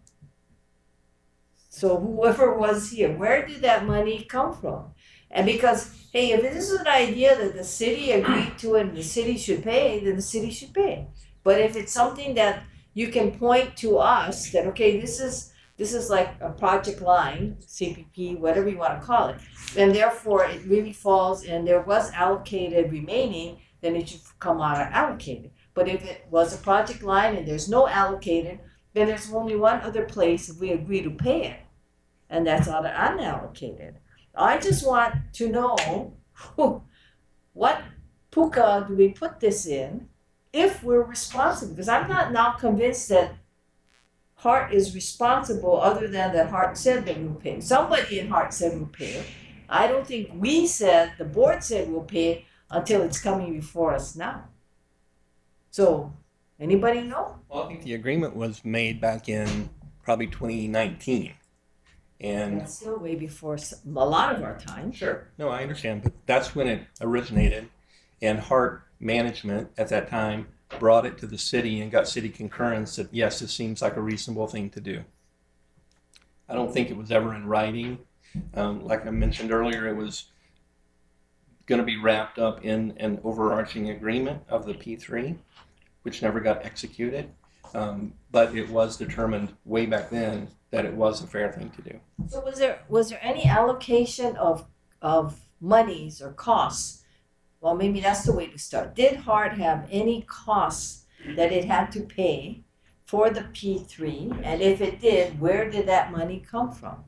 Speaker 10: So whoever was here, where did that money come from? And because, hey, if this is an idea that the city agreed to and the city should pay, then the city should pay. But if it's something that you can point to us that, okay, this is like a project line, CPP, whatever you want to call it, and therefore it really falls and there was allocated remaining, then it should come out of allocated. But if it was a project line and there's no allocated, then there's only one other place if we agree to pay it, and that's out of unallocated. I just want to know what puka do we put this in if we're responsible, because I'm not now convinced that Hart is responsible other than that Hart said that we'll pay. Somebody in Hart said we'll pay it. I don't think we said, the board said we'll pay it until it's coming before us now. So, anybody know?
Speaker 11: Well, I think the agreement was made back in probably 2019. And
Speaker 10: That's still way before a lot of our time.
Speaker 11: sure, no, I understand, but that's when it originated. And Hart Management at that time brought it to the city and got city concurrence that yes, this seems like a reasonable thing to do. I don't think it was ever in writing. Like I mentioned earlier, it was going to be wrapped up in an overarching agreement of the P3, which never got executed. But it was determined way back then that it was a fair thing to do.
Speaker 10: So was there any allocation of monies or costs? Well, maybe that's the way to start. Did Hart have any costs that it had to pay for the P3? And if it did, where did that money come from?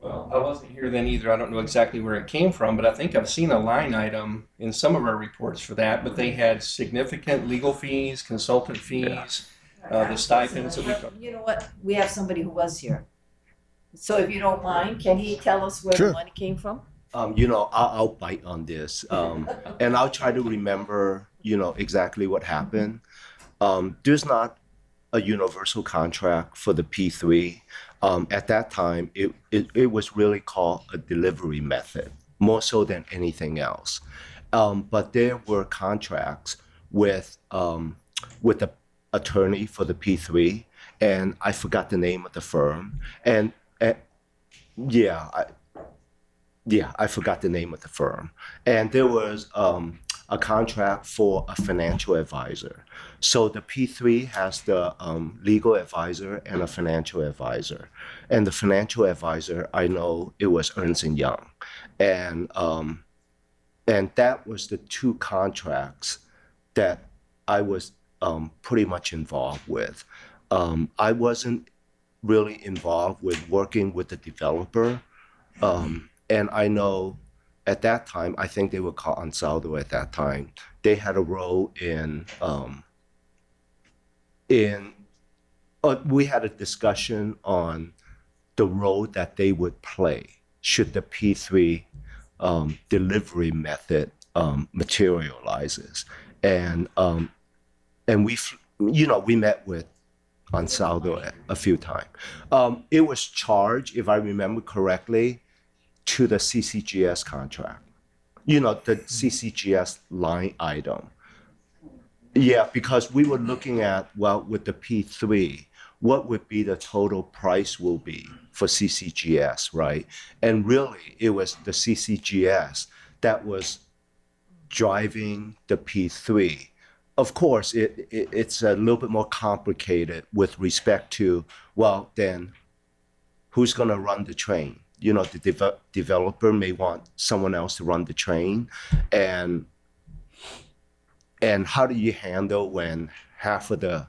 Speaker 11: Well, I wasn't here then either. I don't know exactly where it came from, but I think I've seen a line item in some of our reports for that. But they had significant legal fees, consultant fees, the stipends that we took.
Speaker 10: You know what? We have somebody who was here. So if you don't mind, can he tell us where
Speaker 1: Sure.
Speaker 10: the money came from?
Speaker 5: I'll bite on this, and I'll try to remember, exactly what happened. There's not a universal contract for the P3. At that time, it was really called a delivery method, more so than anything else. But there were contracts with the attorney for the P3, and I forgot the name of the firm. And I forgot the name of the firm. And there was a contract for a financial advisor. So the P3 has the legal advisor and a financial advisor. And the financial advisor, I know it was Ernst & Young. And that was the two contracts that I was pretty much involved with. I wasn't really involved with working with the developer. And I know at that time, I think they were called Ansaldo at that time. They had a role we had a discussion on the role that they would play should the P3 delivery method materializes. And we met with Ansaldo a few times. It was charged, if I remember correctly, to the CCGS contract, the CCGS line item. Yeah, because we were looking at, with the P3, what would be the total price will be for CCGS, right? And really, it was the CCGS that was driving the P3. Of course, it's a little bit more complicated with respect to, well, then who's going to run the train? You know, the developer may want someone else to run the train. And how do you handle when half of the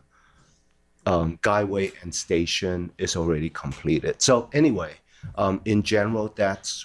Speaker 5: guideway and station is already completed? So anyway, in general, that's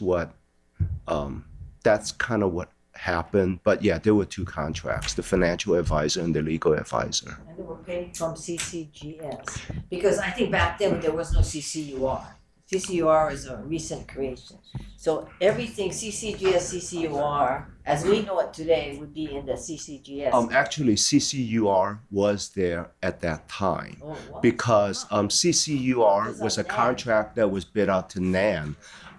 Speaker 5: kind of what happened. But yeah, there were two contracts, the financial advisor and the legal advisor.
Speaker 10: And they were paid from CCGS, because I think back then there was no CCUR. CCUR is a recent creation. So everything CCGS, CCUR, as we know it today, would be in the CCGS.
Speaker 5: Actually, CCUR was there at that time
Speaker 10: Oh, wow.
Speaker 5: because CCUR
Speaker 10: Because
Speaker 5: was
Speaker 10: of
Speaker 5: a
Speaker 10: NAN.
Speaker 5: contract that was bid out to NAN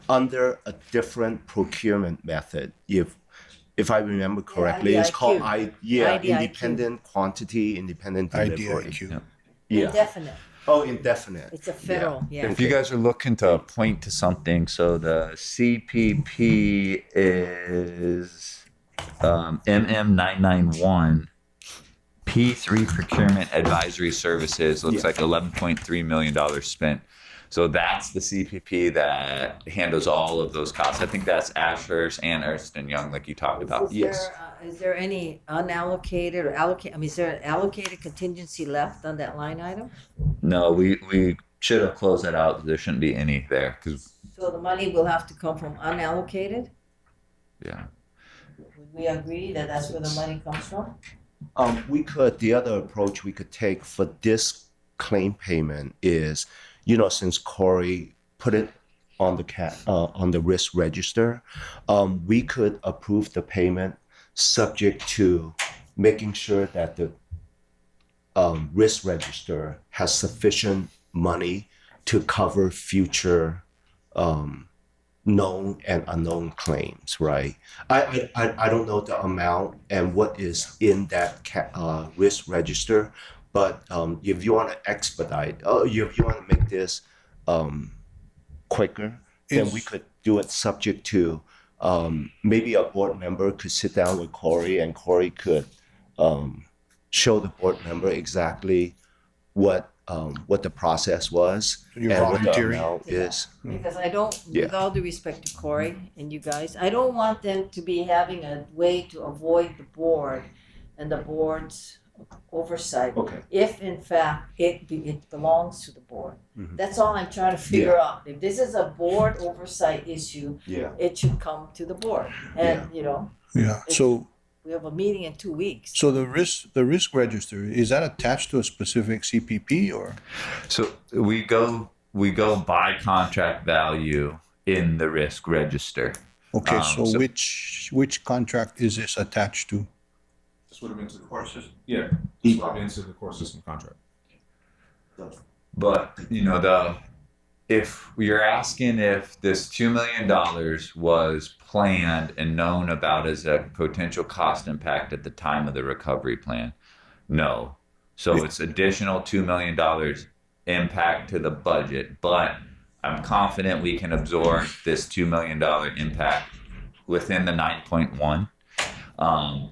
Speaker 5: under a different procurement method. If I remember correctly, it's called
Speaker 10: IDIQ.
Speaker 5: independent quantity, independent delivery.
Speaker 1: IDIQ.
Speaker 5: Yeah.
Speaker 10: Indefinite.
Speaker 5: Oh, indefinite.
Speaker 10: It's a federal, yeah.
Speaker 4: If you guys are looking to point to something, so the CPP is MM991 P3 Procurement Advisory Services. Looks
Speaker 5: Yeah.
Speaker 4: like $11.3 million spent. So that's the CPP that handles all of those costs. I think that's Ashurst and Ernst & Young, like you talked about.
Speaker 10: Is there any unallocated or is there an allocated contingency left on that line item?
Speaker 4: No, we should have closed that out. There shouldn't be any there, because
Speaker 10: So the money will have to come from unallocated?
Speaker 4: yeah.
Speaker 10: Would we agree that that's where the money comes from?
Speaker 5: The other approach we could take for this claim payment is, you know, since Corey put it on the risk register, we could approve the payment subject to making sure that the risk register has sufficient money to cover future known and unknown claims, right? I don't know the amount and what is in that risk register, but if you want to expedite, if you want to make this quicker, then we could do it subject to maybe a board member could sit down with Corey and Corey could show the board member exactly what the process was
Speaker 1: You're
Speaker 5: and what the
Speaker 1: volunteering?
Speaker 5: amount is.
Speaker 10: Because I don't,
Speaker 5: Yeah.
Speaker 10: with all due respect to Corey and you guys, I don't want them to be having a way to avoid the board and the board's oversight.
Speaker 5: Okay.
Speaker 10: If in fact it belongs to the board.
Speaker 5: Mhm.
Speaker 10: That's all I'm trying to figure out. If this is a board oversight issue,
Speaker 5: Yeah.
Speaker 10: it should come to the board. And, you know,
Speaker 1: Yeah, so
Speaker 10: we have a meeting in 2 weeks.
Speaker 1: so the risk register, is that attached to a specific CPP or?
Speaker 4: So we go by contract value in the risk register.
Speaker 1: Okay,
Speaker 4: so-
Speaker 1: so which contract is this attached to?
Speaker 6: This would have been to the core system. Yeah, this would have been to the core system contract.
Speaker 4: But if you're asking if this $2 million was planned and known about as a potential cost impact at the time of the recovery plan, no. So it's additional $2 million impact to the budget, but I'm confident we can absorb this $2 million impact within the 9.1.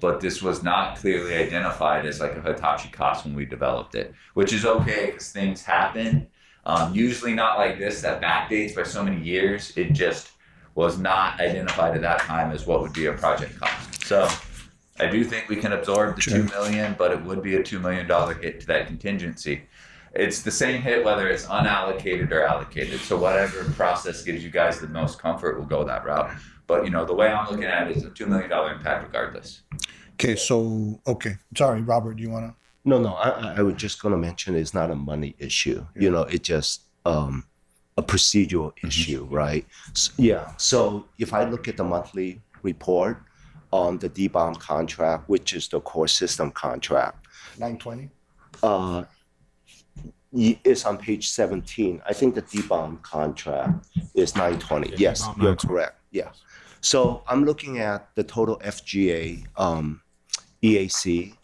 Speaker 4: But this was not clearly identified as like a Hitachi cost when we developed it, which is okay because things happen. Usually not like this that backdates by so many years. It just was not identified at that time as what would be a project cost. So I do think we can absorb the $2 million, but it would be a $2 million hit to that contingency. It's the same hit whether it's unallocated or allocated. So whatever process gives you guys the most comfort, we'll go that route. But the way I'm looking at it is a $2 million impact regardless.
Speaker 1: Okay, sorry, Robert, do you want to?
Speaker 5: No, I was just going to mention it's not a money issue. You know, it's just a procedural issue, right? So if I look at the monthly report on the DBOM contract, which is the core system contract,
Speaker 1: 920?
Speaker 5: It's on page 17. I think the DBOM contract is 920. Yes,
Speaker 6: DBOM
Speaker 5: you're
Speaker 6: 920.
Speaker 5: correct. Yeah. So I'm looking at the total FGA EAC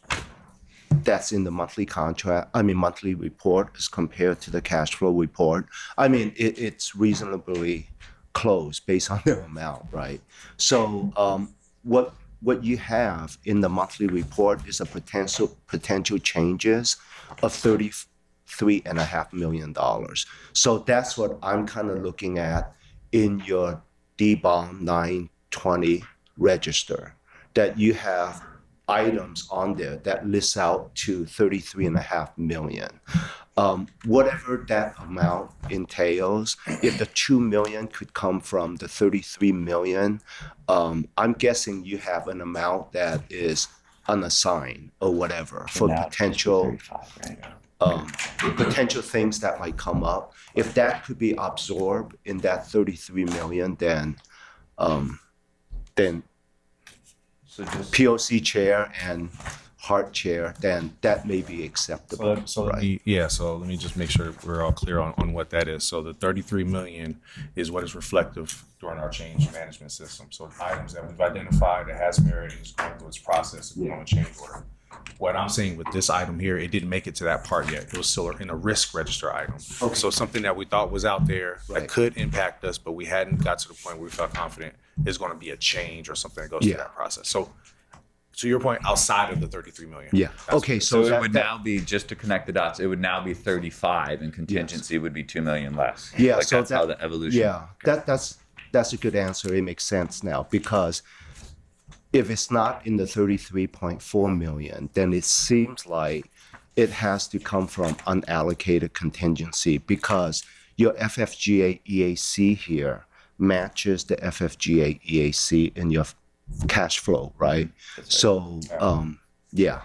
Speaker 5: that's in the monthly report as compared to the cash flow report. I mean, it's reasonably close based on the amount, right? So what you have in the monthly report is a potential changes of $33.5 million. So that's what I'm kind of looking at in your D-Bomb 920 register, that you have items on there that lists out to $33.5 million. Whatever that amount entails, if the $2 million could come from the $33 million, I'm guessing you have an amount that is unassigned or whatever for potential potential things that might come up. If that could be absorbed in that $33 million, then
Speaker 4: So just
Speaker 5: POC chair and Hart chair, then that may be acceptable.
Speaker 6: So let me just make sure we're all clear on what that is. So the 33 million is what is reflective during our change management system. So items that we've identified that has merit is going through its process of going to change order. What I'm saying with this item here, it didn't make it to that part yet. It was still in a risk register item.
Speaker 5: Okay.
Speaker 6: So something that we thought was out there
Speaker 5: Right.
Speaker 6: that could impact us, but we hadn't got to the point where we felt confident is going to be a change or something that goes through that process. So to your point, outside of the 33 million.
Speaker 5: Yeah. Okay.
Speaker 4: so
Speaker 5: So
Speaker 4: it would now be, just to connect the dots, it would now be 35 and contingency would be 2 million less.
Speaker 5: Yeah,
Speaker 4: Like
Speaker 5: so
Speaker 4: that's how the evolution.
Speaker 5: Yeah, that's a good answer. It makes sense now, because if it's not in the 33.4 million, then it seems like it has to come from unallocated contingency, because your FFGA EAC here matches the FFGA EAC in your cash flow, right? So, yeah.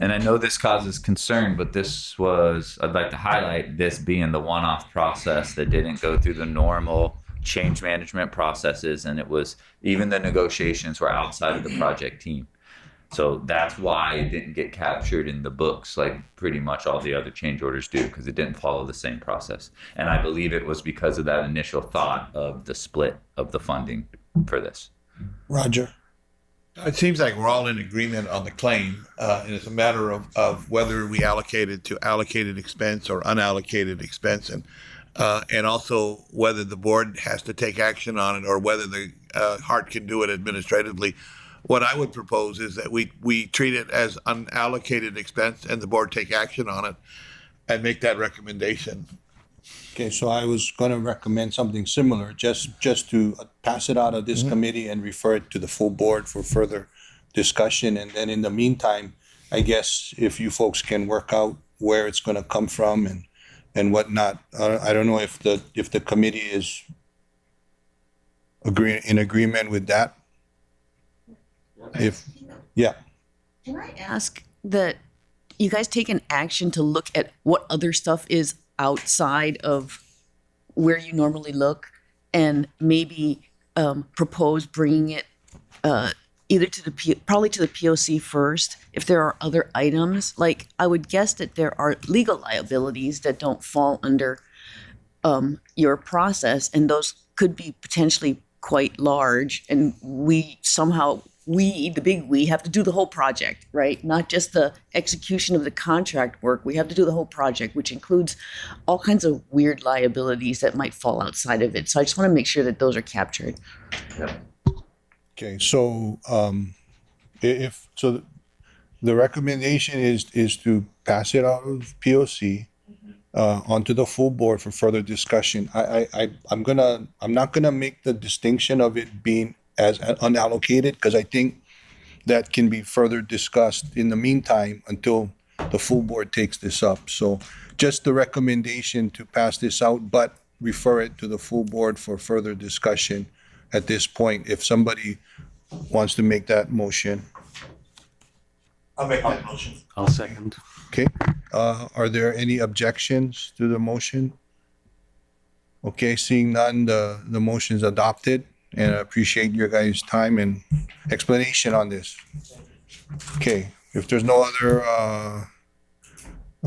Speaker 4: And I know this causes concern, but I'd like to highlight this being the one-off process that didn't go through the normal change management processes, and it was, even the negotiations were outside of the project team. So that's why it didn't get captured in the books like pretty much all the other change orders do, because it didn't follow the same process. And I believe it was because of that initial thought of the split of the funding for this.
Speaker 1: Roger.
Speaker 2: It seems like we're all in agreement on the claim, and it's a matter of whether we allocate it to allocated expense or unallocated expense, and also whether the board has to take action on it or whether the Hart can do it administratively. What I would propose is that we treat it as unallocated expense and the board take action on it and make that recommendation.
Speaker 1: Okay, so I was going to recommend something similar, just to pass it out of this committee and refer it to the full board for further discussion. And then in the meantime, I guess if you folks can work out where it's going to come from and whatnot. I don't know if the committee is in agreement with that.
Speaker 9: Can I ask that you guys take an action to look at what other stuff is outside of where you normally look, and maybe propose bringing it either to probably to the POC first, if there are other items. Like, I would guess that there are legal liabilities that don't fall under your process, and those could be potentially quite large, and we have to do the whole project, right? Not just the execution of the contract work. We have to do the whole project, which includes all kinds of weird liabilities that might fall outside of it. So I just want to make sure that those are captured.
Speaker 1: Okay, so the recommendation is to pass it out of POC onto the full board for further discussion. I'm not gonna make the distinction of it being as unallocated, because I think that can be further discussed in the meantime until the full board takes this up. So just the recommendation to pass this out, but refer it to the full board for further discussion at this point. If somebody wants to make that motion.
Speaker 2: I'll make that motion.
Speaker 7: I'll second.
Speaker 1: Okay, are there any objections to the motion? Okay, seeing none, the motion is adopted, and I appreciate your guys' time and explanation on this. Okay, if there's no other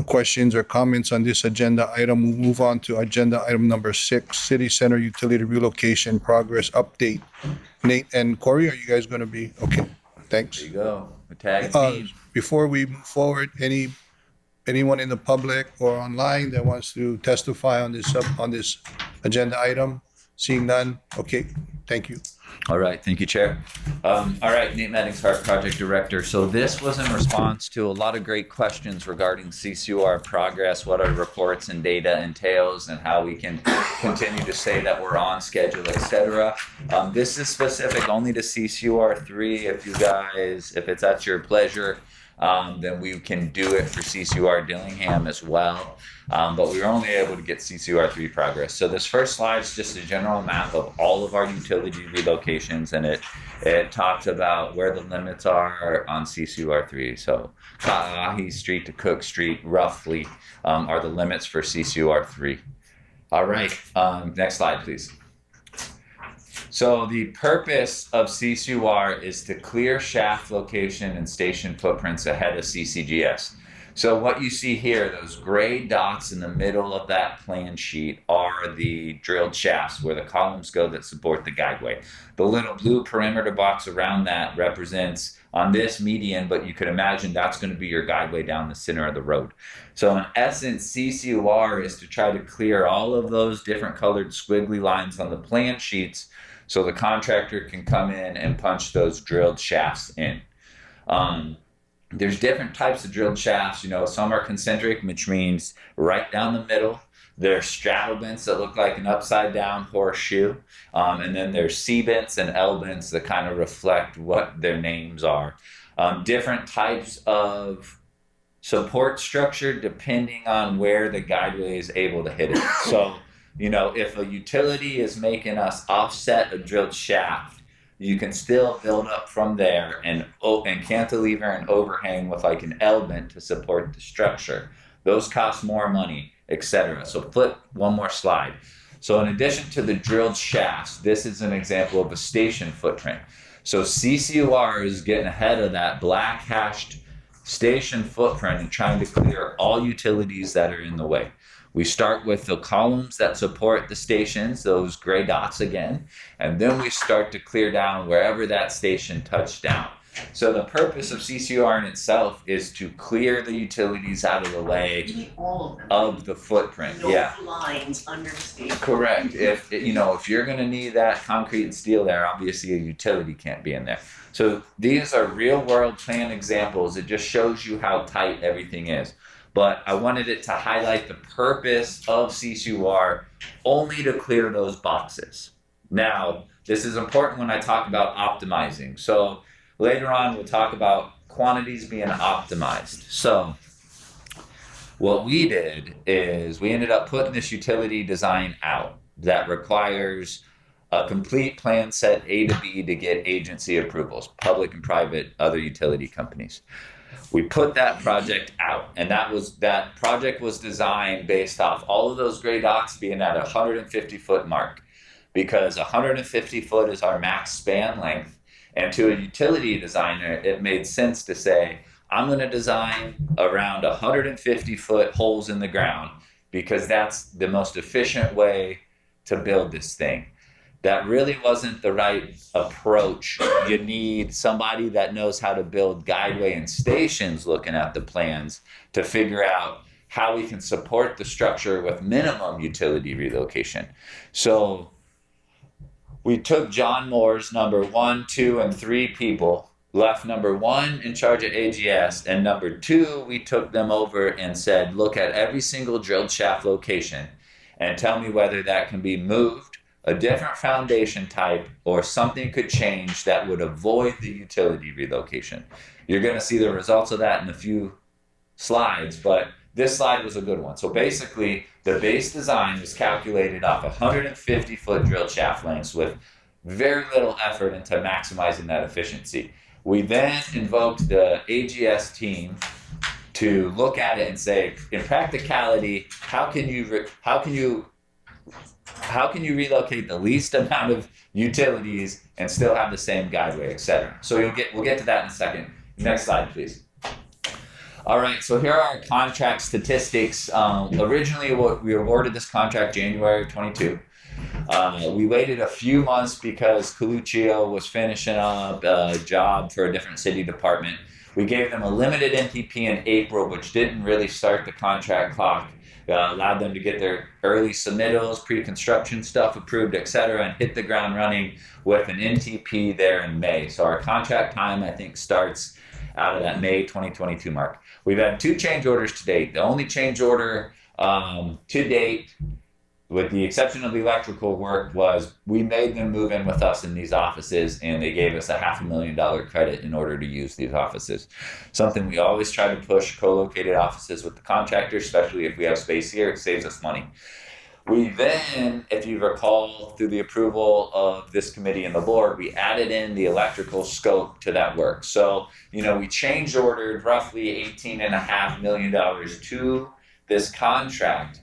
Speaker 1: questions or comments on this agenda item, we'll move on to agenda item number 6, City Center Utility Relocation Progress Update. Nate and Corey, are you guys gonna be, okay. Thanks.
Speaker 4: There you go. A tag
Speaker 1: Uh,
Speaker 4: team.
Speaker 1: Before we move forward, anyone in the public or online that wants to testify on this agenda item? Seeing none, okay, thank you.
Speaker 4: All right, thank you, Chair. All right, Nate Meddings, Heart Project Director. So this was in response to a lot of great questions regarding CCUR progress, what our reports and data entails, and how we can continue to say that we're on schedule, etc. This is specific only to CCUR 3. If it's at your pleasure, then we can do it for CCUR Dillingham as well. But we were only able to get CCUR 3 progress. So this first slide is just a general map of all of our utility relocations, and it talks about where the limits are on CCUR 3. So Ka'ahi Street to Cook Street, roughly, are the limits for CCUR 3. All right, next slide, please. So the purpose of CCUR is to clear shaft location and station footprints ahead of CCGS. So what you see here, those gray dots in the middle of that plan sheet are the drilled shafts where the columns go that support the guideway. The little blue perimeter box around that represents on this median, but you could imagine that's going to be your guideway down the center of the road. So in essence, CCUR is to try to clear all of those different colored squiggly lines on the plan sheets so the contractor can come in and punch those drilled shafts in. There's different types of drilled shafts. You know, some are concentric, which means right down the middle. There's straddle bents that look like an upside down horseshoe. And then there's C bents and L bents that kind of reflect what their names are. Different types of support structure depending on where the guideway is able to hit it. So, you know, if a utility is making us offset a drilled shaft, you can still build up from there and cantilever and overhang with like an L-bent to support the structure. Those cost more money, etc. So flip one more slide. So in addition to the drilled shafts, this is an example of a station footprint. So CCUR is getting ahead of that black hashed station footprint and trying to clear all utilities that are in the way. We start with the columns that support the stations, those gray dots again, and then we start to clear down wherever that station touched down. So the purpose of CCUR in itself is to clear the utilities out of the way of the footprint.
Speaker 15: No
Speaker 4: Yeah,
Speaker 15: lines under the station.
Speaker 4: correct. If you're going to need that concrete and steel there, obviously a utility can't be in there. So these are real world plan examples. It just shows you how tight everything is. But I wanted it to highlight the purpose of CCUR only to clear those boxes. Now, this is important when I talk about optimizing. So later on, we'll talk about quantities being optimized. So what we did is we ended up putting this utility design out that requires a complete plan set A to B to get agency approvals, public and private, other utility companies. We put that project out, and that project was designed based off all of those gray dots being at 150 foot mark, because 150 foot is our max span length. And to a utility designer, it made sense to say, I'm going to design around 150 foot holes in the ground because that's the most efficient way to build this thing. That really wasn't the right approach. You need somebody that knows how to build guideway and stations looking at the plans to figure out how we can support the structure with minimum utility relocation. So we took John Moore's number 1, 2, and 3 people, left number 1 in charge of AGS, and number 2, we took them over and said, look at every single drilled shaft location and tell me whether that can be moved, a different foundation type, or something could change that would avoid the utility relocation. You're going to see the results of that in a few slides, but this slide was a good one. So basically, the base design was calculated off 150 foot drilled shaft lengths with very little effort into maximizing that efficiency. We then invoked the AGS team to look at it and say, in practicality, how can you relocate the least amount of utilities and still have the same guideway, etc. So we'll get to that in a second. Next slide, please. All right, so here are our contract statistics. Originally, we awarded this contract January of 22. We waited a few months because Coluccio was finishing up a job for a different city department. We gave them a limited NTP in April, which didn't really start the contract clock. Allowed them to get their early submittals, pre-construction stuff approved, etc., and hit the ground running with an NTP there in May. So our contract time, I think, starts out of that May 2022 mark. We've had 2 change orders to date. The only change order to date, with the exception of the electrical work, was we made them move in with us in these offices, and they gave us a $500,000 credit in order to use these offices. Something we always try to push, co-located offices with the contractors, especially if we have space here, it saves us money. We then, if you recall, through the approval of this committee and the board, we added in the electrical scope to that work. So, we change ordered roughly $18.5 million to this contract,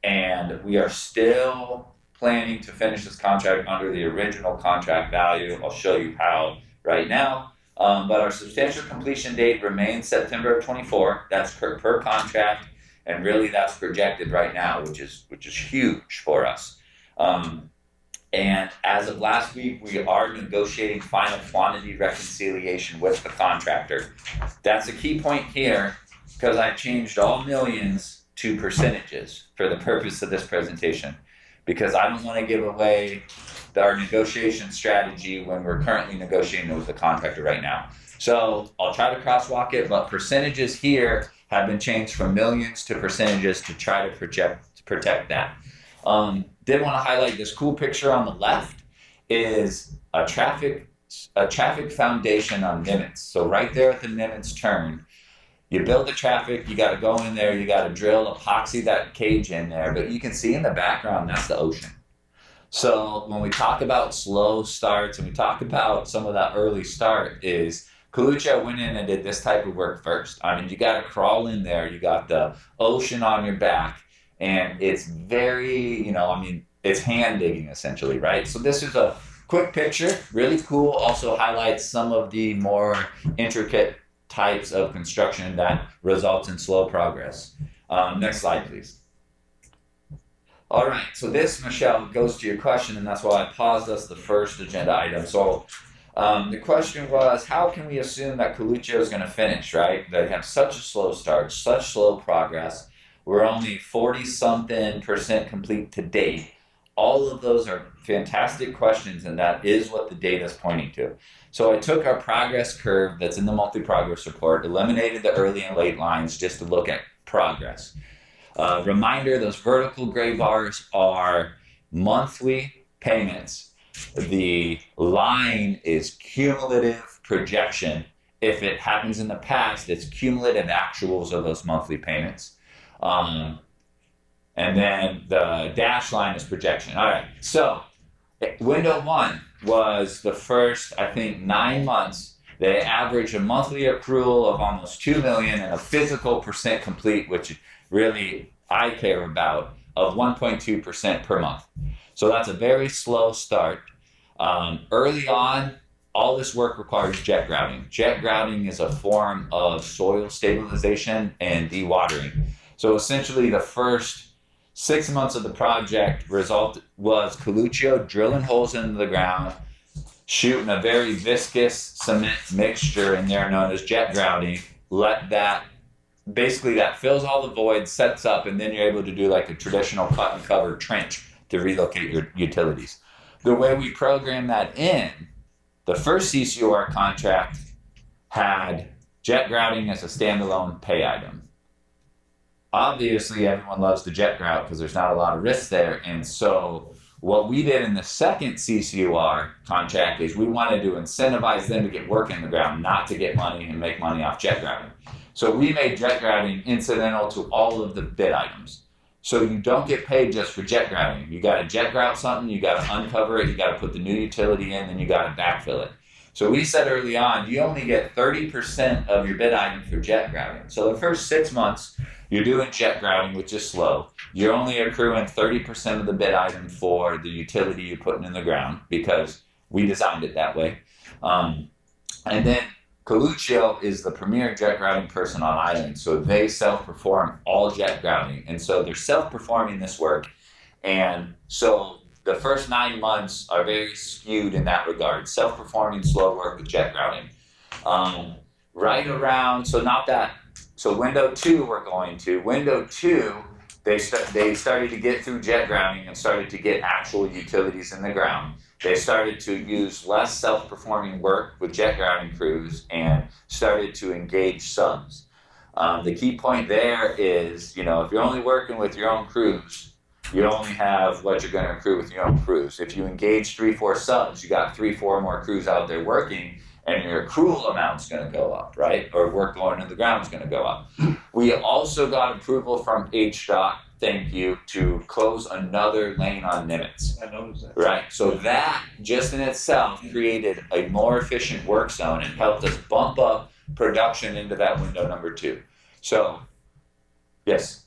Speaker 4: and we are still planning to finish this contract under the original contract value. I'll show you how right now. But our substantial completion date remains September of 24. That's per contract, and really that's projected right now, which is huge for us. And as of last week, we are negotiating final quantity reconciliation with the contractor. That's a key point here, because I changed all millions to percentages for the purpose of this presentation, because I don't want to give away our negotiation strategy when we're currently negotiating with the contractor right now. So I'll try to crosswalk it, but percentages here have been changed from millions to percentages to try to protect that. Did want to highlight this cool picture on the left is a traffic foundation on Nimitz. So right there at the Nimitz turn, you build the traffic, you got to go in there, you got to drill, epoxy that cage in there, but you can see in the background, that's the ocean. So when we talk about slow starts and we talk about some of that early start, is Coluccio went in and did this type of work first. I mean, you got to crawl in there, you got the ocean on your back, and it's very, it's hand digging essentially, right? So this is a quick picture, really cool, also highlights some of the more intricate types of construction that results in slow progress. Next slide, please. All right, so this, Michelle, goes to your question, and that's why I paused us the first agenda item. So the question was, how can we assume that Coluccio is going to finish, right? They have such a slow start, such slow progress. We're only 40-something% complete to date. All of those are fantastic questions, and that is what the data is pointing to. So I took our progress curve that's in the multi-progress report, eliminated the early and late lines just to look at progress. Reminder, those vertical gray bars are monthly payments. The line is cumulative projection. If it happens in the past, it's cumulative actuals of those monthly payments. And then the dash line is projection. All right, so window 1 was the first, I think, 9 months. They average a monthly accrual of almost 2 million and a physical percent complete, which really I care about, of 1.2% per month. So that's a very slow start. Early on, all this work requires jet grouting. Jet grouting is a form of soil stabilization and dewatering. So essentially the first 6 months of the project result was Coluccio drilling holes into the ground, shooting a very viscous cement mixture in there known as jet grouting. Let that, basically that fills all the voids, sets up, and then you're able to do like a traditional cut and cover trench to relocate your utilities. The way we program that in, the first CCOR contract had jet grouting as a standalone pay item. Obviously, everyone loves the jet grout because there's not a lot of risk there. And so what we did in the second CCOR contract is we wanted to incentivize them to get work in the ground, not to get money and make money off jet grouting. So we made jet grouting incidental to all of the bid items. So you don't get paid just for jet grouting. You got to jet grout something, you got to uncover it, you got to put the new utility in, then you got to backfill it. So we said early on, you only get 30% of your bid item for jet grouting. So the first 6 months, you're doing jet grouting, which is slow. You're only accruing 30% of the bid item for the utility you're putting in the ground because we designed it that way. And then Coluccio is the premier jet grouting person on island, so they self-perform all jet grouting. And so they're self-performing this work. And so the first 9 months are very skewed in that regard. Self-performing, slow work with jet grouting. Right around, so window 2 we're going to. Window 2, they started to get through jet grouting and started to get actual utilities in the ground. They started to use less self-performing work with jet grouting crews and started to engage subs. The key point there is, if you're only working with your own crews, you only have what you're going to accrue with your own crews. If you engage 3-4 subs, you got 3-4 more crews out there working, and your accrual amount's going to go up, right? Or work going to the ground is going to go up. We also got approval from HDOT, thank you, to close another lane on Nimitz.
Speaker 2: I noticed that.
Speaker 4: Right, so that just in itself created a more efficient work zone and helped us bump up production into that window number 2. So, yes.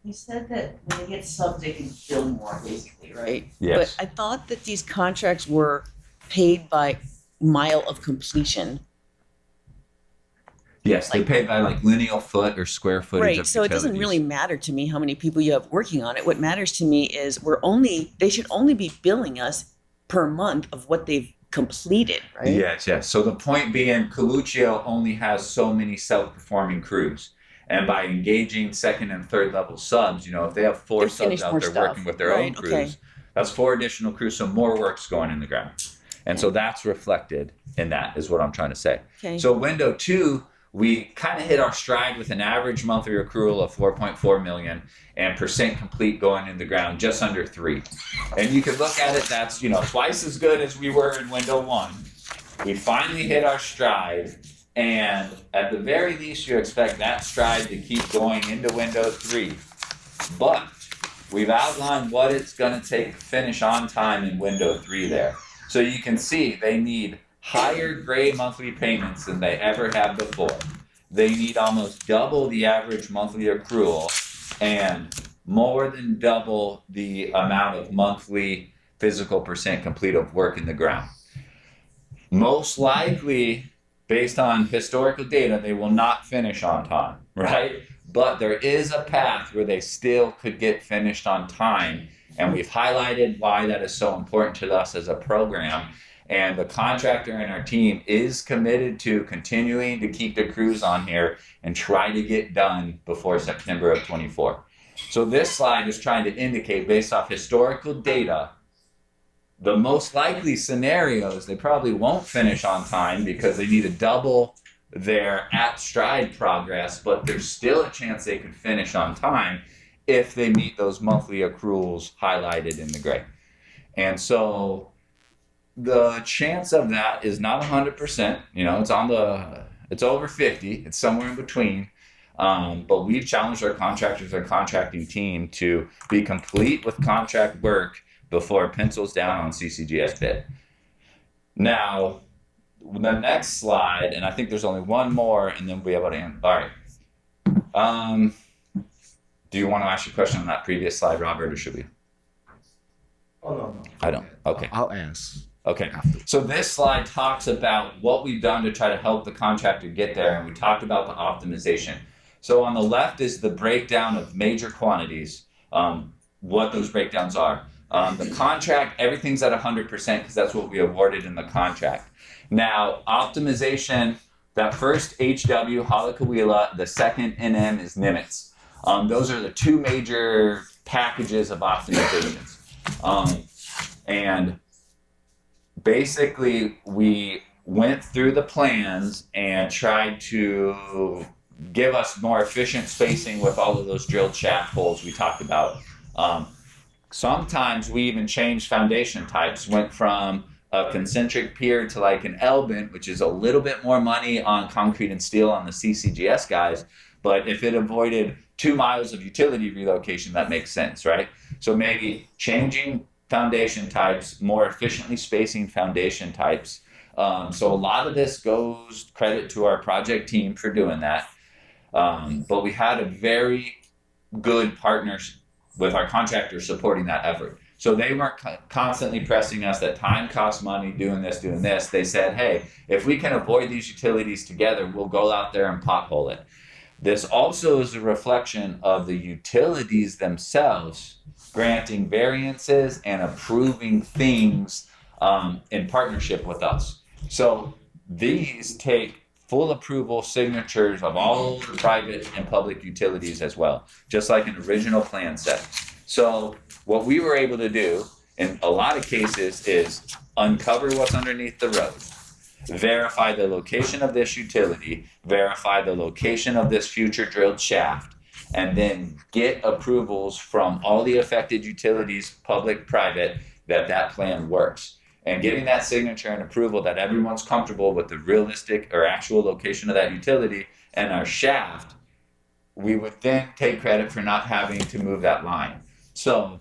Speaker 9: You said that when they get subs, they can bill more, basically, right?
Speaker 4: Yes.
Speaker 9: But I thought that these contracts were paid by mile of completion.
Speaker 4: Yes, they pay by like lineal foot or square footage
Speaker 9: Right,
Speaker 4: of
Speaker 9: so it doesn't
Speaker 4: utilities.
Speaker 9: really matter to me how many people you have working on it. What matters to me is they should only be billing us per month of what they've completed, right?
Speaker 4: Yes. So the point being, Coluccio only has so many self-performing crews. And by engaging second and third level subs, if they have 4
Speaker 9: They
Speaker 4: subs
Speaker 9: finish
Speaker 4: out
Speaker 9: more
Speaker 4: there
Speaker 9: stuff,
Speaker 4: working with their own
Speaker 9: right,
Speaker 4: crews,
Speaker 9: okay.
Speaker 4: that's 4 additional crews, so more work's going in the ground. And so that's reflected in that, is what I'm trying to say.
Speaker 9: Okay.
Speaker 4: So window 2, we kind of hit our stride with an average monthly accrual of 4.4 million and percent complete going in the ground just under 3. And you can look at it, that's twice as good as we were in window 1. We finally hit our stride, and at the very least you expect that stride to keep going into window 3. But we've outlined what it's going to take to finish on time in window 3 there. So you can see they need higher gray monthly payments than they ever have before. They need almost double the average monthly accrual and more than double the amount of monthly physical percent complete of work in the ground. Most likely, based on historical data, they will not finish on time, right? But there is a path where they still could get finished on time, and we've highlighted why that is so important to us as a program. And the contractor and our team is committed to continuing to keep the crews on here and try to get done before September of 24. So this slide is trying to indicate, based off historical data, the most likely scenarios, they probably won't finish on time because they need to double their at stride progress, but there's still a chance they could finish on time if they meet those monthly accruals highlighted in the gray. And so the chance of that is not 100%, it's over 50, it's somewhere in between. But we've challenged our contractors and contracting team to be complete with contract work before it pencils down on CCGS bid. Now, the next slide, and I think there's only one more, and then we'll be able to end. All right. Do you want to ask a question on that previous slide, Robert, or should we?
Speaker 5: Oh, no.
Speaker 4: I don't. Okay.
Speaker 5: I'll ask.
Speaker 4: Okay. So this slide talks about what we've done to try to help the contractor get there, and we talked about the optimization. So on the left is the breakdown of major quantities, what those breakdowns are. The contract, everything's at 100% because that's what we awarded in the contract. Now, optimization, that first HW, Halakawila, the second NM is Nimitz. Those are the 2 major packages of optimizations. And basically, we went through the plans and tried to give us more efficient spacing with all of those drilled shaft holes we talked about. Sometimes we even changed foundation types, went from a concentric pier to like an L-bent, which is a little bit more money on concrete and steel on the CCGS guys, but if it avoided 2 miles of utility relocation, that makes sense, right? So maybe changing foundation types, more efficiently spacing foundation types. So a lot of this goes credit to our project team for doing that. But we had a very good partners with our contractors supporting that effort. So they weren't constantly pressing us that time costs money, doing this. They said, hey, if we can avoid these utilities together, we'll go out there and pothole it. This also is a reflection of the utilities themselves granting variances and approving things in partnership with us. So these take full approval signatures of all the private and public utilities as well, just like an original plan said. So what we were able to do in a lot of cases is uncover what's underneath the road, verify the location of this utility, verify the location of this future drilled shaft, and then get approvals from all the affected utilities, public, private, that plan works. And getting that signature and approval that everyone's comfortable with the realistic or actual location of that utility and our shaft, we would then take credit for not having to move that line. So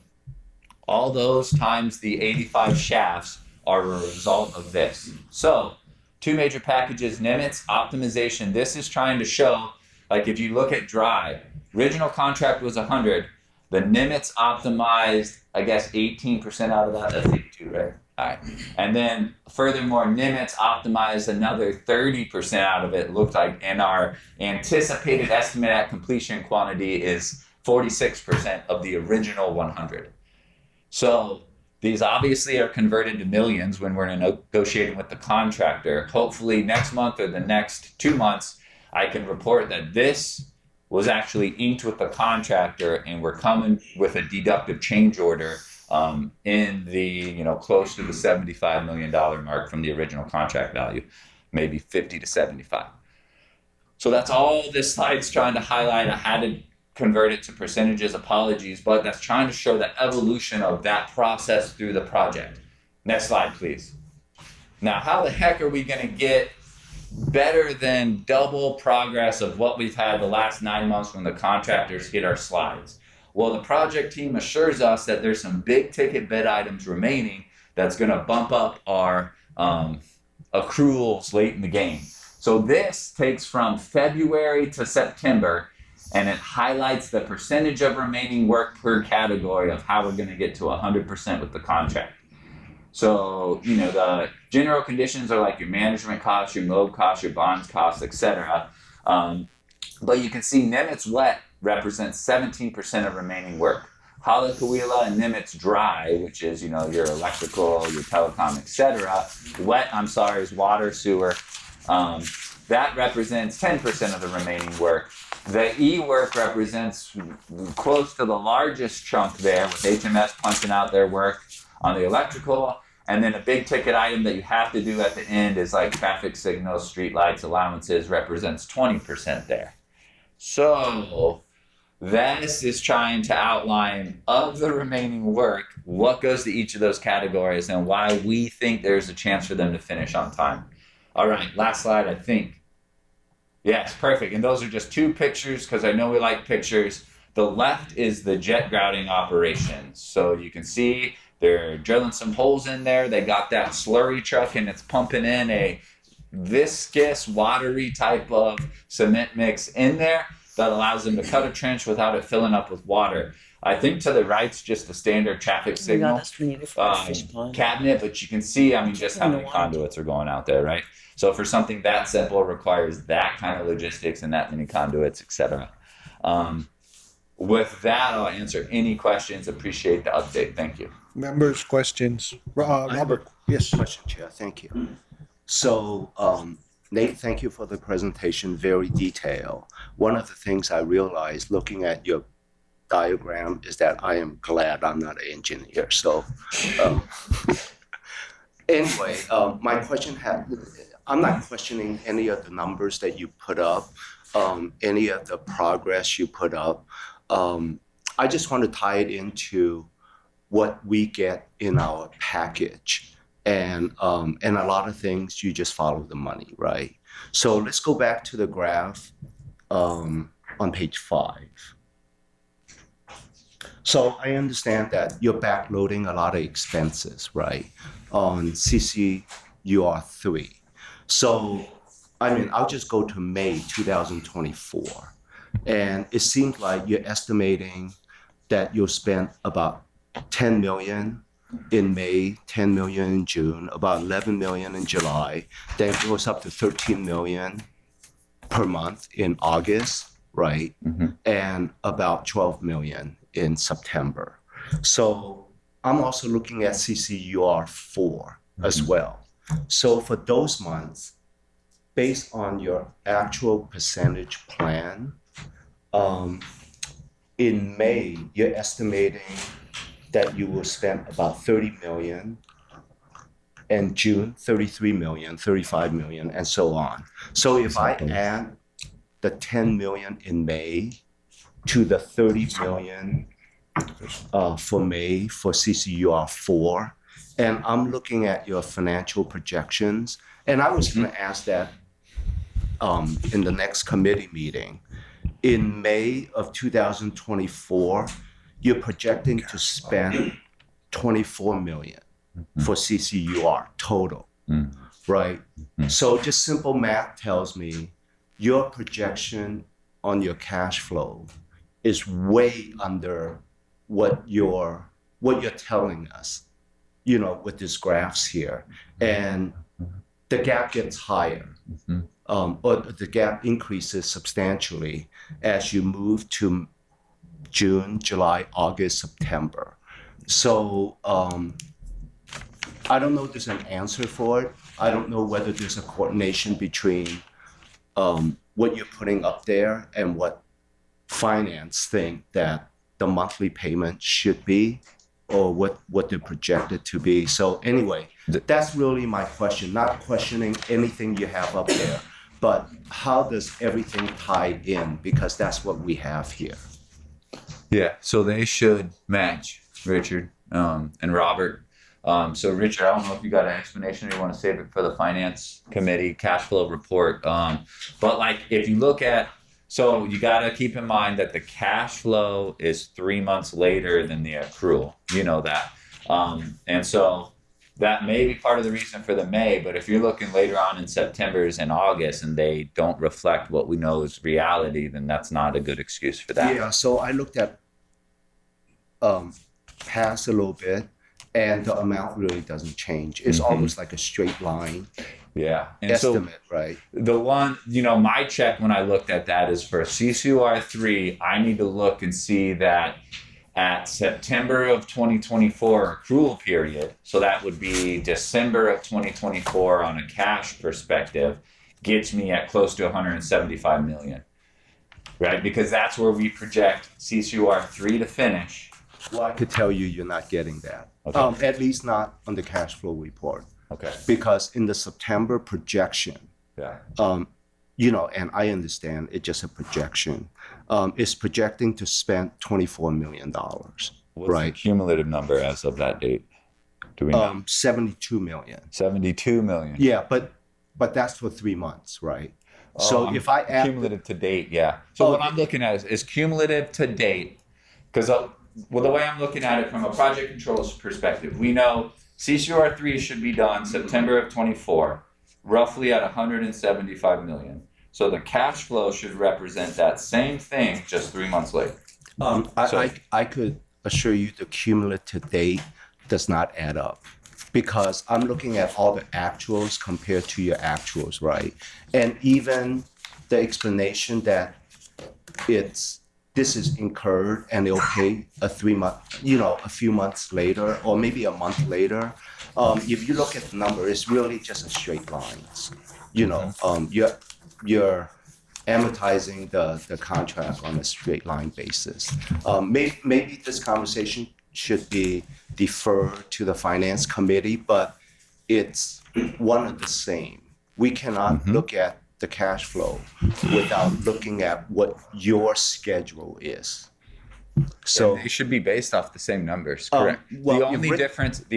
Speaker 4: all those times the 85 shafts are a result of this. So 2 major packages, Nimitz optimization. This is trying to show, like if you look at dry, original contract was 100. The Nimitz optimized, I guess, 18% out of that. That's 82, right? All right. And then furthermore, Nimitz optimized another 30% out of it, looked like, and our anticipated estimate at completion quantity is 46% of the original 100. So these obviously are converted to millions when we're negotiating with the contractor. Hopefully next month or the next 2 months, I can report that this was actually inked with the contractor and we're coming with a deductive change order in the, close to the $75 million mark from the original contract value, maybe 50 to 75. So that's all this slide's trying to highlight. I had to convert it to percentages, apologies, but that's trying to show the evolution of that process through the project. Next slide, please. Now, how the heck are we going to get better than double progress of what we've had the last 9 months when the contractors hit our slides? Well, the project team assures us that there's some big ticket bid items remaining that's going to bump up our accruals late in the game. So this takes from February to September, and it highlights the percentage of remaining work per category of how we're going to get to 100% with the contract. So, the general conditions are like your management costs, your mob costs, your bonds costs, etc. But you can see Nimitz wet represents 17% of remaining work. Haleakala and Nimitz dry, which is, your electrical, your telecom, etc. Wet, is water, sewer. That represents 10% of the remaining work. The E work represents close to the largest chunk there, with HMS punching out their work on the electrical. And then a big ticket item that you have to do at the end is like traffic signals, street lights, allowances, represents 20% there. So this is trying to outline of the remaining work, what goes to each of those categories and why we think there's a chance for them to finish on time. All right, last slide, I think. Yes, perfect. And those are just 2 pictures because I know we like pictures. The left is the jet grouting operation. So you can see they're drilling some holes in there. They got that slurry truck and it's pumping in a viscous, watery type of cement mix in there that allows them to cut a trench without it filling up with water. I think to the right's just a standard traffic signal cabinet, but you can see, just how many conduits are going out there, right? So for something that simple, it requires that kind of logistics and that many conduits, etc. With that, I'll answer any questions. Appreciate the update. Thank you.
Speaker 1: Members, questions? Robert, yes.
Speaker 5: Question, Chair. Thank you. So, Nate, thank you for the presentation, very detailed. One of the things I realized looking at your diagram is that I am glad I'm not an engineer. So, anyway, my question I'm not questioning any of the numbers that you put up, any of the progress you put up. I just want to tie it into what we get in our package. And a lot of things, you just follow the money, right? So let's go back to the graph on page 5. So I understand that you're backloading a lot of expenses, right, on CCUR3. So, I'll just go to May 2024. And it seems like you're estimating that you'll spend about 10 million in May, 10 million in June, about 11 million in July, then it goes up to 13 million per month in August, right?
Speaker 4: Mhm.
Speaker 5: And about 12 million in September. So I'm also looking at CCUR 4 as well. So for those months, based on your actual percentage plan, in May, you're estimating that you will spend about 30 million, and June 33 million, 35 million, and so on. So if I add the 10 million in May to the 30 million for May for CCUR 4, and I'm looking at your financial projections, and I was going to ask that in the next committee meeting. In May of 2024, you're projecting to spend 24 million for CCUR total, right? So just simple math tells me your projection on your cash flow is way under what you're telling us, you know, with these graphs here, and the gap gets higher. Or the gap increases substantially as you move to June, July, August, September. So I don't know if there's an answer for it. I don't know whether there's a coordination between what you're putting up there and what finance think that the monthly payment should be, or what they're projected to be. So anyway, that's really my question, not questioning anything you have up there, but how does everything tie in? Because that's what we have here.
Speaker 4: Yeah, so they should match, Richard and Robert. So Richard, I don't know if you got an explanation or you want to save it for the finance committee cash flow report. But like if you look at, so you got to keep in mind that the cash flow is 3 months later than the accrual. You know that. And so that may be part of the reason for the May, but if you're looking later on in September's and August and they don't reflect what we know is reality, then that's not a good excuse for that.
Speaker 5: Yeah, so I looked at past a little bit, and the amount really doesn't change. It's almost like a straight line
Speaker 4: Yeah. And
Speaker 5: estimate, right?
Speaker 4: The one, you know, my check when I looked at that is for CCUR3, I need to look and see that at September of 2024 accrual period, so that would be December of 2024 on a cash perspective, gets me at close to 175 million, right? Because that's where we project CCUR3 to finish.
Speaker 5: Well, I could tell you you're not getting that.
Speaker 4: Okay.
Speaker 5: At least not on the cash flow report.
Speaker 4: Okay.
Speaker 5: Because in the September projection,
Speaker 4: Yeah.
Speaker 5: you know, and I understand it's just a projection, it's projecting to spend $24 million,
Speaker 4: What's
Speaker 5: right?
Speaker 4: the cumulative number as of that date? Do we know?
Speaker 5: 72 million.
Speaker 4: 72 million.
Speaker 5: Yeah, but that's for 3 months, right? So if I add
Speaker 4: cumulative to date, yeah. So what I'm looking at is cumulative to date, because well, the way I'm looking at it from a project controls perspective, we know CCUR3 should be done September of 24, roughly at 175 million. So the cash flow should represent that same thing, just 3 months later.
Speaker 5: I could assure you the cumulative date does not add up, because I'm looking at all the actuals compared to your actuals, right? And even the explanation that this is incurred and it'll pay a 3 month, you know, a few months later, or maybe a month later. If you look at the number, it's really just a straight lines. You know, you're amortizing the contract on a straight line basis. Maybe this conversation should be deferred to the finance committee, but it's one of the same. We cannot look at the cash flow without looking at what your schedule is. So
Speaker 4: they should be based off the same numbers, correct?
Speaker 5: well,
Speaker 4: the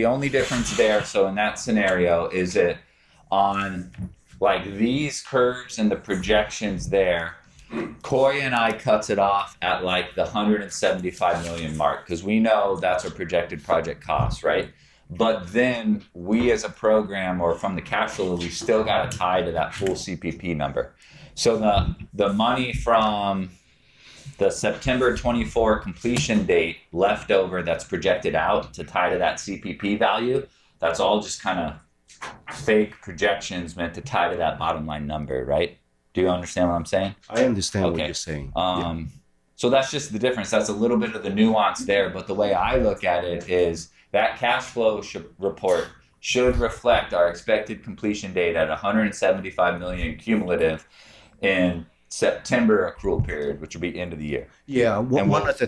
Speaker 4: only difference there, so in that scenario, is it on like these curves and the projections there, Coy and I cuts it off at like the 175 million mark, because we know that's a projected project cost, right? But then we as a program, or from the cash flow, we still got to tie to that full CPP number. So the money from the September 24 completion date left over that's projected out to tie to that CPP value, that's all just kind of fake projections meant to tie to that bottom line number, right? Do you understand what I'm saying?
Speaker 5: I understand what
Speaker 4: Okay.
Speaker 5: you're saying.
Speaker 4: So that's just the difference. That's a little bit of the nuance there. But the way I look at it is that cash flow report should reflect our expected completion date at 175 million cumulative in September accrual period, which will be end of the year.
Speaker 5: Yeah,
Speaker 4: And
Speaker 5: one of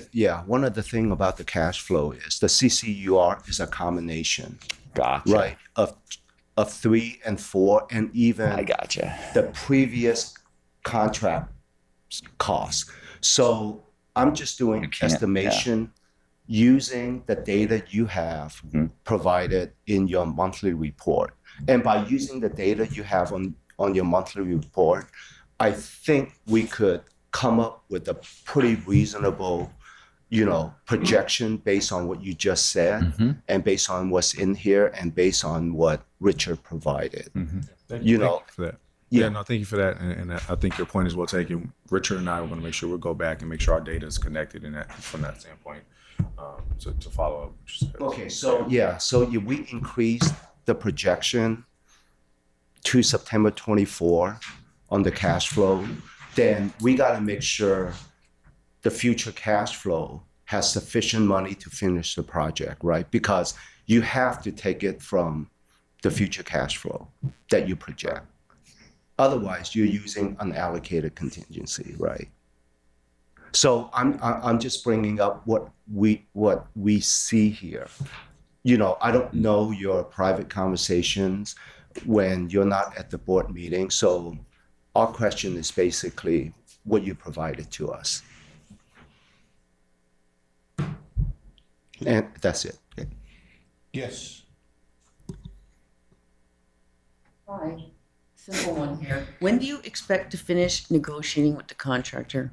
Speaker 5: the thing about the cash flow is the CCUR is a combination,
Speaker 4: Gotcha.
Speaker 5: right, of 3 and 4, and even
Speaker 4: I gotcha.
Speaker 5: the previous contract cost. So I'm just doing
Speaker 4: can't-
Speaker 5: estimation using the data you have
Speaker 4: Mhm.
Speaker 5: provided in your monthly report. And by using the data you have on your monthly report, I think we could come up with a pretty reasonable, projection based on what you just said,
Speaker 4: Mhm.
Speaker 5: and based on what's in here, and based on what Richard provided.
Speaker 6: Thank
Speaker 5: You
Speaker 6: thank
Speaker 5: know,
Speaker 6: for that.
Speaker 5: yeah.
Speaker 6: Yeah, no, thank you for that, and I think your point is well taken. Richard and I are going to make sure we go back and make sure our data is connected in that from that standpoint to follow up.
Speaker 5: Okay, so we increased the projection to September 24 on the cash flow, then we got to make sure the future cash flow has sufficient money to finish the project, right? Because you have to take it from the future cash flow that you project. Otherwise, you're using unallocated contingency, right? So I'm just bringing up what we see here. I don't know your private conversations when you're not at the board meeting. So our question is basically what you provided to us. And that's it.
Speaker 1: Yes.
Speaker 9: Hi. Simple one here. When do you expect to finish negotiating with the contractor?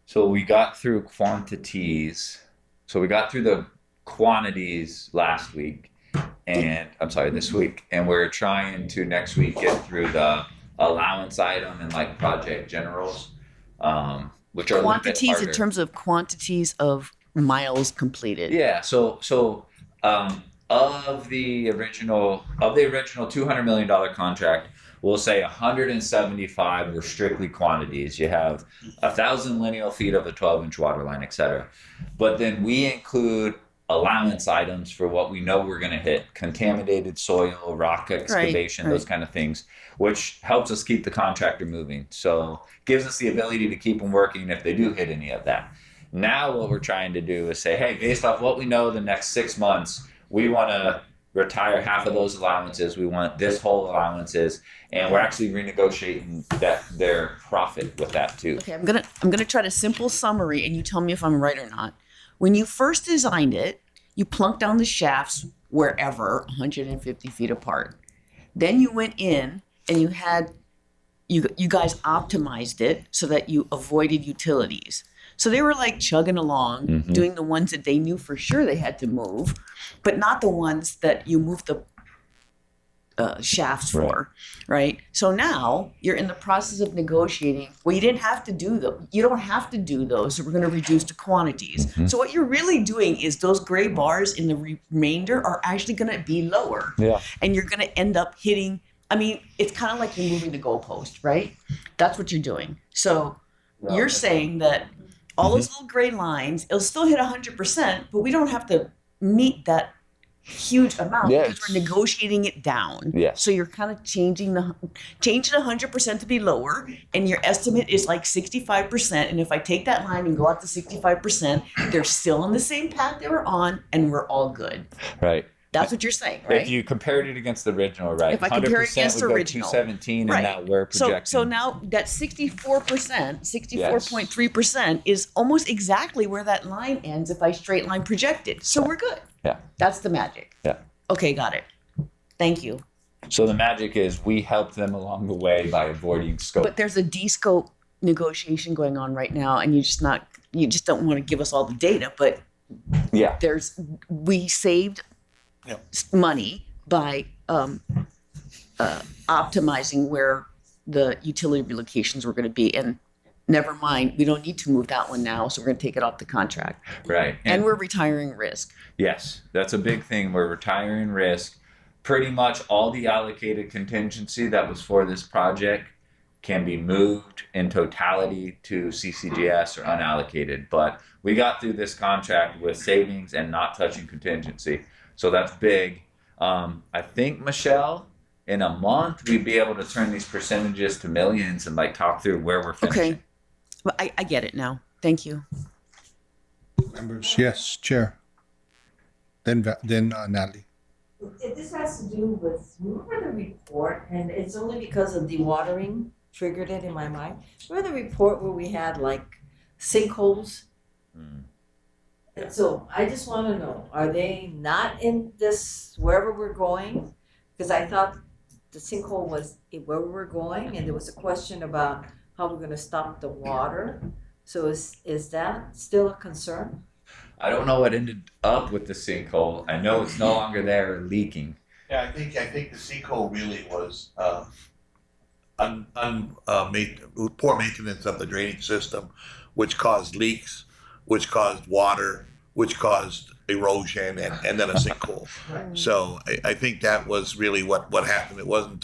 Speaker 4: So we got through quantities. So we got through the quantities last week, and I'm sorry, this week, and we're trying to next week get through the allowance item and like project generals, which are a little bit
Speaker 9: Quantities in
Speaker 4: harder.
Speaker 9: terms of quantities of miles completed.
Speaker 4: Yeah. So of the original $200 million contract, we'll say 175 were strictly quantities. You have 1,000 lineal feet of a 12-inch water line, etc. But then we include allowance items for what we know we're going to hit: contaminated soil, rock excavation,
Speaker 9: right.
Speaker 4: those kind of things, which helps us keep the contractor moving. So gives us the ability to keep them working if they do hit any of that. Now what we're trying to do is say, hey, based off what we know the next 6 months, we want to retire half of those allowances. We want this whole allowances, and we're actually renegotiating their profit with that too.
Speaker 9: Okay, I'm gonna try a simple summary, and you tell me if I'm right or not. When you first designed it, you plunked down the shafts wherever, 150 feet apart. Then you went in and you guys optimized it so that you avoided utilities. So they were like chugging along, doing the ones that they knew for sure they had to move, but not the ones that you moved the shafts for, right? So now you're in the process of negotiating. Well, you didn't have to do them. You don't have to do those. So we're going to reduce the quantities. So what you're really doing is those gray bars in the remainder are actually going to be lower.
Speaker 4: Yeah.
Speaker 9: And you're going to end up hitting. I mean, it's kind of like you're moving the goalpost, right? That's what you're doing. So you're saying that all those little gray lines, it'll still hit 100%, but we don't have to meet that huge amount because we're negotiating it down.
Speaker 4: Yes.
Speaker 9: So you're kind of changing 100% to be lower, and your estimate is like 65%. And if I take that line and go out to 65%, they're still on the same path they were on, and we're all good.
Speaker 4: Right.
Speaker 9: That's what you're saying, right?
Speaker 4: If you compared it against the original, right?
Speaker 9: If I compare it against the
Speaker 4: would go
Speaker 9: original.
Speaker 4: 217,
Speaker 9: Right.
Speaker 4: and now we're projecting.
Speaker 9: So now that 64.3% is almost exactly where that line ends if I straight line project it. So we're good.
Speaker 4: Yeah.
Speaker 9: That's the magic.
Speaker 4: Yeah.
Speaker 9: Okay, got it. Thank you.
Speaker 4: So the magic is we help them along the way by avoiding scope.
Speaker 9: But there's a de-scope negotiation going on right now, and you just don't want to give us all the data, but
Speaker 4: yeah.
Speaker 9: We saved money by optimizing where the utility relocations were going to be, and never mind, we don't need to move that one now, so we're going to take it off the contract.
Speaker 4: Right.
Speaker 9: And we're retiring risk.
Speaker 4: Yes, that's a big thing. We're retiring risk. Pretty much all the allocated contingency that was for this project can be moved in totality to CCGS or unallocated. But we got through this contract with savings and not touching contingency. So that's big. I think, Michelle, in a month, we'd be able to turn these percentages to millions and like talk through where we're finishing.
Speaker 9: Okay. Well, I get it now. Thank you.
Speaker 1: Members, yes, Chair. Then Natalie.
Speaker 10: This has to do with, remember the report, and it's only because of dewatering triggered it in my mind. Remember the report where we had like sinkholes? And so I just want to know, are they not in this, wherever we're going? Because I thought the sinkhole was where we were going, and there was a question about how we're going to stop the water. So is that still a concern?
Speaker 4: I don't know what ended up with the sinkhole. I know it's no longer there leaking.
Speaker 2: Yeah, I think the sinkhole really was poor maintenance of the drainage system, which caused leaks, which caused water, which caused erosion, and then a sinkhole. So I think that was really what happened. It wasn't,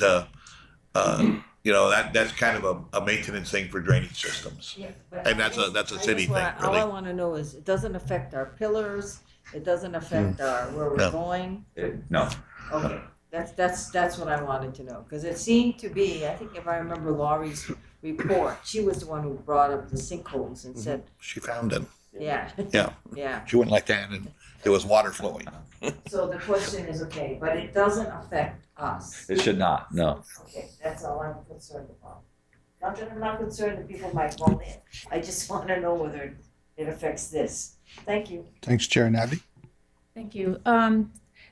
Speaker 2: that's kind of a maintenance thing for drainage systems.
Speaker 10: Yeah,
Speaker 2: And that's a city thing,
Speaker 10: All I
Speaker 2: really.
Speaker 10: want to know is it doesn't affect our pillars, it doesn't affect our where we're
Speaker 2: No.
Speaker 10: going.
Speaker 4: No.
Speaker 10: Okay, that's what I wanted to know, because it seemed to be, I think if I remember Laurie's report, she was the one who brought up the sinkholes and said,
Speaker 2: She found it.
Speaker 10: yeah,
Speaker 2: Yeah.
Speaker 10: yeah.
Speaker 2: She went like that, and there was water flowing.
Speaker 10: So the question is, okay, but it doesn't affect us.
Speaker 4: It should not. No.
Speaker 10: Okay, that's all I'm concerned about. Not that I'm not concerned that people might fall in, I just want to know whether it affects this. Thank you.
Speaker 1: Thanks, Chair. Natalie?
Speaker 12: Thank you.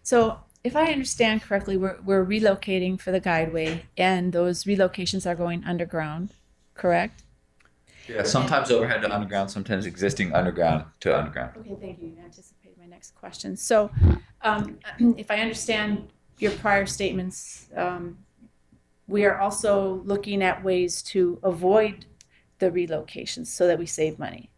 Speaker 12: So if I understand correctly, we're relocating for the guideway, and those relocations are going underground, correct?
Speaker 4: Yeah. Sometimes overhead to underground, sometimes existing underground to underground.
Speaker 12: Okay, thank you. You anticipated my next question. So if I understand your prior statements, we are also looking at ways to avoid the relocations so that we save money.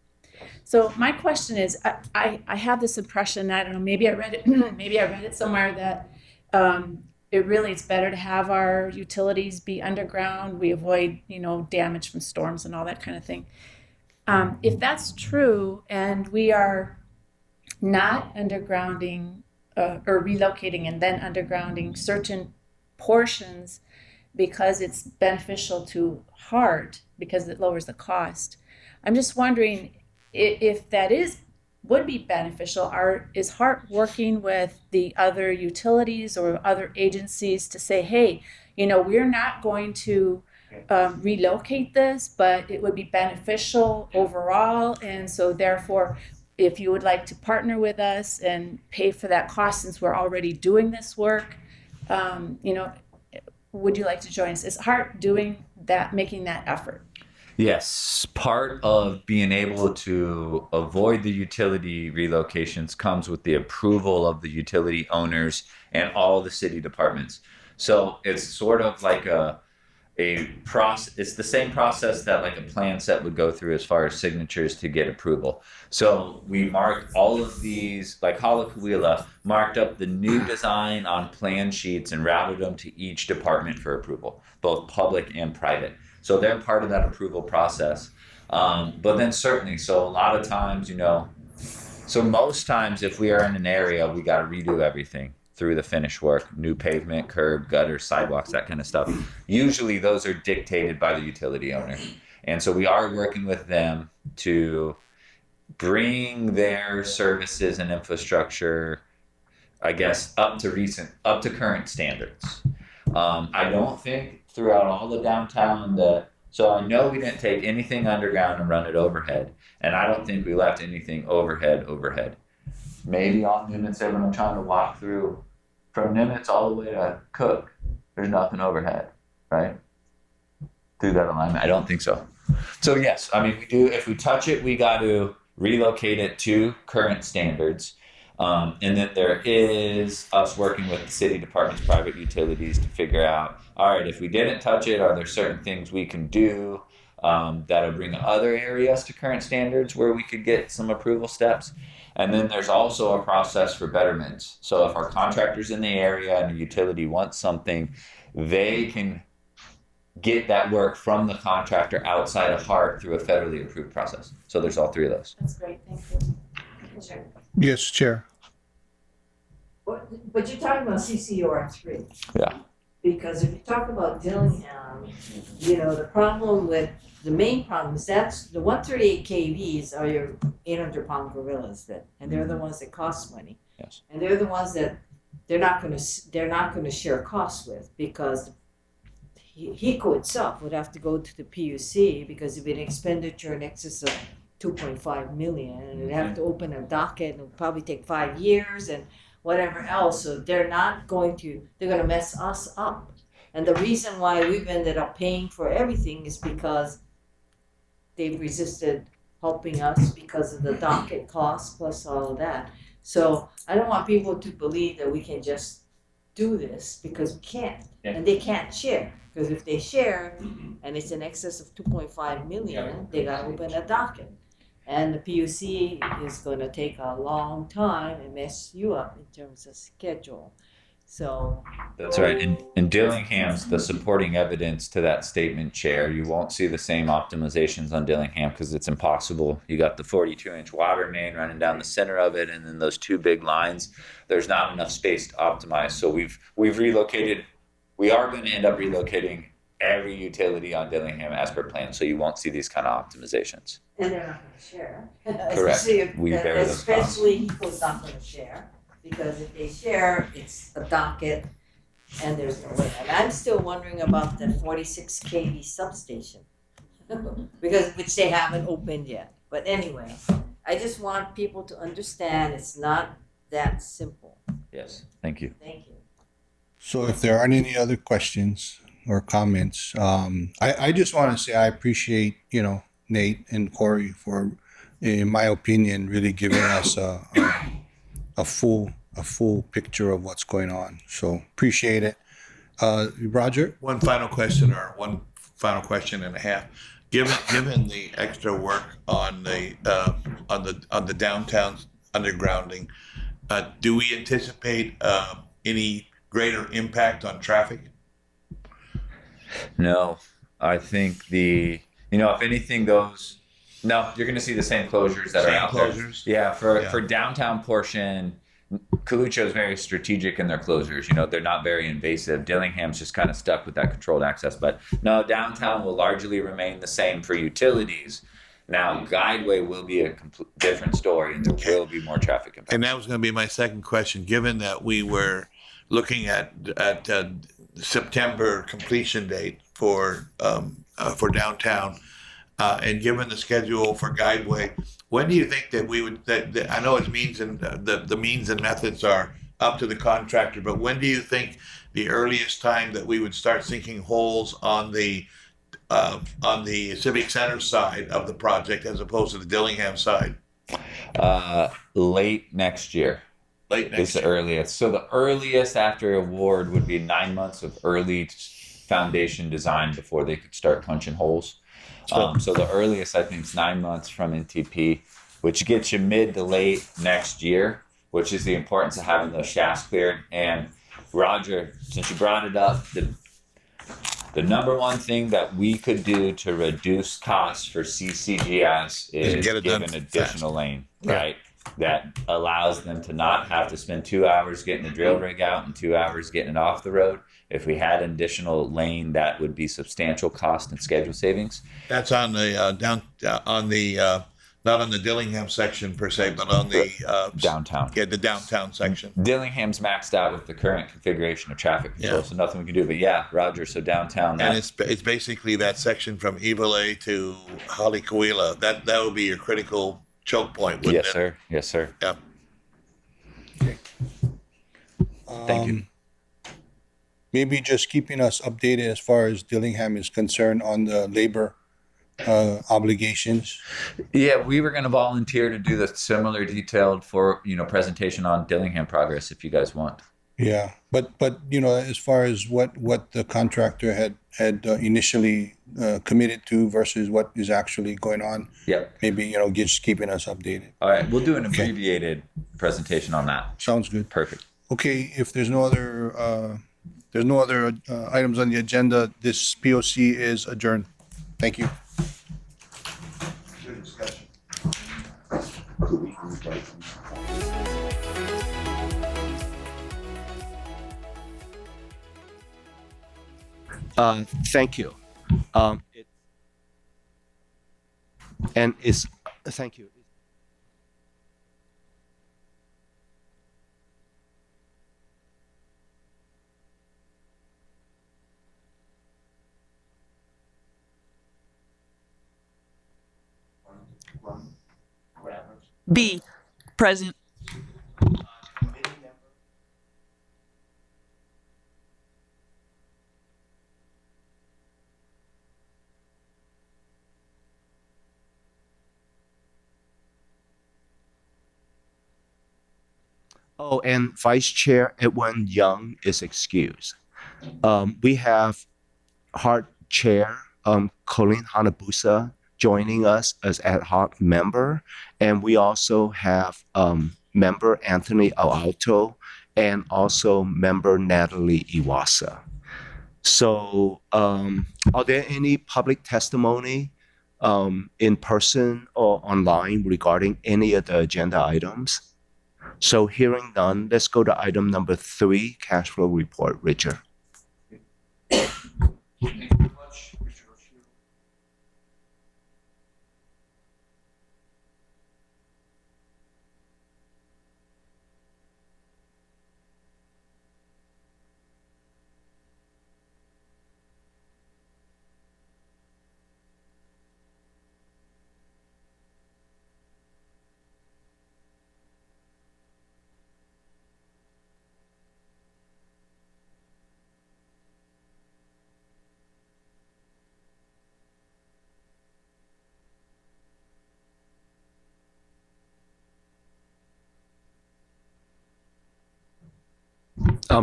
Speaker 12: So my question is, I have this impression, I don't know, maybe I read it somewhere that it's better to have our utilities be underground. We avoid, damage from storms and all that kind of thing. If that's true, and we are not undergrounding or relocating and then undergrounding certain portions because it's beneficial to HART because it lowers the cost, I'm just wondering if that would be beneficial. Is HART working with the other utilities or other agencies to say, hey, we're not going to relocate this, but it would be beneficial overall, and so therefore, if you would like to partner with us and pay for that cost since we're already doing this work, would you like to join us? Is HART doing that, making that effort?
Speaker 4: Yes, part of being able to avoid the utility relocations comes with the approval of the utility owners and all the city departments. So it's sort of like a process. It's the same process that like a plan set would go through as far as signatures to get approval. So we marked all of these, like Halakuila marked up the new design on plan sheets and routed them to each department for approval, both public and private. So they're part of that approval process. But then certainly, so a lot of times, so most times if we are in an area, we got to redo everything through the finish work, new pavement, curb, gutter, sidewalks, that kind of stuff. Usually those are dictated by the utility owner. And so we are working with them to bring their services and infrastructure, I guess, up to current standards. I don't think throughout all the downtown so I know we didn't take anything underground and run it overhead, and I don't think we left anything overhead. Maybe on Nimitz, when I'm trying to walk through from Nimitz all the way to Cook, there's nothing overhead, right? Through that alignment, I don't think so. So yes, I mean, we do, if we touch it, we got to relocate it to current standards. And then there is us working with the city departments, private utilities to figure out, all right, if we didn't touch it, are there certain things we can do that'll bring other areas to current standards where we could get some approval steps? And then there's also a process for betterments. So if our contractor's in the area and the utility wants something, they can get that work from the contractor outside of HART through a federally approved process. So there's all three of those.
Speaker 12: That's great, thank you. Sure.
Speaker 1: Yes, Chair.
Speaker 10: But you're talking about CCUR three.
Speaker 4: Yeah.
Speaker 10: Because if you talk about Dillingham, you know, the main problem is that's the 138 kVs are your 800-pound gorillas and they're the ones that cost money.
Speaker 4: Yes.
Speaker 10: And they're the ones that they're not going to share costs with, because HECO itself would have to go to the PUC because of an expenditure in excess of 2.5 million, and they'd have to open a docket, and it would probably take 5 years and whatever else. So they're going to mess us up. And the reason why we've ended up paying for everything is because they've resisted helping us because of the docket costs plus all of that. So I don't want people to believe that we can just do this, because we can't.
Speaker 4: Yeah.
Speaker 10: And they can't share, because if they share and it's in excess of 2.5 million, they gotta open a docket. And the PUC is gonna take a long time and mess you up in terms of schedule. So
Speaker 4: That's right. In Dillingham's, the supporting evidence to that statement, Chair, you won't see the same optimizations on Dillingham because it's impossible. You got the 42-inch water main running down the center of it, and then those two big lines. There's not enough space to optimize. So we've relocated. We are going to end up relocating every utility on Dillingham as per plan. So you won't see these kind of optimizations.
Speaker 10: and they're not gonna share.
Speaker 4: Correct. We bear those costs.
Speaker 10: Especially HECO's not gonna share, because if they share, it's a docket and there's no way. And I'm still wondering about the 46 kV substation, which they haven't opened yet. But anyway, I just want people to understand it's not that simple.
Speaker 4: Yes. Thank you.
Speaker 10: Thank you.
Speaker 1: So if there aren't any other questions or comments, I just want to say I appreciate, Nate and Corey for, in my opinion, really giving us a full picture of what's going on. So appreciate it. Roger?
Speaker 2: One final question and a half. Given the extra work on the downtown undergrounding, do we anticipate any greater impact on traffic?
Speaker 4: No, I think if anything goes, no, you're going to see the same closures that are out
Speaker 2: Closures?
Speaker 4: there. Yeah, for downtown portion, Colucho is very strategic in their closures. They're not very invasive. Dillingham's just kind of stuck with that controlled access. But no, downtown will largely remain the same for utilities. Now, Guideway will be a complete different story, and there will be more traffic impact.
Speaker 2: And that was going to be my second question. Given that we were looking at September completion date for downtown, and given the schedule for Guideway, when do you think that we would? That I know its means and the means and methods are up to the contractor, but when do you think the earliest time that we would start sinking holes on the Civic Center side of the project as opposed to the Dillingham side?
Speaker 4: Late next year.
Speaker 2: Late next
Speaker 4: is the earliest. So the earliest after award would be 9 months of early foundation design before they could start punching holes. So the earliest, I think, is 9 months from NTP, which gets you mid to late next year, which is the importance of having those shafts cleared. And Roger, since you brought it up, the number one thing that we could do to reduce costs for CCGS is give an additional lane, right? That allows them to not have to spend 2 hours getting the drill rig out and 2 hours getting it off the road. If we had an additional lane, that would be substantial cost and schedule savings.
Speaker 2: That's on the not on the Dillingham section per se, but on the
Speaker 4: downtown.
Speaker 2: Yeah, the downtown section.
Speaker 4: Dillingham's maxed out with the current configuration of traffic control, so nothing we can do. But yeah, Roger. So downtown,
Speaker 2: and it's basically that section from Evile to Haleakala. That would be your critical choke point, wouldn't
Speaker 4: yes,
Speaker 2: it?
Speaker 4: Sir. Yes, sir.
Speaker 2: Yeah.
Speaker 4: Thank you.
Speaker 1: Maybe just keeping us updated as far as Dillingham is concerned on the labor obligations.
Speaker 4: Yeah, we were going to volunteer to do the similar detailed presentation on Dillingham progress if you guys want.
Speaker 1: Yeah, but as far as what the contractor had initially committed to versus what is actually going on.
Speaker 4: Yeah.
Speaker 1: Maybe just keeping us updated.
Speaker 4: All right, we'll do an abbreviated presentation on that.
Speaker 1: Sounds good.
Speaker 4: Perfect.
Speaker 1: Okay, if there's no other there's no other items on the agenda. This POC is adjourned. Thank you.
Speaker 2: Good discussion.
Speaker 5: Thank you. And it's thank you.
Speaker 9: B, present.
Speaker 5: Oh, and Vice Chair Edwin Young is excused. We have Heart Chair Colleen Hanabusa joining us as ad hoc member, and we also have member Anthony Alto and also member Natalie Iwasa. So, are there any public testimony in person or online regarding any of the agenda items? So hearing none, let's go to item number 3, cash flow report. Richard.
Speaker 4: Thank you very much, Mr. Oshiro.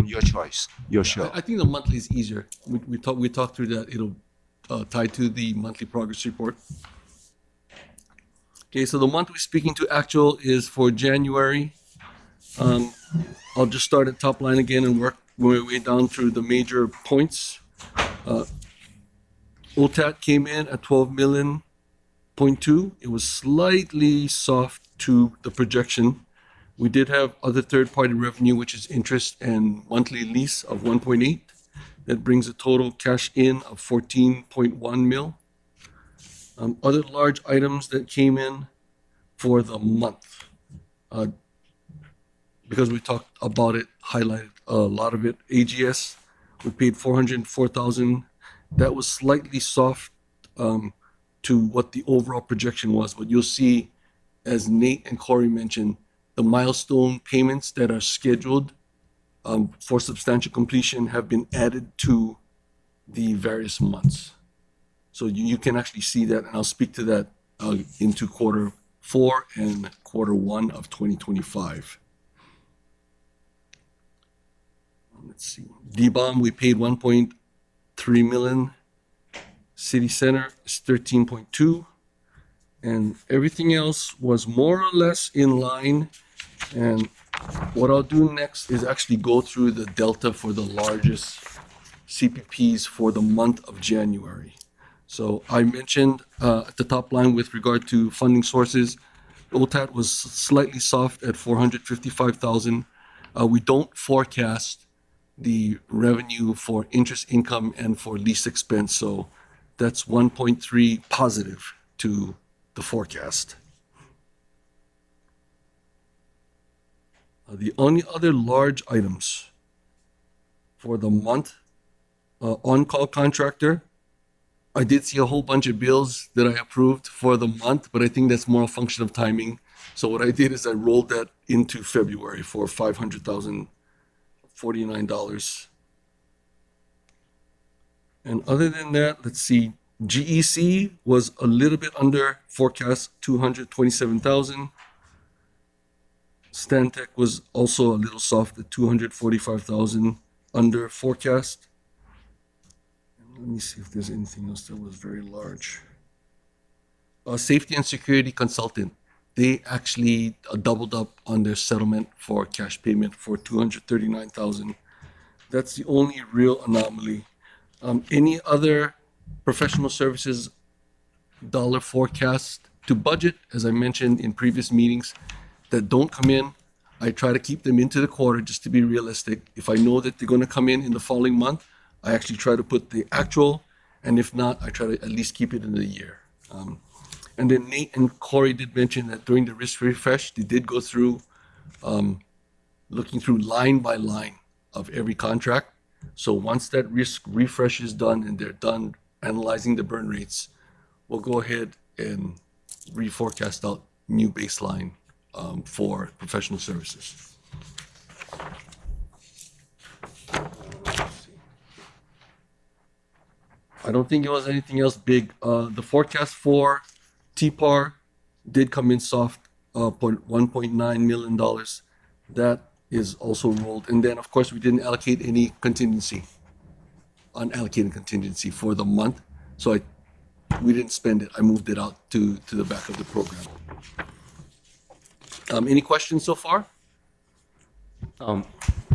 Speaker 5: Your choice, your show.
Speaker 15: I think the monthly is easier. We talked through that. It'll tie to the monthly progress report. Okay, so the month we're speaking to actual is for January. I'll just start at top line again and work my way down through the major points. OTAT came in at 12.2. It was slightly soft to the projection. We did have other third-party revenue, which is interest and monthly lease of 1.8. That brings a total cash in of 14.1 mil. Other large items that came in for the month, because we talked about it, highlighted a lot of it. AGS, we paid 404,000. That was slightly soft to what the overall projection was, but you'll see, as Nate and Corey mentioned, the milestone payments that are scheduled for substantial completion have been added to the various months. So you can actually see that, and I'll speak to that into Q4 and Q1 of 2025. Let's see. D-Bomb, we paid 1.3 million. City Center is 13.2. And everything else was more or less in line. And what I'll do next is actually go through the delta for the largest CPPs for the month of January. So I mentioned at the top line with regard to funding sources, OTAT was slightly soft at 455,000. We don't forecast the revenue for interest income and for lease expense. So that's 1.3 positive to the forecast. The only other large items for the month, on-call contractor, I did see a whole bunch of bills that I approved for the month, but I think that's more a function of timing. So what I did is I rolled that into February for $500,049. And other than that, let's see, GEC was a little bit under forecast, 227,000. Stantec was also a little soft at 245,000 under forecast. And let me see if there's anything else that was very large. Safety and security consultant, they actually doubled up on their settlement for cash payment for 239,000. That's the only real anomaly. Any other professional services dollar forecast to budget, as I mentioned in previous meetings, that don't come in, I try to keep them into the quarter just to be realistic. If I know that they're going to come in the following month, I actually try to put the actual, and if not, I try to at least keep it in the year. And then Nate and Corey did mention that during the risk refresh, they did go through looking through line by line of every contract. So once that risk refresh is done and they're done analyzing the burn rates, we'll go ahead and reforecast out new baseline for professional services. I don't think it was anything else big. The forecast for TPAR did come in soft, $1.9 million. That is also rolled. And then, of course, we didn't allocate any contingency, unallocated contingency for the month. So we didn't spend it. I moved it out to the back of the program. Any questions so far?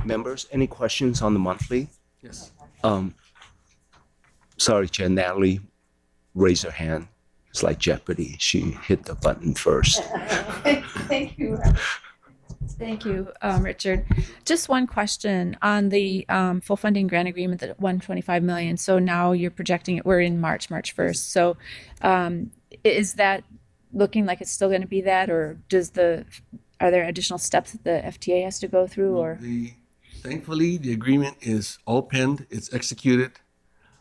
Speaker 5: Members, any questions on the monthly?
Speaker 15: Yes.
Speaker 5: Sorry, Chair, Natalie raised her hand. It's like Jeopardy. She hit the button first.
Speaker 12: Thank you. Thank you, Richard. Just one question on the full funding grant agreement, the 125 million. So now you're projecting it. We're in March 1st. So is that looking like it's still going to be that, or are there additional steps that the FTA has to go through, or?
Speaker 15: Thankfully, the agreement is all penned. It's executed.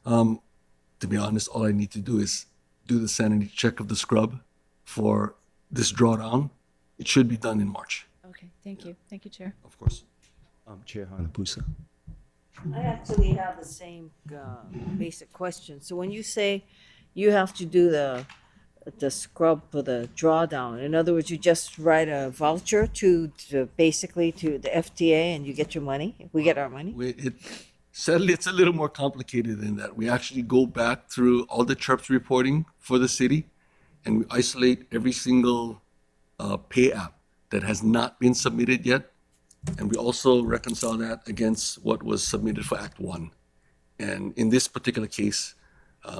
Speaker 15: To be honest, all I need to do is do the sanity check of the scrub for this drawdown. It should be done in March.
Speaker 12: Okay, thank you. Thank you, Chair.
Speaker 15: Of course.
Speaker 5: Chair Hanabusa.
Speaker 10: I actually have the same basic question. So when you say you have to do the scrub for the drawdown, in other words, you just write a voucher to basically to the FTA and you get your money. We get our money.
Speaker 15: Sadly, it's a little more complicated than that. We actually go back through all the CHIRPS reporting for the city, and we isolate every single pay app that has not been submitted yet. And we also reconcile that against what was submitted for Act 1. And in this particular case,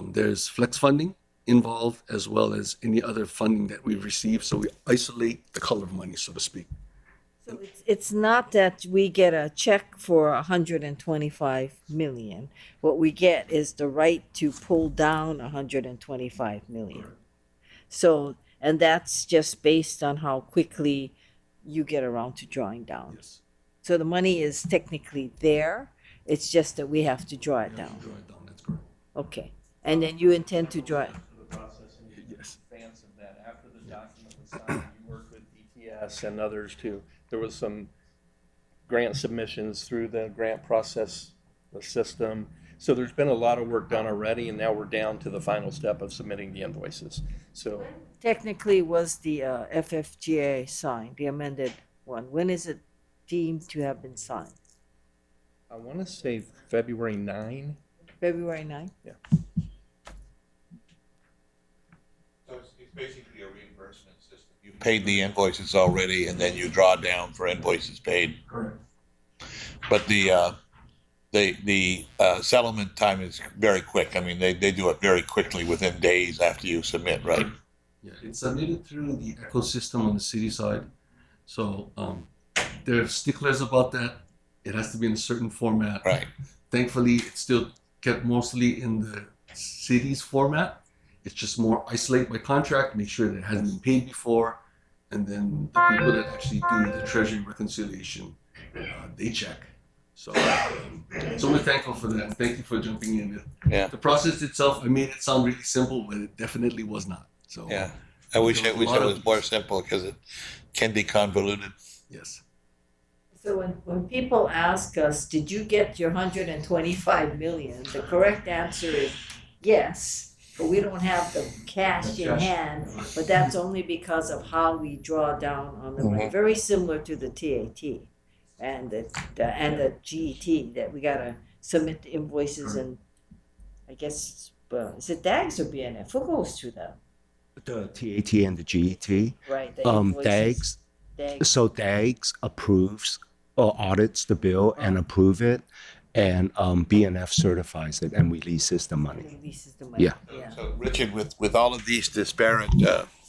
Speaker 15: there's flex funding involved as well as any other funding that we've received. So we isolate the color of money, so to speak.
Speaker 10: So it's not that we get a check for 125 million. What we get is the right to pull down 125 million. So, and that's just based on how quickly you get around to drawing down.
Speaker 15: Yes.
Speaker 10: So the money is technically there. It's just that we have to draw it down.
Speaker 15: Draw it down, that's correct.
Speaker 10: Okay. And then you intend to draw it.
Speaker 15: Yes.
Speaker 11: Advance of that, after the document was signed, you worked with DTS and others too. There was some grant submissions through the grant process, the system. So there's been a lot of work done already, and now we're down to the final step of submitting the invoices. So
Speaker 10: Technically, was the FFGA signed, the amended one? When is it deemed to have been signed?
Speaker 11: I want to say February 9.
Speaker 10: February 9th?
Speaker 11: Yeah.
Speaker 2: So it's basically a reimbursement system. You paid the invoices already, and then you draw down for invoices paid.
Speaker 15: Correct.
Speaker 2: But the settlement time is very quick. I mean, they do it very quickly within days after you submit, right?
Speaker 15: Yeah, it's submitted through the ecosystem on the city side. So they're sticklers about that. It has to be in a certain format.
Speaker 2: Right.
Speaker 15: Thankfully, it's still kept mostly in the city's format. It's just more isolate by contract, make sure that it hasn't been paid before, and then the people that actually do the treasury reconciliation, they check. So we're thankful for that. And thank you for jumping in.
Speaker 2: Yeah.
Speaker 15: The process itself, I made it sound really simple, but it definitely was not. So
Speaker 2: Yeah. I wish it was more simple because it can be convoluted.
Speaker 15: Yes.
Speaker 10: So when people ask us, did you get your 125 million? The correct answer is yes, but we don't have the cash in hand. But that's only because of how we draw down on the money. Very similar to the TAT and the GET, that we gotta submit the invoices and I guess is it DAGS or BNF? Who goes to them?
Speaker 5: The TAT and the GET.
Speaker 10: Right. The invoices.
Speaker 5: DAGS. So DAGS approves or audits the bill and approve it, and BNF certifies it and releases the money.
Speaker 10: Releases the money.
Speaker 5: Yeah.
Speaker 2: So Richard, with all of these disparate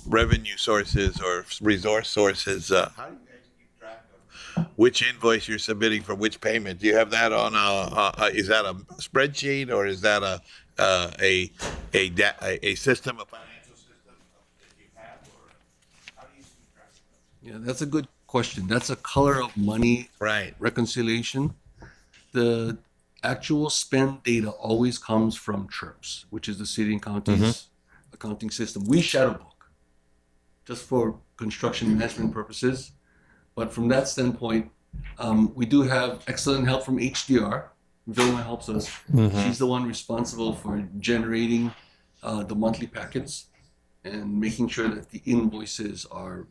Speaker 2: revenue sources or resource sources, how do you guys keep track of which invoice you're submitting for which payment? Do you have that on is that a spreadsheet or is that a system, a financial system that you have, or how do you keep track of it?
Speaker 15: Yeah, that's a good question. That's a color of money
Speaker 2: Right.
Speaker 15: reconciliation. The actual spend data always comes from CHIRPS, which is the city and county's accounting system. We shadow book just for construction management purposes. But from that standpoint, we do have excellent help from HDR. Vilma helps us. She's the one responsible for generating the monthly packets and making sure that the invoices are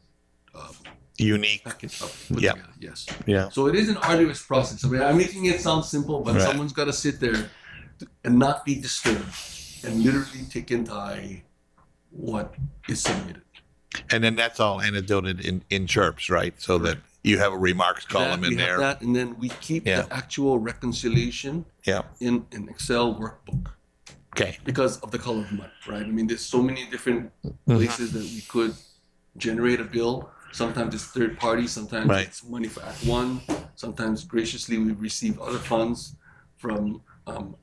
Speaker 2: Unique.
Speaker 15: packaged up. Put
Speaker 2: Yeah.
Speaker 15: together. Yes.
Speaker 2: Yeah.
Speaker 15: So it is an arduous process. I mean, I'm making it sound simple, but
Speaker 2: Right.
Speaker 15: someone's got to sit there and not be disturbed and literally take into eye what is submitted.
Speaker 2: And then that's all annotated in chirps, right? So that you have a remarks column
Speaker 15: That,
Speaker 2: in
Speaker 15: we have
Speaker 2: there.
Speaker 15: that, and then we keep
Speaker 2: Yeah.
Speaker 15: the actual reconciliation
Speaker 2: Yeah.
Speaker 15: in an Excel workbook
Speaker 2: Okay.
Speaker 15: because of the color of money, right? I mean, there's so many different places that we could generate a bill. Sometimes it's third party, sometimes
Speaker 2: Right.
Speaker 15: it's money for Act One. Sometimes graciously we receive other funds from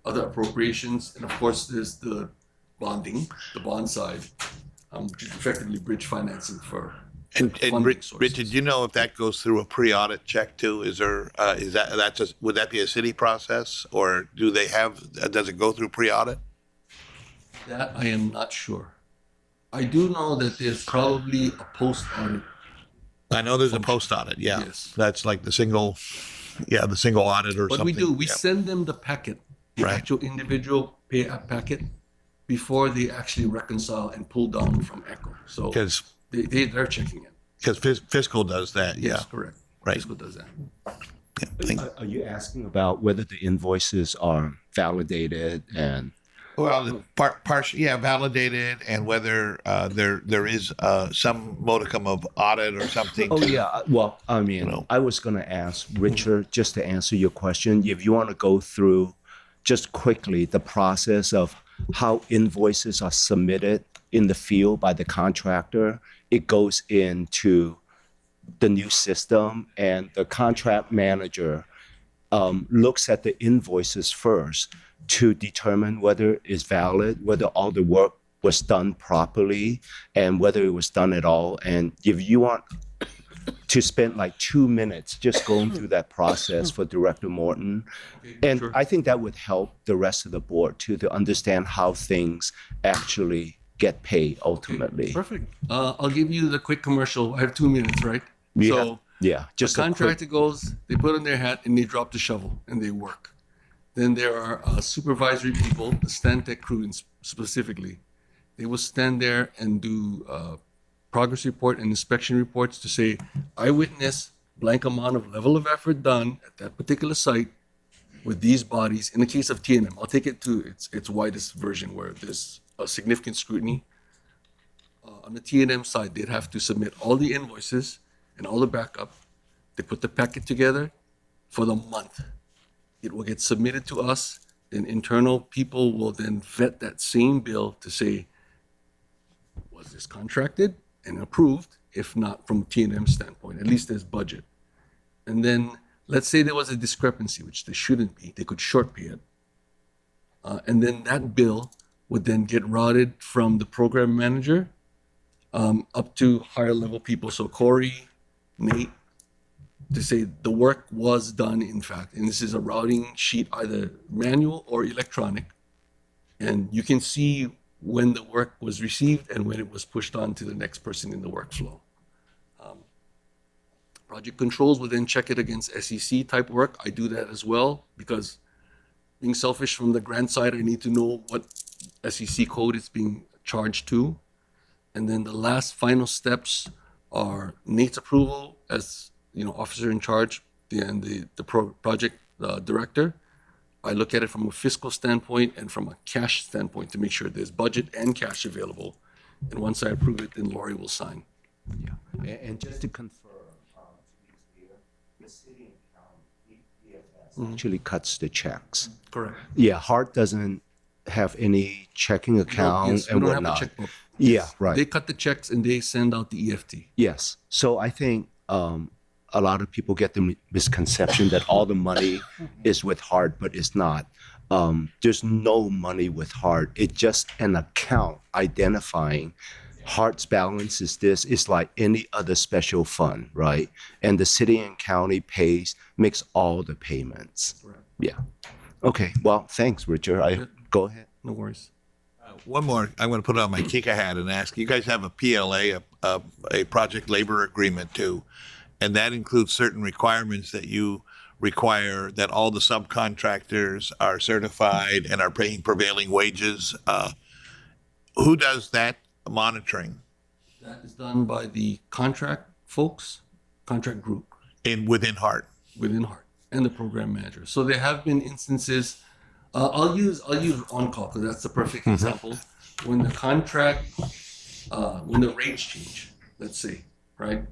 Speaker 15: other appropriations, and of course there's the bonding, the bond side, which is effectively bridge financing for
Speaker 2: And
Speaker 15: funding sources.
Speaker 2: Richard, do you know if that goes through a pre-audit check too? Is there that's just, would that be a city process, or do they have? Does it go through pre-audit?
Speaker 15: That I am not sure. I do know that there's probably a post audit.
Speaker 2: I know there's a post audit. Yeah,
Speaker 15: Yes.
Speaker 2: that's like the single audit or
Speaker 15: What
Speaker 2: something.
Speaker 15: we do, we
Speaker 2: Yeah.
Speaker 15: send them the packet, the
Speaker 2: Right.
Speaker 15: actual individual pay app packet, before they actually reconcile and pull down from Echo. So
Speaker 2: because
Speaker 15: they're checking it.
Speaker 2: fiscal does that.
Speaker 15: Yes,
Speaker 2: Yeah,
Speaker 15: correct.
Speaker 2: right.
Speaker 15: Fiscal does that.
Speaker 2: Yeah, thank-
Speaker 5: Are you asking about whether the invoices are validated and?
Speaker 2: Well, validated, and whether there is some modicum of audit or something.
Speaker 5: Oh yeah. Well, I mean,
Speaker 2: know.
Speaker 5: I was gonna ask Richard just to answer your question. If you want to go through just quickly the process of how invoices are submitted in the field by the contractor, it goes into the new system, and the contract manager looks at the invoices first to determine whether it's valid, whether all the work was done properly, and whether it was done at all. And if you want to spend like 2 minutes just going through that process for Director Morton, and
Speaker 15: sure.
Speaker 5: I think that would help the rest of the board too, to understand how things actually get paid ultimately.
Speaker 15: Perfect. I'll give you the quick commercial. I have 2 minutes, right?
Speaker 5: Yeah.
Speaker 15: So
Speaker 5: Yeah, just
Speaker 15: the
Speaker 5: a quick-
Speaker 15: contractor goes, they put on their hat and they drop the shovel and they work. Then there are supervisory people, the Stantec crew specifically. They will stand there and do progress report and inspection reports to say, I witnessed blank amount of level of effort done at that particular site with these bodies. In the case of TNM, I'll take it to its widest version where there's a significant scrutiny. On the TNM side, they'd have to submit all the invoices and all the backup. They put the packet together for the month. It will get submitted to us, and internal people will then vet that same bill to say, was this contracted and approved? If not, from TNM standpoint, at least there's budget. And then let's say there was a discrepancy, which there shouldn't be. They could short pay it. And then that bill would then get routed from the program manager up to higher level people. So Corey, Nate, to say the work was done, in fact. And this is a routing sheet, either manual or electronic. And you can see when the work was received and when it was pushed on to the next person in the workflow. Project controls will then check it against SEC type work. I do that as well because being selfish from the grant side, I need to know what SEC code it's being charged to. And then the last final steps are Nate's approval as officer in charge and the project director. I look at it from a fiscal standpoint and from a cash standpoint to make sure there's budget and cash available. And once I approve it, then Lori will sign.
Speaker 5: And just to confirm, to be clear, the city and county DFS actually cuts the checks.
Speaker 15: Correct.
Speaker 5: Yeah, Hart doesn't have any checking account
Speaker 15: Yes, we
Speaker 5: and
Speaker 15: don't have a
Speaker 5: whatnot.
Speaker 15: checkbook.
Speaker 5: Yeah, right.
Speaker 15: They cut the checks and they send out the EFT.
Speaker 5: Yes. So I think a lot of people get the misconception that all the money is with Hart, but it's not. There's no money with Hart. It's just an account identifying Hart's balance is this. It's like any other special fund, right? And the city and county makes all the payments.
Speaker 15: Right.
Speaker 5: Yeah. Okay. Well, thanks, Richard. Go ahead.
Speaker 15: No worries.
Speaker 2: One more, I'm going to put on my Kika hat and ask, you guys have a PLA, a project labor agreement too, and that includes certain requirements that you require that all the subcontractors are certified and are paying prevailing wages. Who does that monitoring
Speaker 15: That is done by the contract folks, contract group
Speaker 2: within Hart?
Speaker 15: within Hart and the program manager. So there have been instances. I'll use on call because that's the perfect example. When the contract, when the rates change, let's say, right,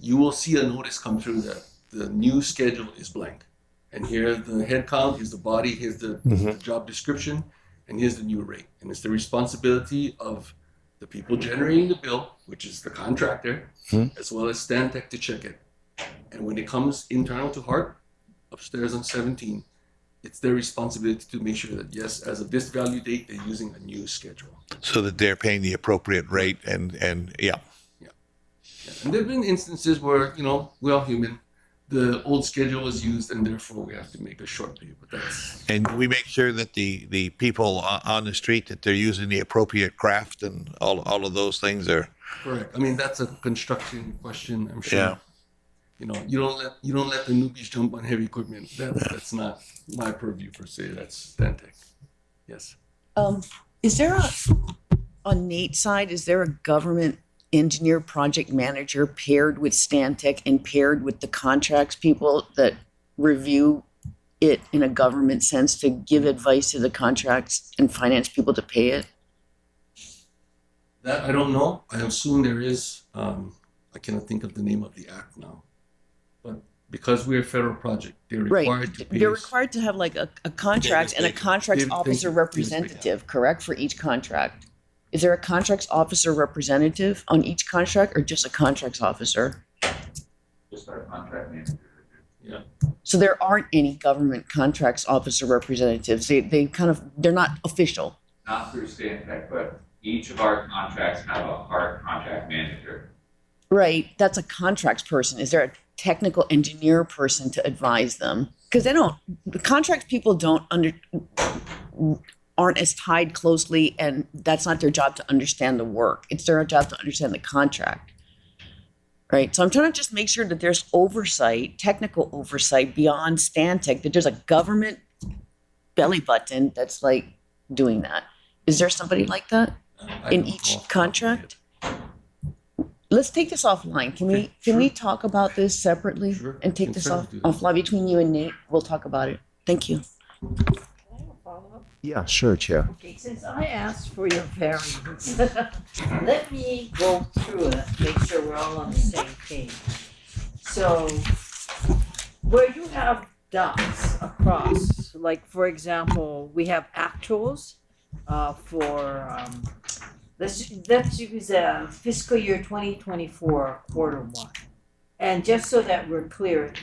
Speaker 15: you will see a notice come through that the new schedule is blank, and here's the head count, here's the body, here's the job description, and here's the new rate. And it's the responsibility of the people generating the bill, which is the contractor, as well as Stantec to check it. And when it comes internal to Hart, upstairs on 17, it's their responsibility to make sure that, yes, as of this value date, they're using a new schedule.
Speaker 2: So that they're paying the appropriate rate and yeah.
Speaker 15: And there have been instances where, we're all human. The old schedule was used, and therefore we have to make a short pay. But that's
Speaker 2: And we make sure that the people on the street, that they're using the appropriate craft and all of those things are.
Speaker 15: correct. I mean, that's a construction question, I'm sure.
Speaker 2: Yeah.
Speaker 15: You don't let the newbies jump on heavy equipment. That's not my purview per se. That's Stantec. Yes.
Speaker 9: Is there on Nate's side, is there a government engineer project manager paired with Stantec and paired with the contracts people that review it in a government sense to give advice to the contracts and finance people to pay it?
Speaker 15: That I don't know. I assume there is. I cannot think of the name of the act now. But because we're a federal project, they're required to pay
Speaker 9: They're
Speaker 15: us.
Speaker 9: required to have like a contract and a contracts
Speaker 15: David, thank
Speaker 9: officer
Speaker 15: you.
Speaker 9: representative, correct, for each contract? Is there a contracts officer representative on each contract or just a contracts officer?
Speaker 4: Just our contract manager.
Speaker 15: Yeah.
Speaker 9: So there aren't any government contracts officer representatives. They're not official.
Speaker 4: Not through Stantec, but each of our contracts have a Hart contract manager.
Speaker 9: Right, that's a contracts person. Is there a technical engineer person to advise them? Because the contracts people aren't as tied closely, and that's not their job to understand the work. It's their job to understand the contract. Right, so I'm trying to just make sure that there's oversight, technical oversight beyond Stantec, that there's a government belly button that's like doing that. Is there somebody like that in each contract? Let's take this offline. Can we talk about this separately
Speaker 15: Sure.
Speaker 9: and take
Speaker 15: Can
Speaker 9: this
Speaker 15: certainly do that.
Speaker 9: offline between you and Nate? We'll talk about it. Thank you.
Speaker 5: Yeah, sure, Chair.
Speaker 10: Okay, since I asked for your variance, let me go through it, make sure we're all on the same page. So, where you have dots across, like for example, we have actuals for, let's use fiscal year 2024, quarter one. And just so that we're clear,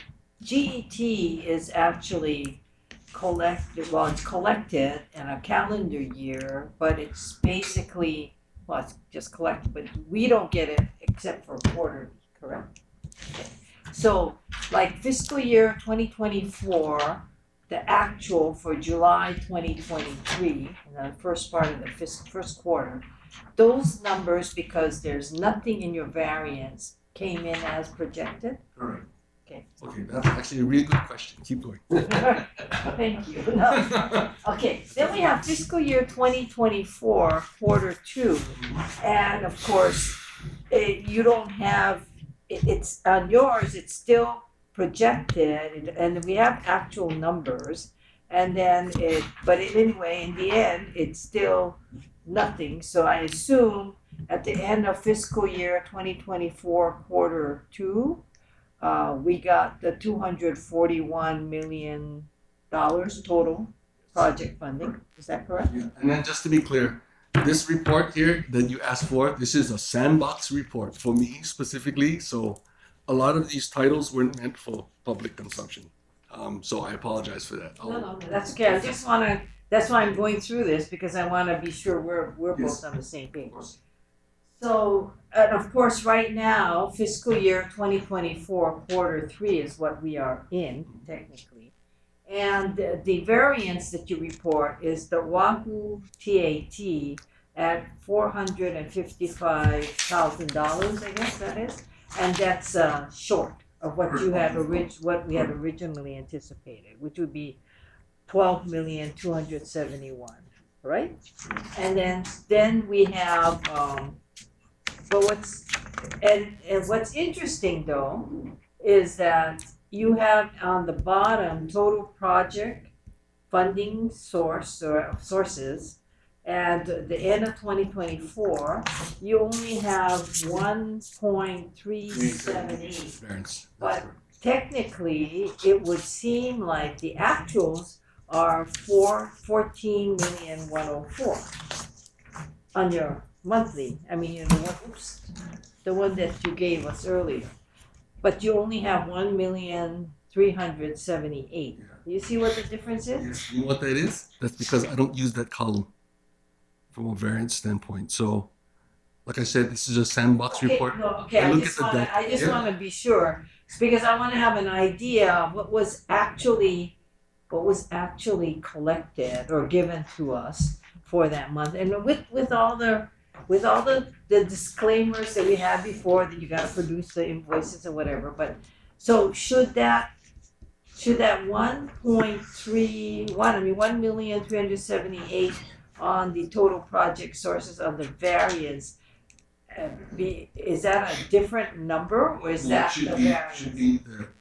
Speaker 10: GET is actually it's collected in a calendar year, but it's basically, it's just collected, but we don't get it except for quarterly, correct? Okay. So, like fiscal year 2024, the actual for July 2023, and the first part of the first quarter, those numbers, because there's nothing in your variance, came in as projected?
Speaker 15: Correct.
Speaker 10: Okay.
Speaker 15: Okay, that's actually a really good question. Keep going.
Speaker 10: Thank you. No. Okay, then we have fiscal year 2024, quarter two. And of course, you don't have, it's on yours, it's still projected, and we have actual numbers. And then anyway, in the end, it's still nothing. So I assume at the end of fiscal year 2024, quarter two, we got the $241 million total project funding. Is that correct?
Speaker 15: And then just to be clear, this report here that you asked for, this is a sandbox report for me specifically. So a lot of these titles weren't meant for public consumption. So I apologize for that.
Speaker 10: No, that's okay. I just want to. That's why I'm going through this, because I want to be sure we're both on the same page. So, and of course, right now, fiscal year 2024, quarter 3 is what we are in, technically. And the variance that you report is the Wahoo TAT at $455,000, I guess that is. And that's short of what you had what we had originally anticipated, which would be 12,271,000, right? And then we have but what's interesting though is that you have on the bottom total project funding sources at the end of 2024, you only have 1.378.
Speaker 15: Variance.
Speaker 10: But technically, it would seem like the actuals are 14,104,000 on your monthly. I mean, the one that you gave us earlier. But you only have 1,378,000. You see what the difference is?
Speaker 15: Yes. You know what that is? That's because I don't use that column from a variance standpoint. So, like I said, this is a sandbox report.
Speaker 10: I just want to be sure, because I want to have an idea of what was actually collected or given to us for that month, and with all the disclaimers that we had before, that you got to produce the invoices or whatever. But so should that 1,378,000 on the total project sources of the variance is that a different number, or is that the variance?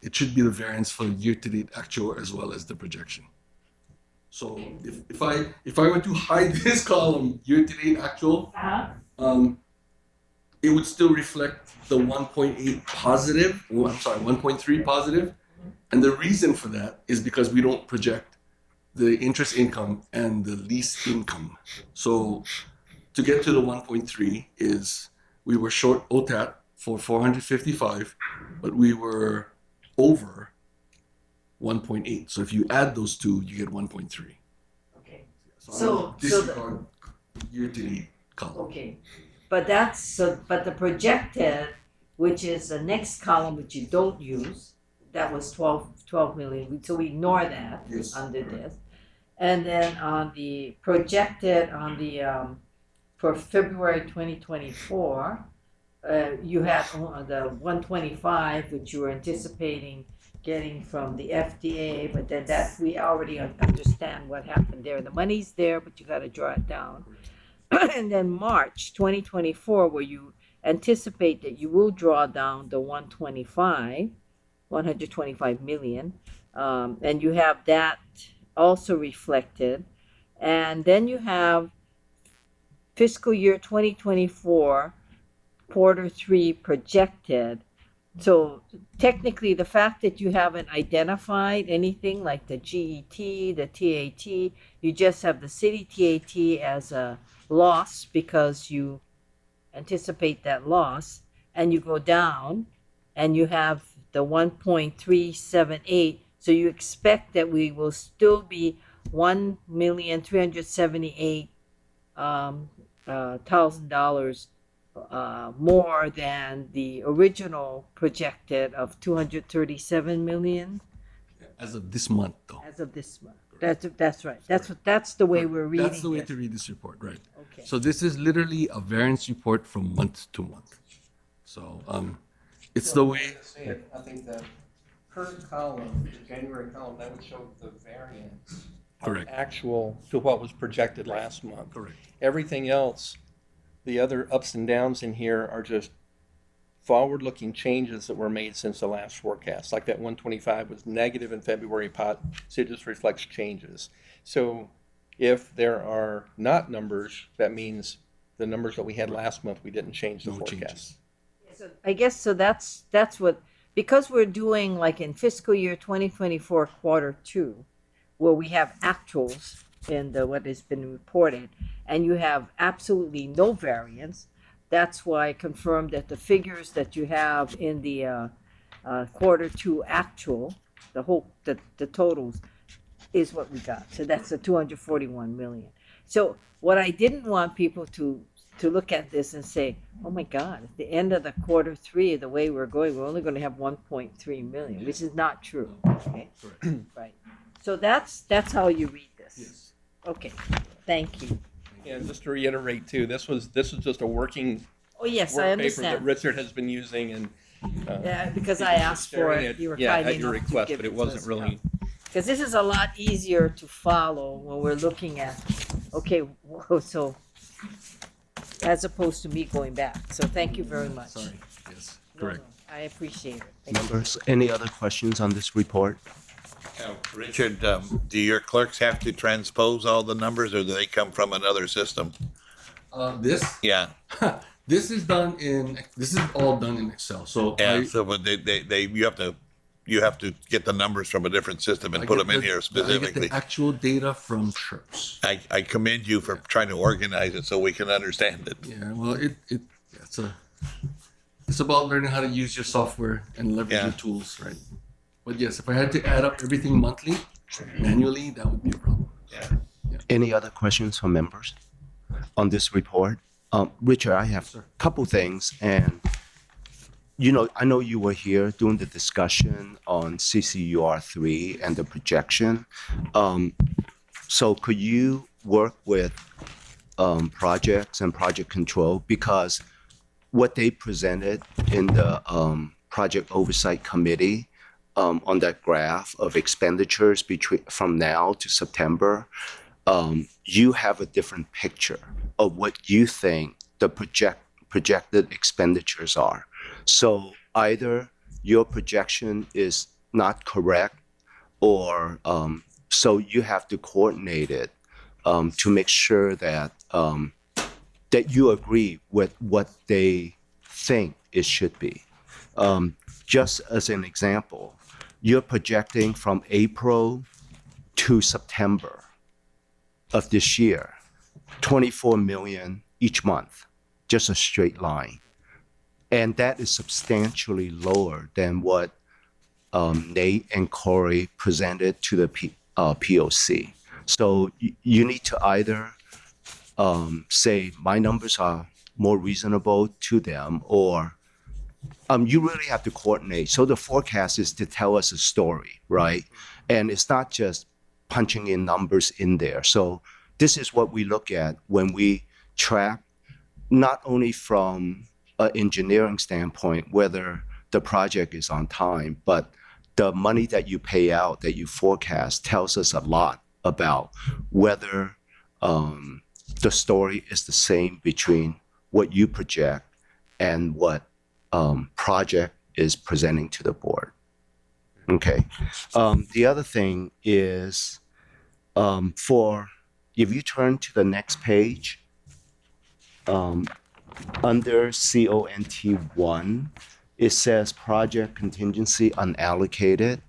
Speaker 15: It should be the variance for year-to-date actual as well as the projection. So if I were to hide this column, year-to-date actual, it would still reflect the 1.8 positive. Oh, I'm sorry, 1.3 positive. And the reason for that is because we don't project the interest income and the lease income. So to get to the 1.3 is we were short OTAT for 455, but we were over 1.8. So if you add those two, you get 1.3.
Speaker 10: Okay.
Speaker 15: So disregard year-to-date column.
Speaker 10: Okay, but but the projected, which is the next column which you don't use, that was 12 million. So we ignore that under this. And then on the projected for February 2024, you had the 125, which you were anticipating getting from the FDA, but then that we already understand what happened there. The money's there, but you got to draw it down. And then March 2024, where you anticipate that you will draw down the 125 million, and you have that also reflected. And then you have fiscal year 2024, quarter 3 projected. So technically, the fact that you haven't identified anything like the GET, the TAT, you just have the city TAT as a loss because you anticipate that loss, and you go down and you have the 1.378. So you expect that we will still be 1,378,000 more than the original projected of 237 million.
Speaker 15: As of this month, though.
Speaker 10: As of this month. That's right. That's the way we're reading.
Speaker 15: That's the way to read this report, right?
Speaker 10: Okay.
Speaker 15: So this is literally a variance report from month to month. So it's the way.
Speaker 11: I think the current column, the January column, that would show the variance.
Speaker 15: Correct.
Speaker 11: Actual to what was projected last month.
Speaker 15: Correct.
Speaker 11: Everything else, the other ups and downs in here are just forward-looking changes that were made since the last forecast. Like that 125 was negative in February pot, so it just reflects changes. So if there are not numbers, that means the numbers that we had last month, we didn't change the forecast.
Speaker 10: So I guess so. That's what because we're doing like in fiscal year 2024 quarter two, where we have actuals in the what has been reported, and you have absolutely no variance. That's why I confirmed that the figures that you have in the quarter two actual, the totals, is what we got. So that's the 241 million. So what I didn't want people to look at this and say, oh my God, at the end of the quarter three, the way we're going, we're only going to have 1.3 million, which is not true. Okay, right. So that's how you read this.
Speaker 15: Yes.
Speaker 10: Okay, thank you.
Speaker 11: And just to reiterate too, this was just a working
Speaker 10: Oh yes,
Speaker 11: work
Speaker 10: I
Speaker 11: paper that
Speaker 10: understand.
Speaker 11: Richard has been using, and
Speaker 10: Yeah, because I asked for
Speaker 11: sharing
Speaker 10: it, you were
Speaker 11: yeah,
Speaker 10: kind
Speaker 11: at your
Speaker 10: enough to
Speaker 11: request,
Speaker 10: give
Speaker 11: but it
Speaker 10: to
Speaker 11: wasn't
Speaker 10: us,
Speaker 11: really.
Speaker 10: because this is a lot easier to follow when we're looking at, okay, whoa, so as opposed to me going back. So thank you very much.
Speaker 15: Sorry. Yes.
Speaker 10: No,
Speaker 15: Correct.
Speaker 10: no, I appreciate it. Thank you.
Speaker 5: Members, any other questions on this report?
Speaker 2: Richard, do your clerks have to transpose all the numbers or do they come from another system?
Speaker 15: This
Speaker 2: Yeah,
Speaker 15: this is all done in Excel. So
Speaker 2: yeah, so but you have to get the numbers from a different system and put them in here
Speaker 15: I get
Speaker 2: specifically.
Speaker 15: the actual data from SHRPS.
Speaker 2: I commend you for trying to organize it so we can understand it.
Speaker 15: Yeah, well, it's about learning how to use your software and leverage
Speaker 2: Yeah.
Speaker 15: your tools, right? But yes, if I had to add up everything monthly, manually, that would be a problem.
Speaker 5: Any other questions from members on this report? Richard, I have a couple things, and I know you were here during the discussion on CCUR3 and the projection. So could you work with projects and project control, because what they presented in the project oversight committee on that graph of expenditures from now to September, you have a different picture of what you think the projected expenditures are. So either your projection is not correct, or so you have to coordinate it to make sure that that you agree with what they think it should be. Just as an example, you're projecting from April to September of this year, 24 million each month, just a straight line. And that is substantially lower than what Nate and Corey presented to the POC. So you need to either say my numbers are more reasonable to them, or you really have to coordinate. So the forecast is to tell us a story, right? And it's not just punching in numbers in there. So this is what we look at when we track, not only from an engineering standpoint, whether the project is on time, but the money that you pay out, that you forecast, tells us a lot about whether the story is the same between what you project and what project is presenting to the board. Okay. The other thing is, if you turn to the next page, under CONT1, it says project contingency unallocated.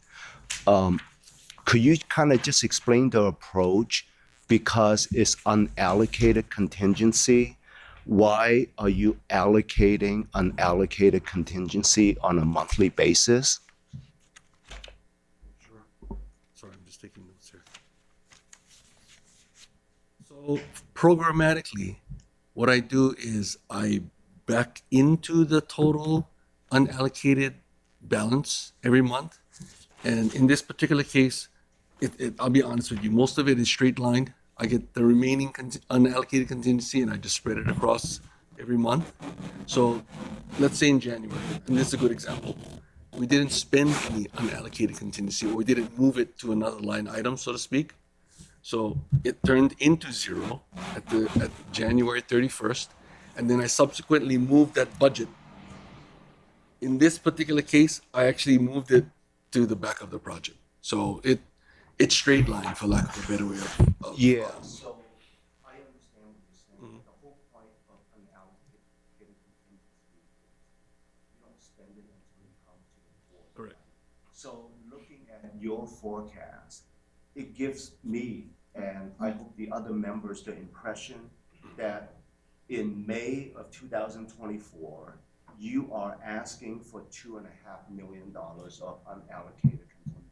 Speaker 5: Could you kind of just explain the approach? Because it's unallocated contingency. Why are you allocating unallocated contingency on a monthly basis?
Speaker 15: Sure. Sorry, I'm just taking notes here. So programmatically, what I do is I back into the total unallocated balance every month. And in this particular case, I'll be honest with you, most of it is straight lined. I get the remaining unallocated contingency and I just spread it across every month. So let's say in January, and this is a good example, we didn't spend any unallocated contingency, or we didn't move it to another line item, so to speak. So it turned into zero at January 31st, and then I subsequently moved that budget. In this particular case, I actually moved it to the back of the project. So it's straight line, for lack of a better way of
Speaker 5: Yeah. So I understand what you're saying. The whole point of unallocated contingency is you don't spend it until you come to the So looking at your forecast, it gives me, and I hope the other members, the impression that in May of 2024, you are asking for $2.5 million of unallocated contingency.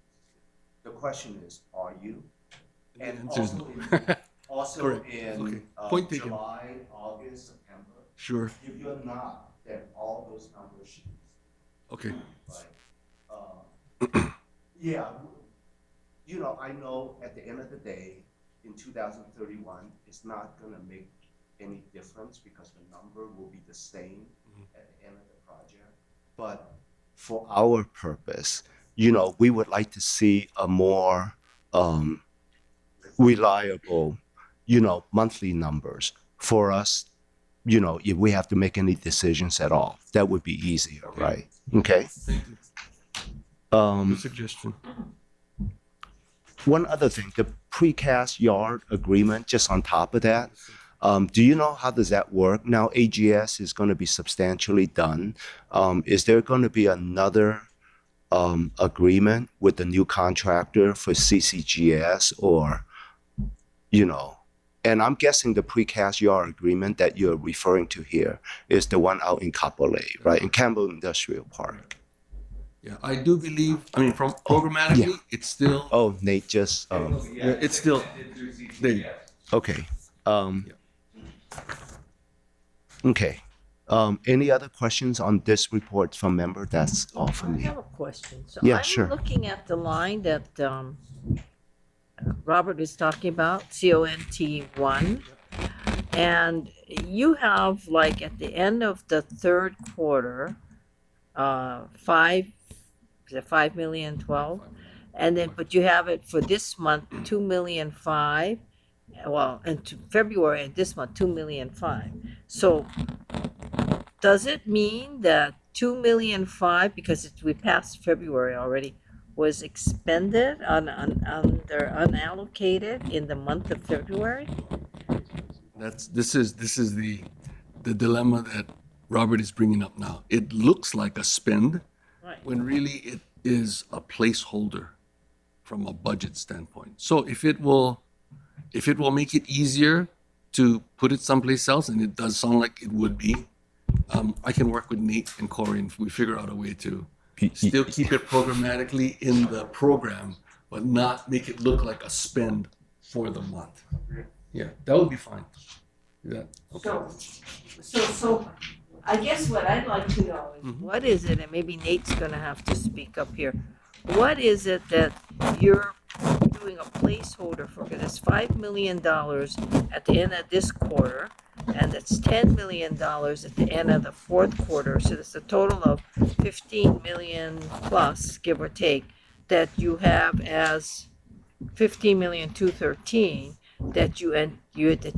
Speaker 5: The question is, are you? And
Speaker 15: answer is
Speaker 5: also
Speaker 15: Correct.
Speaker 5: in
Speaker 15: Okay. Point taken.
Speaker 5: July, August, September,
Speaker 15: Sure.
Speaker 5: if you're not, then all those numbers should be
Speaker 15: Okay.
Speaker 5: like, yeah, you know, I know at the end of the day, in 2031, it's not gonna make any difference because the number will be the same at the end of the project. But for our purpose, you know, we would like to see a more reliable, you know, monthly numbers for us. You know, if we have to make any decisions at all, that would be easier, right? Okay.
Speaker 15: Thank you.
Speaker 5: Um,
Speaker 15: Good suggestion.
Speaker 5: One other thing, the precast yard agreement, just on top of that, do you know how does that work? Now AGS is going to be substantially done. Is there going to be another agreement with the new contractor for CCGS, or, you know? And I'm guessing the precast yard agreement that you're referring to here is the one out in Kapolei, right, in Campbell Industrial Park.
Speaker 15: Yeah, I do believe, I mean, from programmatically, it's still,
Speaker 5: Oh, Nate just,
Speaker 15: yeah, it's still, there you go.
Speaker 5: okay. Okay. Any other questions on this report from member? That's all for
Speaker 10: I
Speaker 5: me.
Speaker 10: have a question. So
Speaker 5: Yeah,
Speaker 10: I'm
Speaker 5: sure.
Speaker 10: looking at the line that Robert is talking about, CONT1, and you have like at the end of the third quarter, 5 million 12, and then but you have it for this month 2,000,005. Well, and to February and this month 2,000,005. So does it mean that 2,000,005, because we passed February already, was expended under unallocated in the month of February?
Speaker 15: This is the dilemma that Robert is bringing up now. It looks like a spend,
Speaker 10: Right.
Speaker 15: when really it is a placeholder from a budget standpoint. So if it will make it easier to put it someplace else, and it does sound like it would be, I can work with Nate and Corey and we figure out a way to still keep it programmatically in the program, but not make it look like a spend for the month. Yeah, that would be fine. Yeah. Okay.
Speaker 10: So I guess what I'd like to know is what is it, and maybe Nate's gonna have to speak up here. What is it that you're doing a placeholder for? Because it's $5 million at the end of this quarter, and it's $10 million at the end of the fourth quarter. So it's a total of 15 million plus, give or take, that you have as 15,213,000 that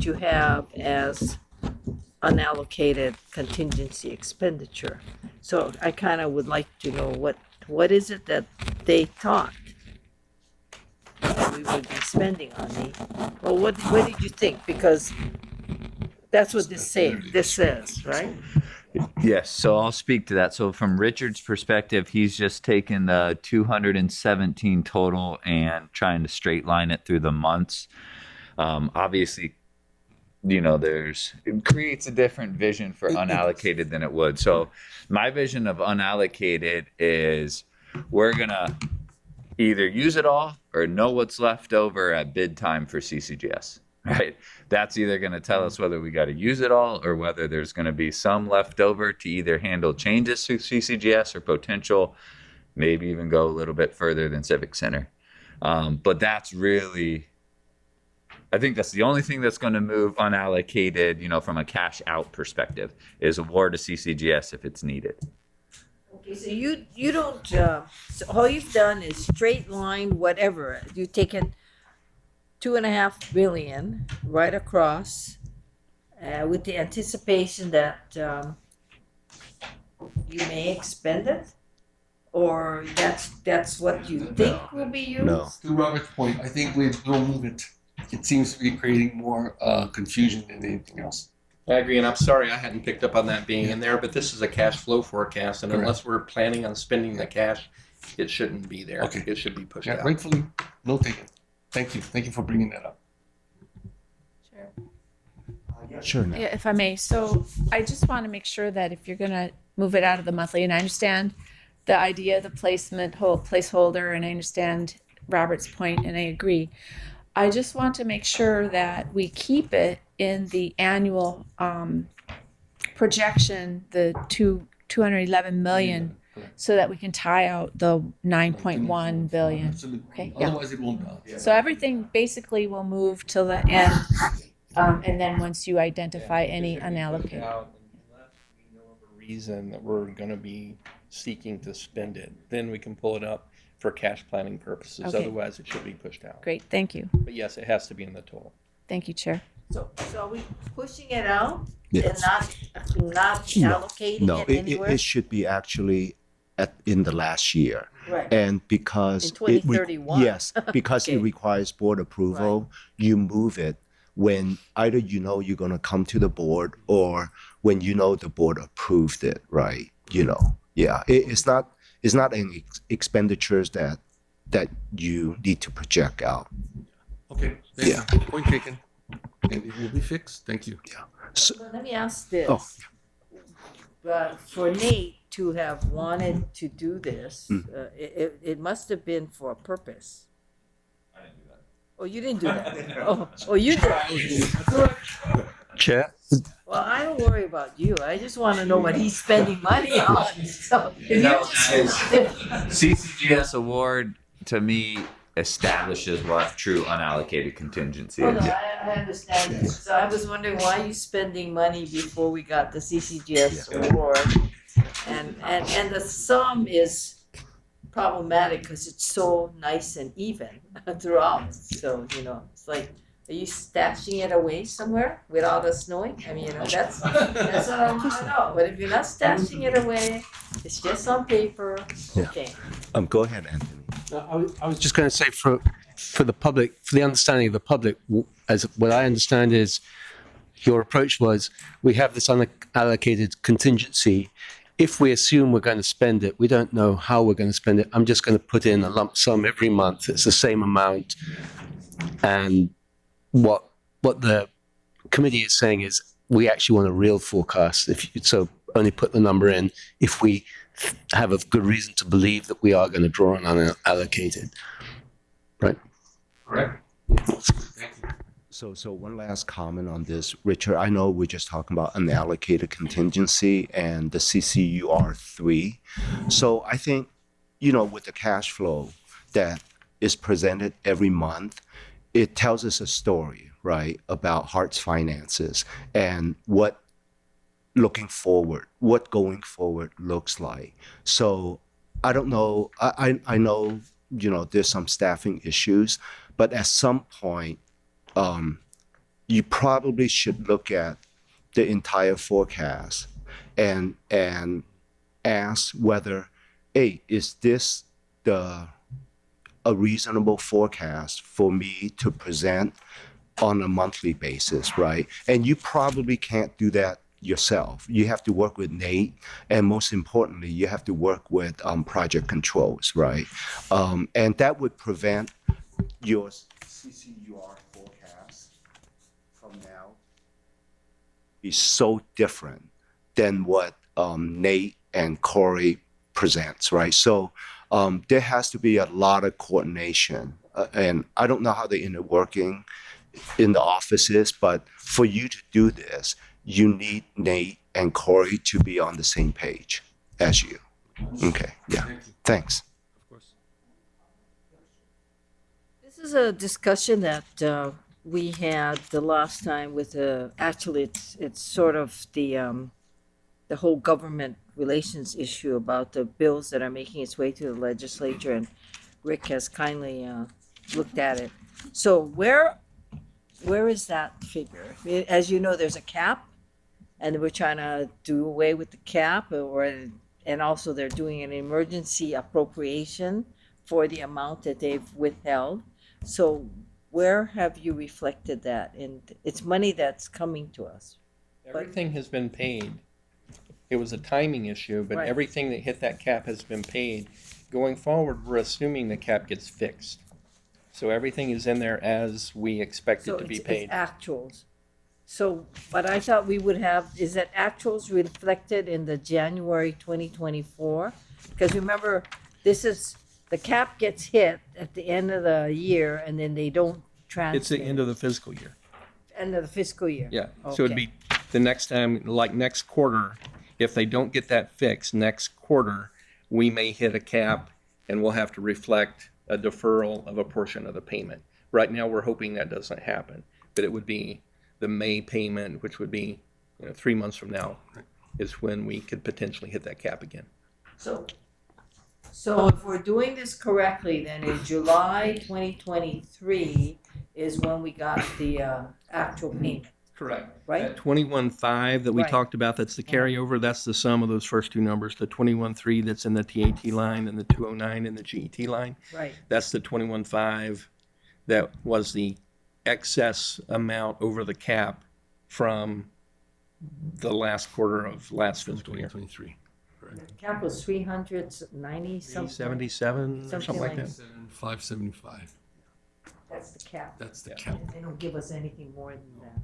Speaker 10: you have as unallocated contingency expenditure. So I kind of would like to know what is it that they thought that we would be spending on the, well, what did you think? Because that's what this says, right?
Speaker 4: Yes, so I'll speak to that. So from Richard's perspective, he's just taken the 217 total and trying to straight line it through the months. Obviously, you know, it creates a different vision for unallocated than it would. So my vision of unallocated is we're gonna either use it all or know what's left over at bid time for CCGS, right? That's either gonna tell us whether we gotta use it all or whether there's gonna be some left over to either handle changes to CCGS or potential, maybe even go a little bit further than Civic Center. But that's really, I think that's the only thing that's going to move unallocated, you know, from a cash out perspective, is award to CCGS if it's needed.
Speaker 10: Okay, so you don't, so all you've done is straight line whatever. You've taken 2.5 million right across with the anticipation that you may expend it? Or that's what you think will be used?
Speaker 5: No.
Speaker 15: To Robert's point, I think we'll move it. It seems to be creating more confusion than anything else.
Speaker 11: I agree, and I'm sorry I hadn't picked up on that being in there, but this is a cash flow forecast, and unless we're planning on spending the cash it shouldn't be there.
Speaker 15: Okay.
Speaker 11: It should be pushed
Speaker 15: Yeah,
Speaker 11: out.
Speaker 15: rightfully, no taken. Thank you. Thank you for bringing that up.
Speaker 5: Sure.
Speaker 12: Yeah, if I may. So I just want to make sure that if you're going to move it out of the monthly, and I understand the idea, the placement, whole placeholder, and I understand Robert's point, and I agree. I just want to make sure that we keep it in the annual projection, the 211 million, so that we can tie out the 9.1 billion.
Speaker 15: Absolutely.
Speaker 12: Okay, yeah.
Speaker 15: Otherwise, it won't balance.
Speaker 12: So everything basically will move till the end, and then once you identify any unallocated.
Speaker 11: Unless we know of a reason that we're going to be seeking to spend it, then we can pull it up for cash planning purposes.
Speaker 12: Okay.
Speaker 11: Otherwise, it should be pushed out.
Speaker 12: Great, thank you.
Speaker 11: But yes, it has to be in the total.
Speaker 12: Thank you, Chair.
Speaker 10: So are we pushing it out
Speaker 5: Yes.
Speaker 10: and not allocating
Speaker 5: No,
Speaker 10: it
Speaker 5: it
Speaker 10: anywhere?
Speaker 5: should be actually in the last year.
Speaker 10: Right.
Speaker 5: And because
Speaker 10: In 2031.
Speaker 5: yes, because it
Speaker 10: Okay.
Speaker 5: requires board approval, you move it when either you know you're gonna come to the board or when you know the board approved it, right? You know, yeah, it's not any expenditures that you need to project out.
Speaker 15: Okay, thank
Speaker 5: Yeah.
Speaker 15: you. Point taken. And it will be fixed. Thank you.
Speaker 5: So,
Speaker 10: So let me ask this.
Speaker 5: Oh.
Speaker 10: For Nate to have wanted to do this, it must have been for a purpose.
Speaker 4: I didn't do that.
Speaker 10: Oh, you didn't do that? Oh, you did.
Speaker 7: Chair,
Speaker 10: Well, I don't worry about you. I just want to know what he's spending money on. So if you
Speaker 4: No,
Speaker 10: just-
Speaker 4: CCGS award to me establishes what true unallocated contingency
Speaker 10: Oh, no,
Speaker 4: is.
Speaker 10: I understand. So I was wondering why you spending money before we got the CCGS award, and the sum is problematic because it's so nice and even throughout. So it's like, are you stashing it away somewhere without us knowing? I mean, that's what I want to know. But if you're not stashing it away, it's just on paper.
Speaker 5: Yeah.
Speaker 10: Okay.
Speaker 5: go ahead, Anthony.
Speaker 7: I was just going to say for the public, for the understanding of the public, as what I understand is your approach was we have this unallocated contingency. If we assume we're going to spend it, we don't know how we're going to spend it. I'm just going to put in a lump sum every month. It's the same amount. And what the committee is saying is we actually want a real forecast. So only put the number in if we have a good reason to believe that we are going to draw on unallocated. Right?
Speaker 15: Correct.
Speaker 5: So one last comment on this, Richard. I know we're just talking about unallocated contingency and the CCUR3. So I think, with the cash flow that is presented every month, it tells us a story, right, about Heart's finances and what going forward looks like. So I don't know. I know, there's some staffing issues, but at some point, you probably should look at the entire forecast and ask whether, hey, is this a reasonable forecast for me to present on a monthly basis, right? And you probably can't do that yourself. You have to work with Nate, and most importantly, you have to work with project controls, right? And that would prevent your CCUR forecast from now be so different than what Nate and Corey presents, right? So there has to be a lot of coordination, and I don't know how the inner working in the offices, but for you to do this, you need Nate and Corey to be on the same page as you. Okay, yeah, thanks.
Speaker 10: This is a discussion that we had the last time with actually it's sort of the whole government relations issue about the bills that are making its way through the legislature, and Rick has kindly looked at it. So where is that figure? As you know, there's a cap, and we're trying to do away with the cap, and also they're doing an emergency appropriation for the amount that they've withheld. So where have you reflected that? And it's money that's coming to us.
Speaker 11: Everything has been paid. It was a timing issue, but
Speaker 10: Right.
Speaker 11: everything that hit that cap has been paid. going forward, we're assuming the cap gets fixed. So everything is in there as we expect
Speaker 10: So
Speaker 11: it to be
Speaker 10: it's
Speaker 11: paid.
Speaker 10: actuals. So what I thought we would have is that actuals reflected in the January 2024. Because remember, this is, the cap gets hit at the end of the year and then they don't transfer.
Speaker 11: It's the end of the fiscal year.
Speaker 10: End of the fiscal year.
Speaker 11: Yeah, so it'd
Speaker 10: Okay.
Speaker 11: be the next time, like next quarter, if they don't get that fixed next quarter, we may hit a cap and we'll have to reflect a deferral of a portion of the payment. Right now, we're hoping that doesn't happen, but it would be the May payment, which would be, 3 months from now, is when we could potentially hit that cap again.
Speaker 10: So if we're doing this correctly, then in July 2023 is when we got the actual payment,
Speaker 11: Correct.
Speaker 10: right?
Speaker 11: That 21.5 that we
Speaker 10: Right.
Speaker 11: talked about, that's the carryover, that's the sum of those first two numbers, the 21.3 that's in the TAT line and the 209 in the GET line.
Speaker 10: Right.
Speaker 11: That's the 21.5 that was the excess amount over the cap from the last quarter of last fiscal year.
Speaker 15: 2023.
Speaker 10: The cap was 390 something.
Speaker 11: 77 or something like that.
Speaker 15: 575.
Speaker 10: That's the cap.
Speaker 15: That's the cap.
Speaker 10: They don't give us anything more than that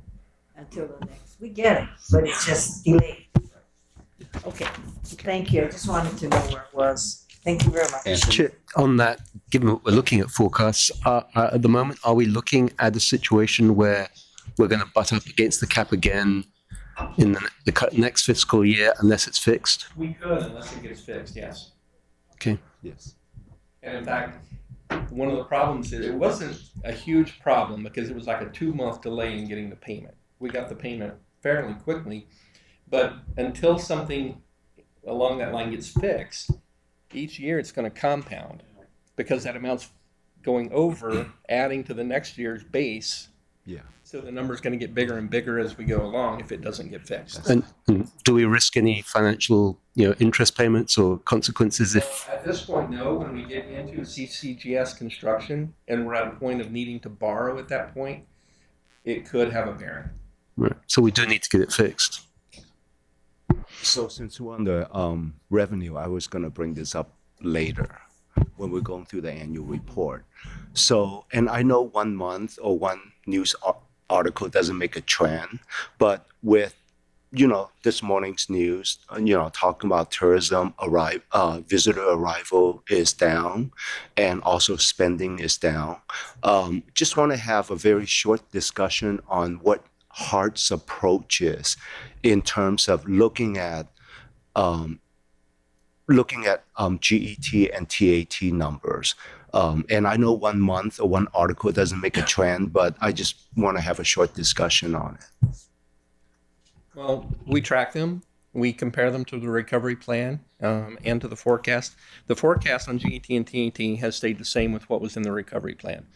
Speaker 10: until the next. We get it, but it's just delayed. Okay, thank you. I just wanted to know where it was. Thank you very much.
Speaker 7: Chair, on that, given what we're looking at forecasts, at the moment, are we looking at a situation where we're going to butt up against the cap again in the next fiscal year unless it's fixed?
Speaker 11: We could unless it gets fixed, yes.
Speaker 7: Okay.
Speaker 5: Yes.
Speaker 11: And in fact, one of the problems is it wasn't a huge problem because it was like a 2-month delay in getting the payment. We got the payment fairly quickly, but until something along that line gets fixed, each year it's going to compound because that amount's going over, adding to the next year's base.
Speaker 5: Yeah.
Speaker 11: So the number's going to get bigger and bigger as we go along if it doesn't get fixed.
Speaker 7: And do we risk any financial, interest payments or consequences if?
Speaker 11: At this point, no. When we get into CCGS construction and we're at a point of needing to borrow at that point, it could have a bearing.
Speaker 7: Right. So we do need to get it fixed.
Speaker 5: So since we're on the revenue, I was going to bring this up later when we're going through the annual report. So, and I know 1 month or one news article doesn't make a trend, but with, this morning's news, talking about tourism visitor arrival is down and also spending is down. Just want to have a very short discussion on what HART's approach is in terms of looking at GET and TAT numbers. And I know 1 month or one article doesn't make a trend, but I just want to have a short discussion on it.
Speaker 11: Well, we track them. We compare them to the recovery plan and to the forecast. The forecast on GET and TAT has stayed the same with what was in the recovery plan.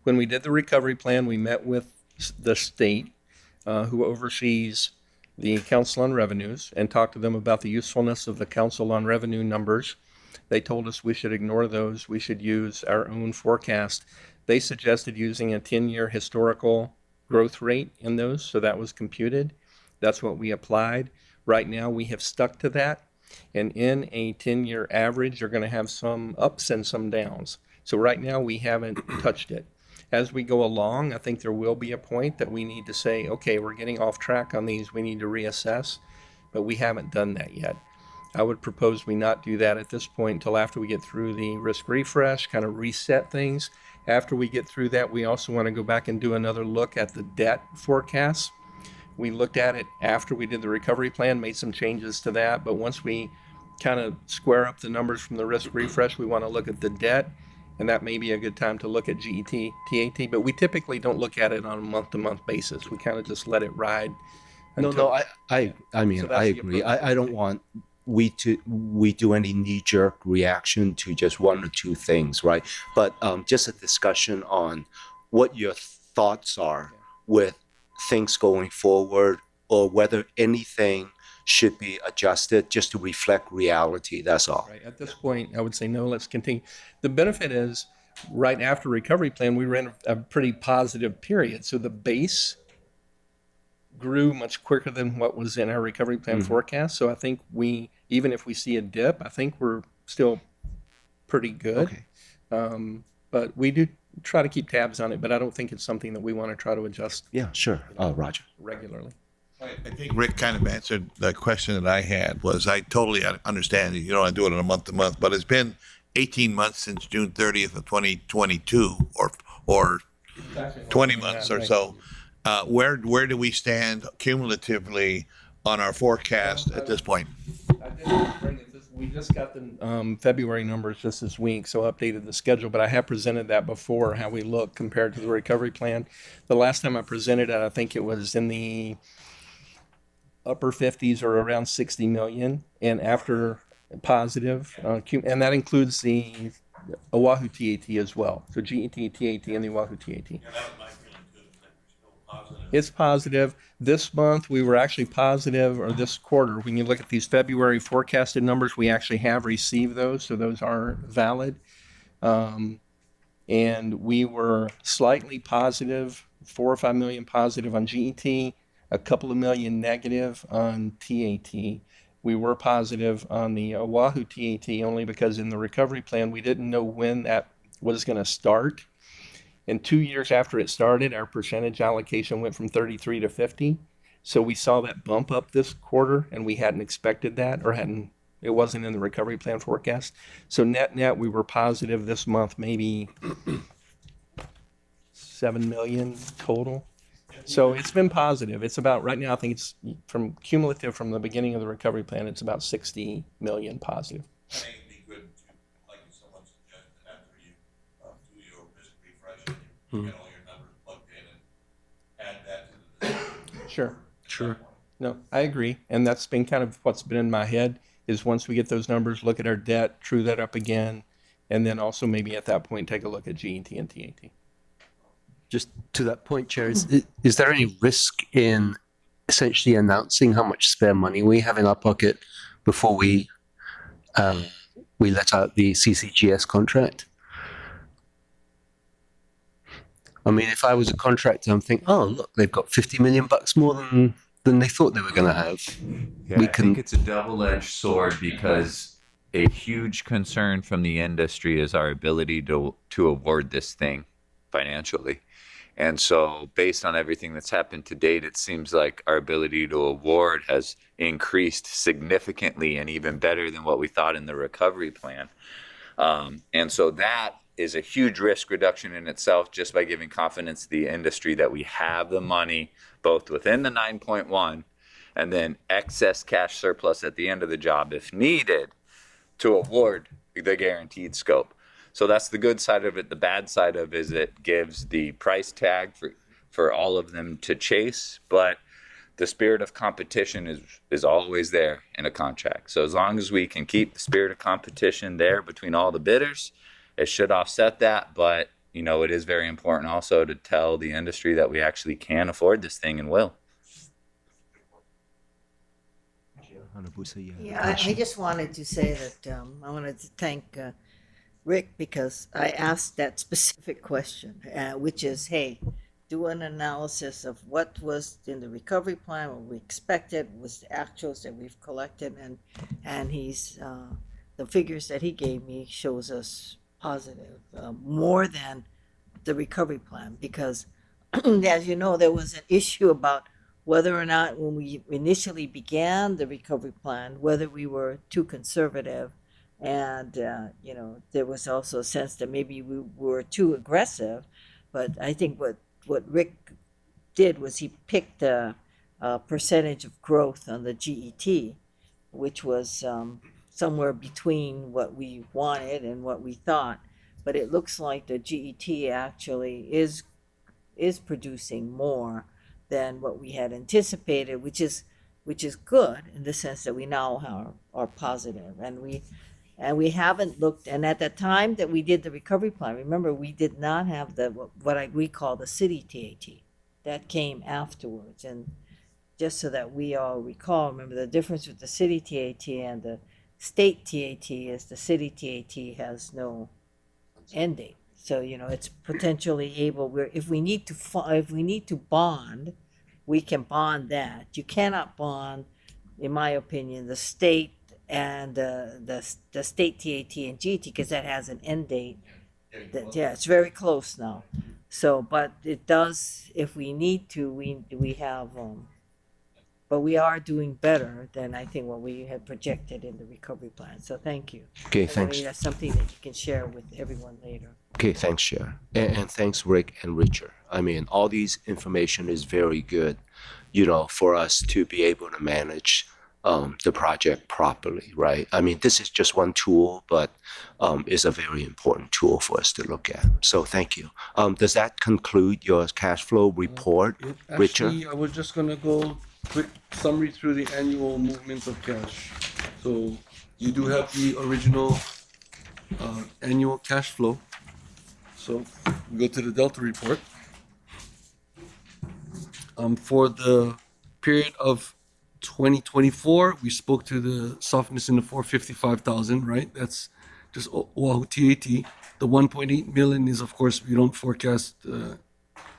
Speaker 11: When we did the recovery plan, we met with the state who oversees the Council on Revenues and talked to them about the usefulness of the Council on Revenue numbers. They told us we should ignore those. We should use our own forecast. They suggested using a 10-year historical growth rate in those, so that was computed. That's what we applied. Right now, we have stuck to that. And in a 10-year average, you're going to have some ups and some downs. So right now, we haven't touched it. As we go along, I think there will be a point that we need to say, okay, we're getting off track on these. We need to reassess, but we haven't done that yet. I would propose we not do that at this point until after we get through the risk refresh, kind of reset things. After we get through that, we also want to go back and do another look at the debt forecast. We looked at it after we did the recovery plan, made some changes to that, but once we kind of square up the numbers from the risk refresh, we want to look at the debt, and that may be a good time to look at GET, TAT, but we typically don't look at it on a month-to-month basis. We kind of just let it ride.
Speaker 5: I agree. I don't want we do any knee-jerk reaction to just one or two things, right? But just a discussion on what your thoughts are with things going forward, or whether anything should be adjusted just to reflect reality. That's all.
Speaker 11: Right. At this point, I would say no, let's continue. The benefit is right after recovery plan, we ran a pretty positive period. So the base grew much quicker than what was in our recovery plan forecast. So I think even if we see a dip, I think we're still pretty good.
Speaker 5: Okay.
Speaker 11: But we do try to keep tabs on it, but I don't think it's something that we want to try to adjust
Speaker 5: Yeah, sure. Roger.
Speaker 11: regularly.
Speaker 2: I think Rick kind of answered the question that I had. Was I totally understand you don't want to do it on a month to month, but it's been 18 months since June 30th of 2022, or 20 months or so. Where do we stand cumulatively on our forecast at this point?
Speaker 11: I didn't bring it. We just got the February numbers just this week, so updated the schedule, but I have presented that before, how we look compared to the recovery plan. The last time I presented it, I think it was in the upper 50s or around 60 million, and after positive, and that includes the Oahu TAT as well. So GET, TAT, and the Oahu TAT. It's positive. This month we were actually positive, or this quarter, when you look at these February forecasted numbers, we actually have received those, so those are valid. And we were slightly positive, 4 or 5 million positive on GET, a couple of million negative on TAT. We were positive on the Oahu TAT only because in the recovery plan, we didn't know when that was going to start. And 2 years after it started, our percentage allocation went from 33 to 50. So we saw that bump up this quarter, and we hadn't expected that, or it wasn't in the recovery plan forecast. So net, we were positive this month, maybe 7 million total. So it's been positive. It's about, right now, I think it's from cumulative from the beginning of the recovery plan, it's about 60 million positive.
Speaker 2: I think it'd be good to, like someone suggested, after you do your risk refresh, and you get all your numbers plugged in and add that to the discussion.
Speaker 11: Sure. No, I agree. And that's been kind of what's been in my head, is once we get those numbers, look at our debt, true that up again, and then also maybe at that point, take a look at GET and TAT.
Speaker 7: Just to that point, Chair, is there any risk in essentially announcing how much spare money we have in our pocket before we let out the CCGS contract? I mean, if I was a contractor, I'm thinking, oh, look, they've got $50 million more than they thought they were going to have.
Speaker 4: Yeah, I think it's a double-edged sword, because a huge concern from the industry is our ability to award this thing financially. And so based on everything that's happened to date, it seems like our ability to award has increased significantly and even better than what we thought in the recovery plan. And so that is a huge risk reduction in itself, just by giving confidence to the industry that we have the money both within the 9.1 and then excess cash surplus at the end of the job if needed to award the guaranteed scope. So that's the good side of it. The bad side of it is it gives the price tag for all of them to chase, but the spirit of competition is always there in a contract. So as long as we can keep the spirit of competition there between all the bidders, it should offset that. But, you know, it is very important also to tell the industry that we actually can afford this thing and will.
Speaker 16: Yeah, I just wanted to say that I wanted to thank Rick, because I asked that specific question, which is, hey, do an analysis of what was in the recovery plan, what we expected, was the actuals that we've collected, and he's the figures that he gave me shows us positive, more than the recovery plan, because as you know, there was an issue about whether or not when we initially began the recovery plan, whether we were too conservative. And, you know, there was also a sense that maybe we were too aggressive. But I think what Rick did was he picked a percentage of growth on the GET, which was somewhere between what we wanted and what we thought. But it looks like the GET actually is producing more than what we had anticipated, which is good in the sense that we now are positive. And we haven't looked, and at the time that we did the recovery plan, remember, we did not have we call the city TAT. That came afterwards. And just so that we all recall, remember the difference with the city TAT and the state TAT is the city TAT has no end date. So, you know, it's potentially able, if we need to bond, we can bond that. You cannot bond, in my opinion, the state and the state TAT and GT, because that has an end date. Yeah, it's very close now. So, but it does, if we need to, we have, but we are doing better than I think what we had projected in the recovery plan. So thank you.
Speaker 5: Okay,
Speaker 16: I
Speaker 5: thanks.
Speaker 16: mean, that's something that you can share with everyone later.
Speaker 5: Okay, thanks, Chair. And thanks, Rick and Richard. I mean, all these information is very good, for us to be able to manage the project properly, right? I mean, this is just one tool, but it's a very important tool for us to look at. So thank you. Does that conclude your cash flow report, Richard?
Speaker 15: Actually, I was just gonna go quick summary through the annual movements of cash. So you do have the original annual cash flow. So we go to the Delta report. For the period of 2024, we spoke to the softness in the 455,000, right? That's just Oahu TAT. The 1.8 million is, of course, we don't forecast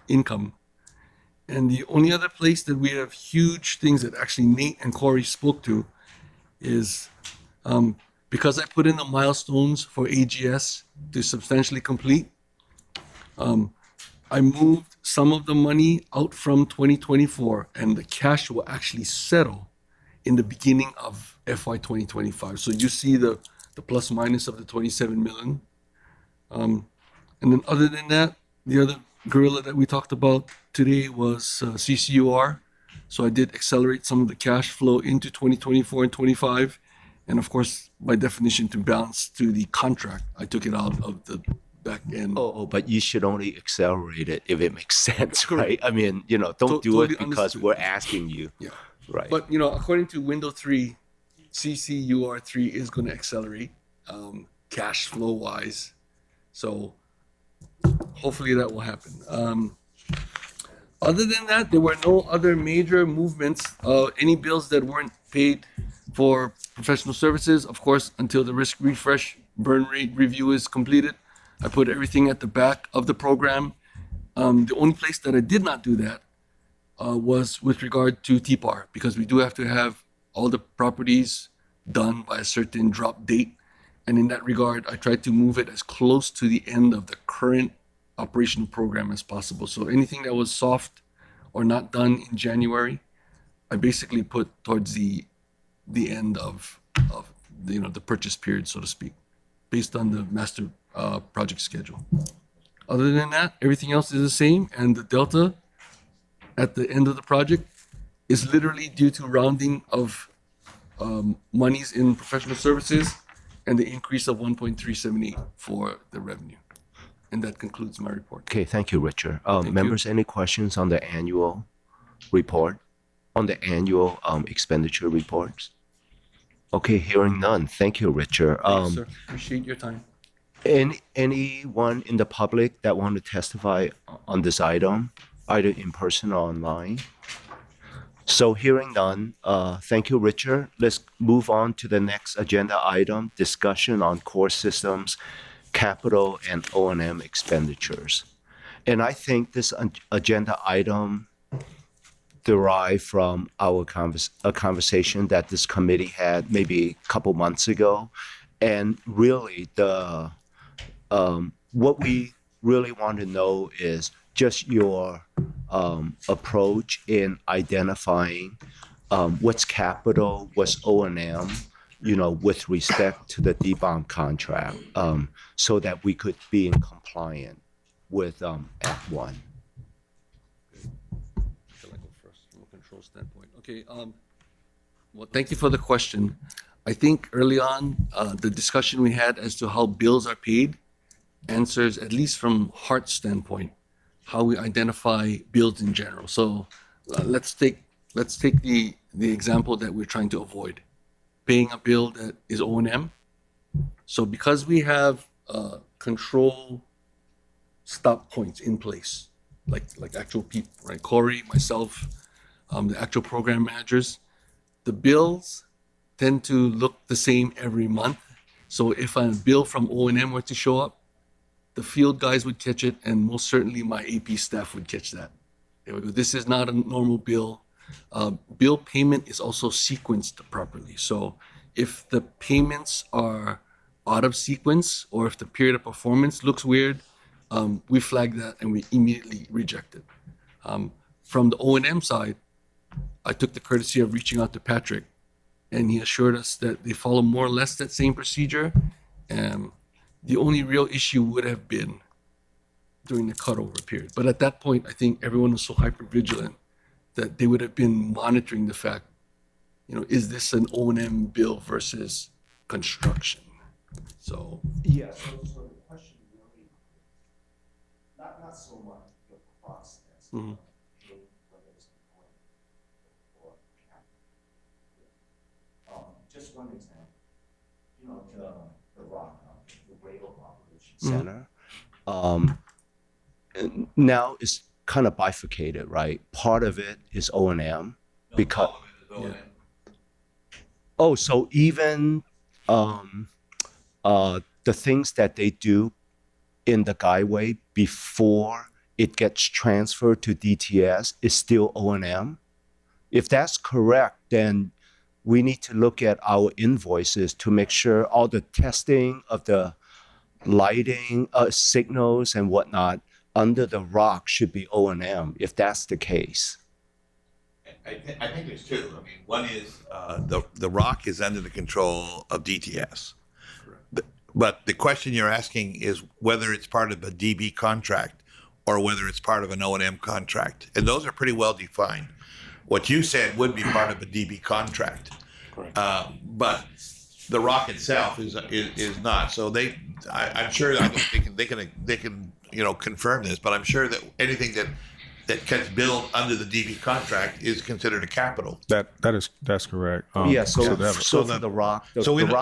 Speaker 15: income. And the only other place that we have huge things that actually Nate and Corey spoke to is because I put in the milestones for AGS to substantially complete, I moved some of the money out from 2024, and the cash will actually settle in the beginning of FY 2025. So you see the plus minus of the 27 million. And then other than that, the other gorilla that we talked about today was CCUR. So I did accelerate some of the cash flow into 2024 and 25. And of course, by definition, to balance to the contract, I took it out of the back end.
Speaker 5: But you should only accelerate it if it makes sense, right? I mean, don't do
Speaker 15: Totally
Speaker 5: it because
Speaker 15: understood.
Speaker 5: we're asking you.
Speaker 15: Yeah.
Speaker 5: Right.
Speaker 15: But, according to Window 3, CCUR3 is going to accelerate cash flow wise. So hopefully that will happen. Other than that, there were no other major movements. Any bills that weren't paid for professional services, of course, until the risk refresh burn rate review is completed. I put everything at the back of the program. The only place that I did not do that was with regard to TPAR, because we do have to have all the properties done by a certain drop date. And in that regard, I tried to move it as close to the end of the current operational program as possible. So anything that was soft or not done in January, I basically put towards the end of the purchase period, so to speak, based on the master project schedule. Other than that, everything else is the same, and the delta at the end of the project is literally due to rounding of monies in professional services and the increase of 1.378 for the revenue. And that concludes my report.
Speaker 5: Okay, thank you, Richard.
Speaker 15: Thank
Speaker 5: Members, any questions on the annual report, on the annual expenditure reports? Okay, hearing none. Thank you, Richard.
Speaker 15: Thanks, sir. Appreciate your time.
Speaker 5: Anyone in the public that want to testify on this item, either in person or online? So hearing none, thank you, Richard. Let's move on to the next agenda item, discussion on core systems, capital and O&M expenditures. And I think this agenda item derived from a conversation that this committee had maybe a couple months ago. And really what we really want to know is just your approach in identifying what's capital, what's O&M, with respect to the DBOM contract, so that we could be in compliant with Act 1.
Speaker 15: Shall I go first from a control standpoint? Okay. Well, thank you for the question. I think early on, the discussion we had as to how bills are paid answers, at least from Hart's standpoint, how we identify bills in general. So let's take the example that we're trying to avoid, paying a bill that is O&M. So because we have control stop points in place, like actual people, right? Corey, myself, the actual program managers, the bills tend to look the same every month. So if a bill from O&M were to show up, the field guys would catch it, and most certainly my AP staff would catch that. There we go. This is not a normal bill. Bill payment is also sequenced properly. So if the payments are out of sequence or if the period of performance looks weird, we flag that and we immediately reject it. From the O&M side, I took the courtesy of reaching out to Patrick, and he assured us that they follow more or less that same procedure. The only real issue would have been during the cutover period. But at that point, I think everyone was so hyper vigilant that they would have been monitoring the fact, is this an O&M bill versus construction? So
Speaker 5: Yeah, so the question really, not so much the process.
Speaker 15: Mhm.
Speaker 5: Just one example, the Rock, the rail operation center, now it's kind of bifurcated, right? Part of it is O&M because. Oh, so even the things that they do in the guideway before it gets transferred to DTS is still O&M? If that's correct, then we need to look at our invoices to make sure all the testing of the lighting, signals and whatnot under the Rock should be O&M, if that's the case.
Speaker 2: I think there's two. I mean, one is the Rock is under the control of DTS. But the question you're asking is whether it's part of a DB contract or whether it's part of an O&M contract. And those are pretty well defined. What you said would be part of a DB contract. But the Rock itself is not. So I'm sure they can confirm this, but I'm sure that anything that gets billed under the DB contract is considered a capital.
Speaker 6: That's correct.
Speaker 5: So for the Rock,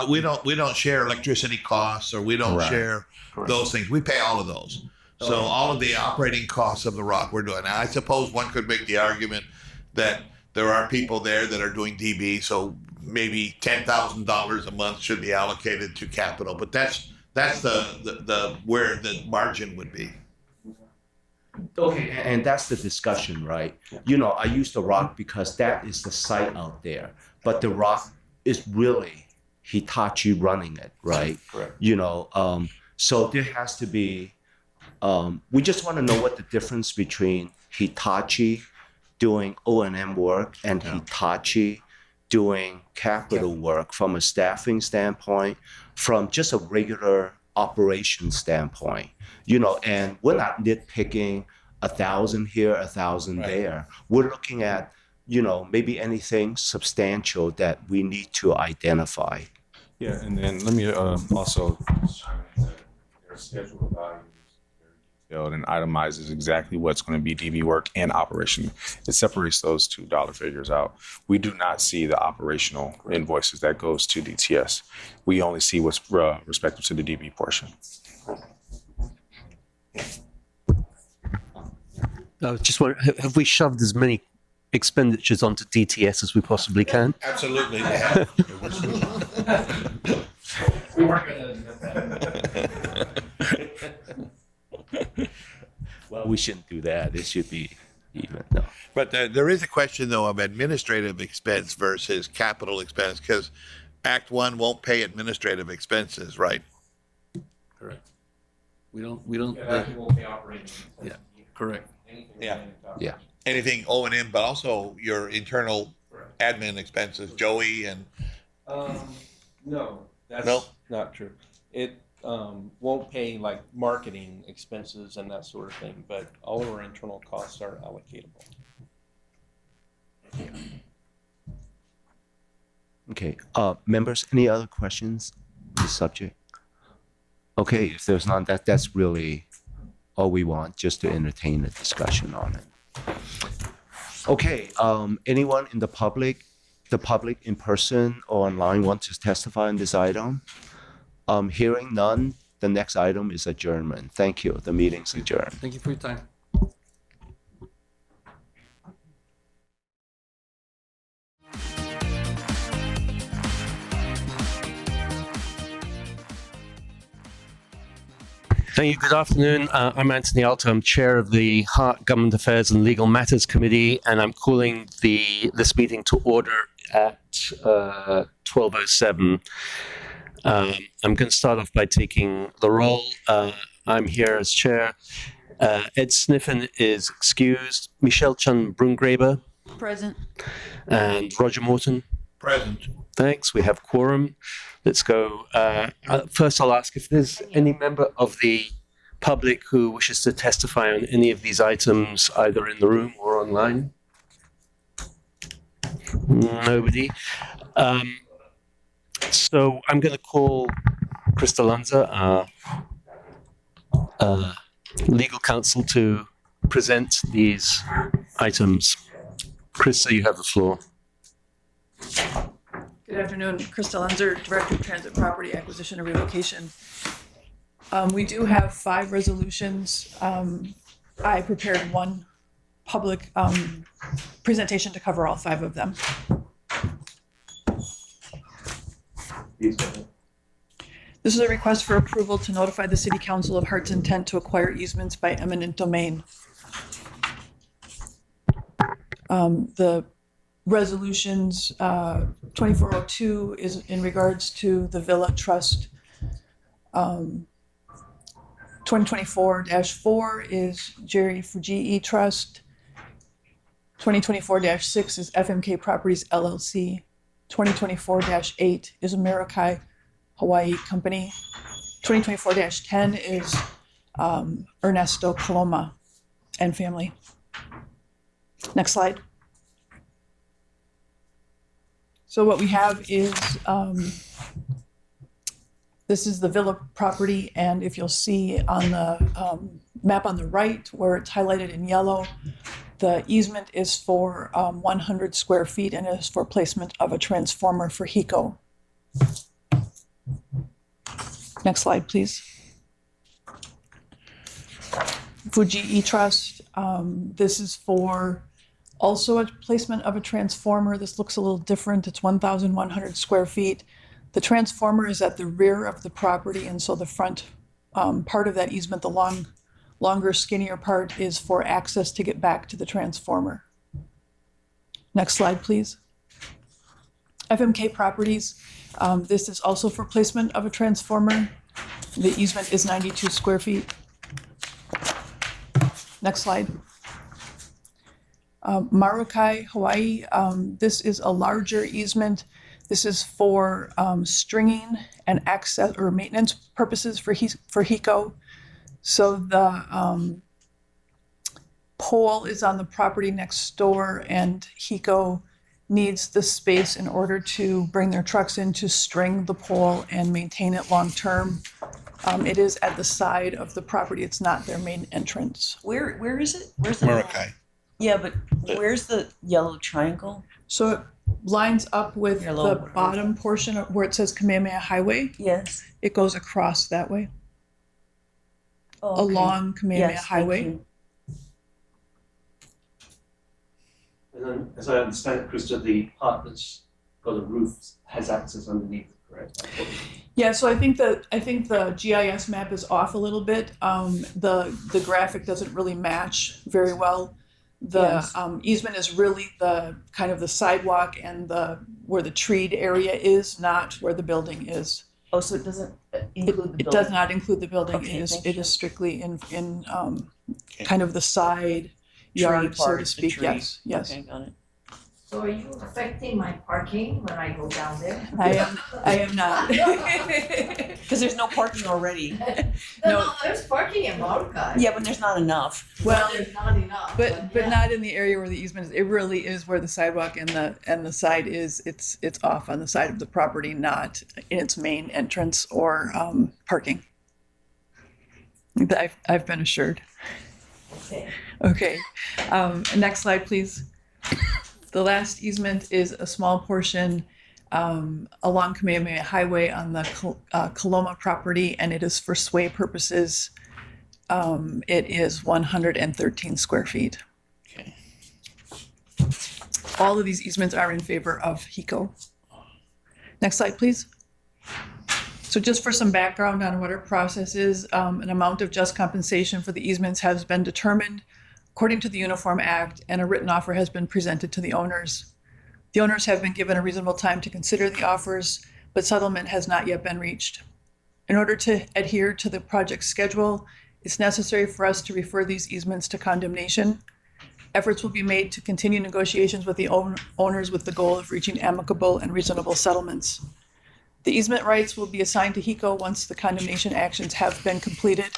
Speaker 2: we don't share electricity costs or we don't share those things. We pay all of those. So all of the operating costs of the Rock we're doing. Now, I suppose one could make the argument that there are people there that are doing DB, so maybe $10,000 a month should be allocated to capital. But that's the where the margin would be.
Speaker 5: Okay, and that's the discussion, right? I use the Rock because that is the site out there, but the Rock is really Hitachi running it, right?
Speaker 15: Correct.
Speaker 5: So there has to be. We just want to know what the difference between Hitachi doing O&M work and Hitachi doing capital work from a staffing standpoint, from just a regular operation standpoint. And we're not nitpicking 1,000 here, 1,000 there. We're looking at, maybe anything substantial that we need to identify.
Speaker 6: Yeah, and then let me also their schedule of values and itemizes exactly what's going to be DB work and operation. It separates those two dollar figures out. We do not see the operational invoices that goes to DTS. We only see what's respective to the DB portion.
Speaker 7: I was just wondering, have we shoved as many expenditures onto DTS as we possibly can?
Speaker 2: Absolutely.
Speaker 11: We weren't going to admit that.
Speaker 5: Well, we shouldn't do that. It should be even. No.
Speaker 2: But there is a question, though, of administrative expense versus capital expense, because Act 1 won't pay administrative expenses, right?
Speaker 15: correct. We don't.
Speaker 11: It won't be operating.
Speaker 15: Yeah, correct.
Speaker 2: Yeah. Anything O&M, but also your internal admin expenses, Joey and.
Speaker 11: No, that's
Speaker 2: No?
Speaker 11: not true. It won't pay like marketing expenses and that sort of thing, but all of our internal costs are allocatable.
Speaker 5: Okay, members, any other questions on the subject? Okay, if there's none, that's really all we want, just to entertain a discussion on it. Okay, anyone in the public in person or online want to testify on this item? Hearing none, the next item is adjournment. Thank you. The meeting's adjourned.
Speaker 15: Thank you for your time.
Speaker 7: Thank you. Good afternoon. I'm Anthony Alto. I'm chair of the Hart Government Affairs and Legal Matters Committee, and I'm calling this meeting to order at 1207. I'm going to start off by taking the roll. I'm here as chair. Ed Sniffen is excused. Michelle Chun Brungraber.
Speaker 9: Present.
Speaker 7: And Roger Morton.
Speaker 2: Present.
Speaker 7: Thanks. We have quorum. Let's go. First, I'll ask if there's any member of the public who wishes to testify on any of these items, either in the room or online. Nobody. So I'm going to call Krista Lanza, our legal counsel, to present these items. Krista, you have the floor.
Speaker 17: Good afternoon, Krista Lenzer, Director of Transit Property Acquisition and Relocation. We do have 5 resolutions. I prepared one public presentation to cover all 5 of them. This is a request for approval to notify the City Council of Hart's intent to acquire easements by eminent domain. The resolutions 2402 is in regards to the Villa Trust. 2024-4 is Jerry Fujii Trust. 2024-6 is FMK Properties LLC. 2024-8 is Amerikai Hawaii Company. 2024-10 is Ernesto Coloma and family. Next slide. So what we have is, this is the Villa property, and if you'll see on the map on the right where it's highlighted in yellow, the easement is for 100 square feet and is for placement of a transformer for HECO. Next slide, please. Fujii Trust, this is for also a placement of a transformer. This looks a little different. It's 1,100 square feet. The transformer is at the rear of the property, and so the front part of that easement, the longer, skinnier part, is for access to get back to the transformer. Next slide, please. FMK Properties, this is also for placement of a transformer. The easement is 92 square feet. Next slide. Marukai, Hawaii, this is a larger easement. This is for stringing and access or maintenance purposes for HECO. So the pole is on the property next door, and HECO needs the space in order to bring their trucks in to string the pole and maintain it long term. It is at the side of the property. It's not their main entrance.
Speaker 9: Where is it? Where's the
Speaker 1: Marakai.
Speaker 9: Yeah, but where's the yellow triangle?
Speaker 17: So it lines up with
Speaker 9: Your
Speaker 17: the
Speaker 9: little-
Speaker 17: bottom portion of where it says Kamehameha Highway.
Speaker 9: Yes.
Speaker 17: It goes across that way,
Speaker 9: Oh, okay.
Speaker 17: along Kamehameha
Speaker 9: Yes, thank
Speaker 17: Highway.
Speaker 9: you.
Speaker 8: And then, as I understand it, Krista, the part that's got a roof has access underneath, correct?
Speaker 17: Yeah, so I think the GIS map is off a little bit. The graphic doesn't really match very well. The
Speaker 9: Yes.
Speaker 17: Easement is really the kind of the sidewalk and where the treed area is, not where the building is.
Speaker 9: Oh, so it doesn't include the building?
Speaker 17: It does not include the building.
Speaker 9: Okay, thank
Speaker 17: It
Speaker 9: you.
Speaker 17: is strictly in kind of the side yard, so
Speaker 9: part,
Speaker 17: to
Speaker 9: the
Speaker 17: speak.
Speaker 9: tree.
Speaker 17: Yes, yes.
Speaker 9: Okay, got it.
Speaker 10: So are you affecting my parking when I go down there?
Speaker 17: I am not.
Speaker 9: Because there's no parking already.
Speaker 10: No, there's parking in Maukai.
Speaker 9: Yeah, but there's not enough.
Speaker 17: Well,
Speaker 10: There's not enough.
Speaker 17: but
Speaker 10: yeah.
Speaker 17: not in the area where the easement is. It really is where the sidewalk and the side is. It's off on the side of the property, not in its main entrance or parking. I've been assured. Okay. Next slide, please. The last easement is a small portion along Kamehameha Highway on the Coloma property, and it is for sway purposes. It is 113 square feet.
Speaker 9: Okay.
Speaker 17: All of these easements are in favor of HECO. Next slide, please. So just for some background on what our process is, an amount of just compensation for the easements has been determined according to the Uniform Act, and a written offer has been presented to the owners. The owners have been given a reasonable time to consider the offers, but settlement has not yet been reached. In order to adhere to the project schedule, it's necessary for us to refer these easements to condemnation. Efforts will be made to continue negotiations with the owners with the goal of reaching amicable and reasonable settlements. The easement rights will be assigned to HECO once the condemnation actions have been completed.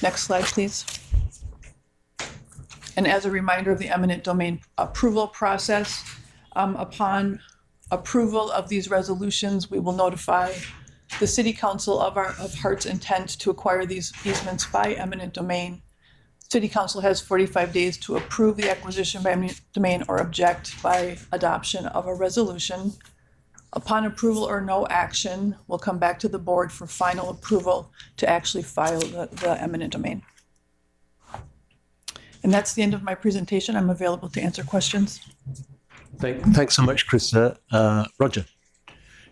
Speaker 17: Next slide, please. And as a reminder of the eminent domain approval process, upon approval of these resolutions, we will notify the City Council of Hart's intent to acquire these easements by eminent domain. City Council has 45 days to approve the acquisition by eminent domain or object by adoption of a resolution. Upon approval or no action, we'll come back to the board for final approval to actually file the eminent domain. And that's the end of my presentation. I'm available to answer questions.
Speaker 7: Thanks so much, Chris. Roger.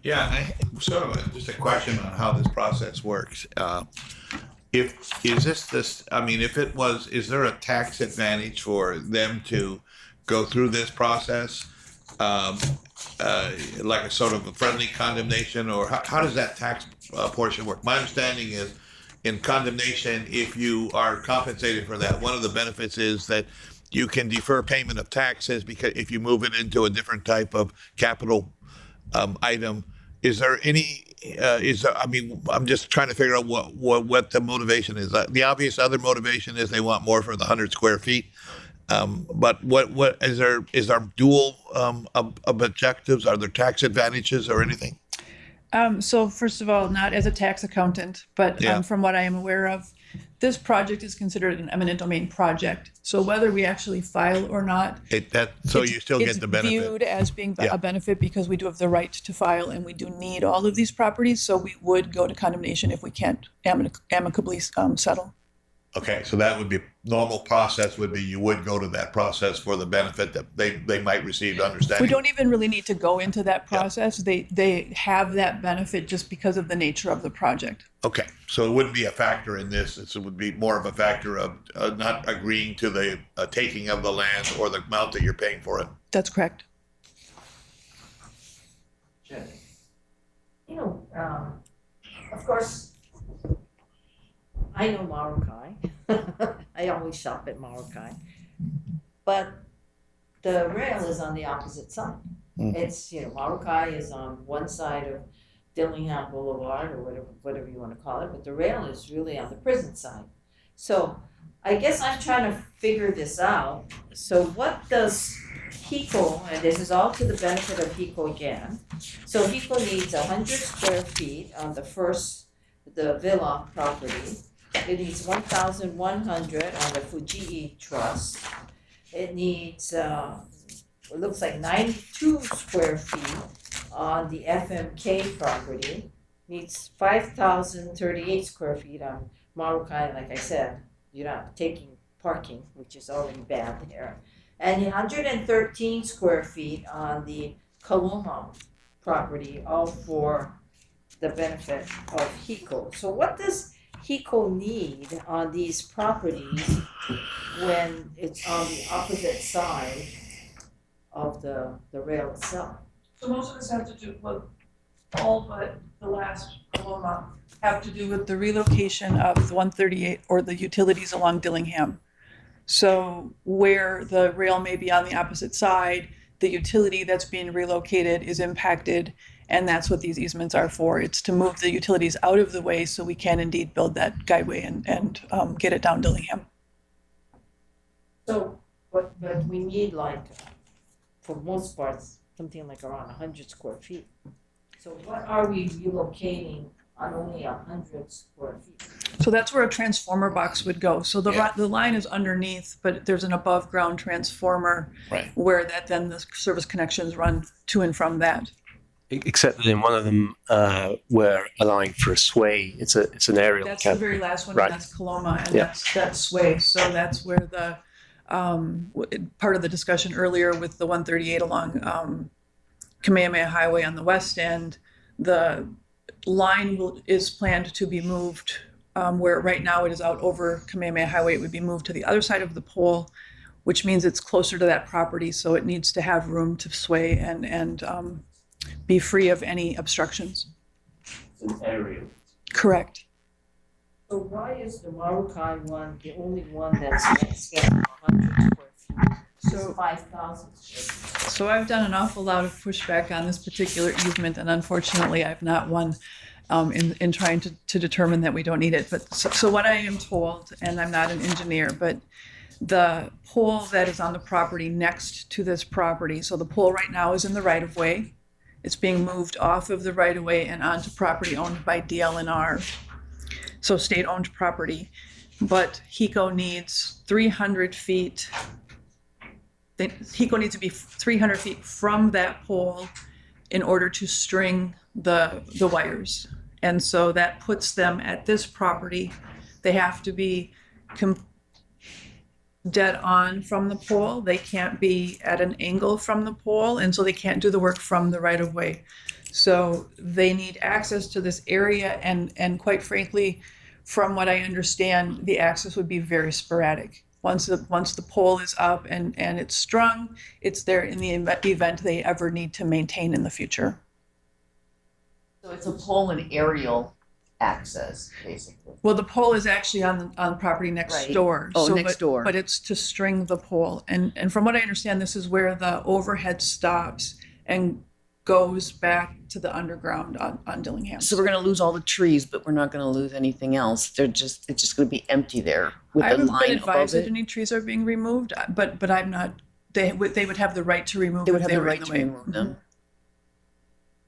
Speaker 2: Yeah, just a question on how this process works. Is there a tax advantage for them to go through this process? Like a sort of a friendly condemnation, or how does that tax portion work? My understanding is in condemnation, if you are compensated for that, one of the benefits is that you can defer payment of taxes because if you move it into a different type of capital item. Is there any, I'm just trying to figure out what the motivation is. The obvious other motivation is they want more for the 100 square feet. But what is there dual objectives? Are there tax advantages or anything?
Speaker 17: So first of all, not as a tax accountant, but from what I am aware of, this project is considered an eminent domain project. So whether we actually file or not,
Speaker 2: You still get the benefit.
Speaker 17: It's viewed as being a benefit because we do have the right to file and we do need all of these properties. So we would go to condemnation if we can't amicably settle.
Speaker 2: Okay, so that would be normal process. Would be you would go to that process for the benefit that they might receive. Understanding.
Speaker 17: We don't even really need to go into that process. They have that benefit just because of the nature of the project.
Speaker 2: Okay, so it wouldn't be a factor in this. It would be more of a factor of not agreeing to the taking of the land or the amount that you're paying for it.
Speaker 17: That's correct.
Speaker 10: Of course, I know Marukai. I always shop at Marukai. But the rail is on the opposite side. It's, Marukai is on one side of Dillingham Boulevard or whatever you want to call it, but the rail is really on the prison side. So I guess I'm trying to figure this out. So what does HECO, and this is all to the benefit of HECO again. So HECO needs 100 square feet on the villa property. It needs 1,100 on the Fujii Trust. It needs, it looks like 92 square feet on the FMK property. Needs 5,038 square feet on Marukai. Like I said, you're not taking parking, which is already bad there. And 113 square feet on the Kaluma property, all for the benefit of HECO. So what does HECO need on these properties when it's on the opposite side of the rail itself?
Speaker 17: So most of this have to do with all but the last Paloma have to do with the relocation of the 138 or the utilities along Dillingham. So where the rail may be on the opposite side, the utility that's being relocated is impacted, and that's what these easements are for. It's to move the utilities out of the way so we can indeed build that guideway and get it down Dillingham.
Speaker 10: So, but we need for most parts, something like around 100 square feet. So what are we relocating on only 100 square feet?
Speaker 17: So that's where a transformer box would go. So the line is underneath, but there's an above ground transformer where then the service connections run to and from that.
Speaker 7: Except that in one of them, we're allowing for a sway. It's an aerial.
Speaker 17: That's the very last one,
Speaker 7: right.
Speaker 17: and that's Kaloma, and that's sway. So that's where the part of the discussion earlier with the 138 along Kamehameha Highway on the west end, the line is planned to be moved where right now it is out over Kamehameha Highway. It would be moved to the other side of the pole which means it's closer to that property, so it needs to have room to sway and be free of any obstructions.
Speaker 8: It's an aerial.
Speaker 17: Correct.
Speaker 10: So why is the Marukai one the only one that's next to 100 square feet?
Speaker 17: So
Speaker 10: 5,000 square feet.
Speaker 17: So I've done an awful lot of pushback on this particular easement, and unfortunately, I've not won in trying to determine that we don't need it. But so what I am told, and I'm not an engineer, but the pole that is on the property next to this property, so the pole right now is in the right of way. It's being moved off of the right of way and onto property owned by DLNR, so state-owned property. But HECO needs 300 feet. HECO needs to be 300 feet from that pole in order to string the wires. And so that puts them at this property. They have to be dead on from the pole. They can't be at an angle from the pole, and so they can't do the work from the right of way. So they need access to this area, and quite frankly, from what I understand, the access would be very sporadic. Once the pole is up and it's strung, it's there in the event they ever need to maintain in the future.
Speaker 9: So it's a pole and aerial access, basically.
Speaker 17: Well, the pole is actually on the property next
Speaker 9: Right.
Speaker 17: door.
Speaker 9: Oh, next door.
Speaker 17: But it's to string the pole. And from what I understand, this is where the overhead stops and goes back to the underground on Dillingham.
Speaker 9: So we're going to lose all the trees, but we're not going to lose anything else. It's just going to be empty there with
Speaker 17: I
Speaker 9: the
Speaker 17: haven't been
Speaker 9: line above
Speaker 17: advised that
Speaker 9: it.
Speaker 17: any trees are being removed, but I'm not. They would have the right to remove.
Speaker 9: They would
Speaker 17: if
Speaker 9: have the
Speaker 17: were in
Speaker 9: right to
Speaker 17: way.
Speaker 9: remove them.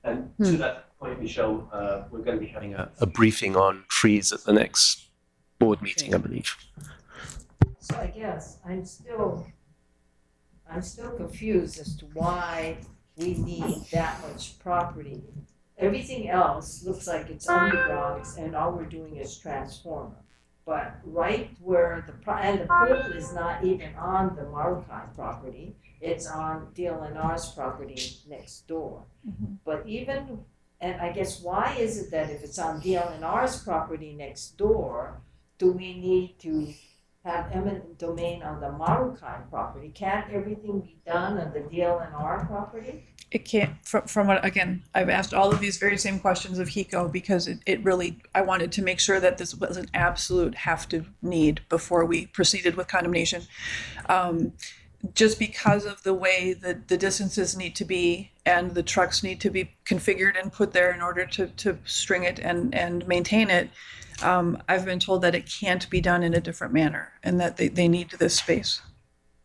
Speaker 8: And to that point, Michelle, we're going to be having a briefing on trees at the next board meeting, I believe.
Speaker 10: So I guess I'm still confused as to why we need that much property. Everything else looks like it's underground, and all we're doing is transformer. But right where the pole is not even on the Marukai property, it's on DLNR's property next door. But and I guess why is it that if it's on DLNR's property next door, do we need to have eminent domain on the Marukai property? Can't everything be done on the DLNR property?
Speaker 17: It can't, from what, again, I've asked all of these very same questions of HECO because it really, I wanted to make sure that this was an absolute have to need before we proceeded with condemnation. Just because of the way that the distances need to be and the trucks need to be configured and put there in order to string it and maintain it, I've been told that it can't be done in a different manner and that they need this space.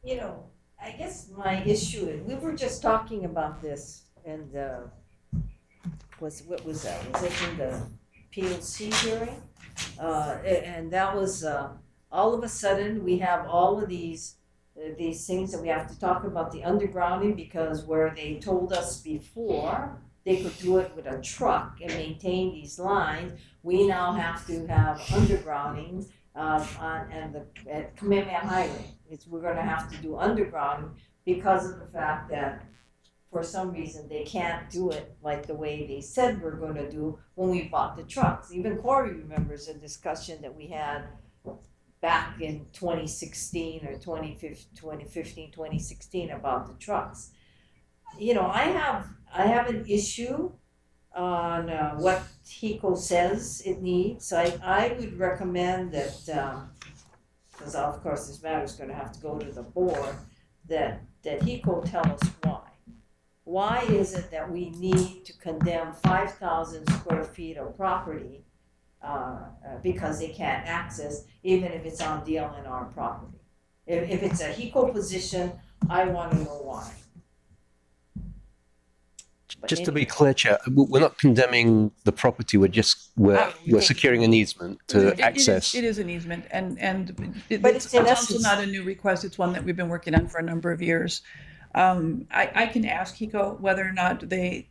Speaker 10: You know, I guess my issue is, we were just talking about this and what was that? Was it in the PLC hearing? And that was, all of a sudden, we have all of these things that we have to talk about the undergrounding, because where they told us before they could do it with a truck and maintain these lines, we now have to have undergrounding at Kamehameha Highway. We're gonna have to do undergrounding because of the fact that for some reason they can't do it like the way they said we're gonna do when we bought the trucks. Even Corey remembers a discussion that we had back in 2016 or 2015, 2016 about the trucks. You know, I have an issue on what HECO says it needs. So I would recommend that, because of course this matter is going to have to go to the board, that HECO tell us why. Why is it that we need to condemn 5,000 square feet of property because they can't access, even if it's on DLNR property? If it's a HECO position, I want to know why.
Speaker 8: Just to be clear, Chair, we're not condemning the property. We're securing an easement to access.
Speaker 17: It is an easement, and
Speaker 10: But
Speaker 17: it's
Speaker 10: in
Speaker 17: also
Speaker 10: essence-
Speaker 17: not a new request. It's one that we've been working on for a number of years. I can ask HECO whether or not they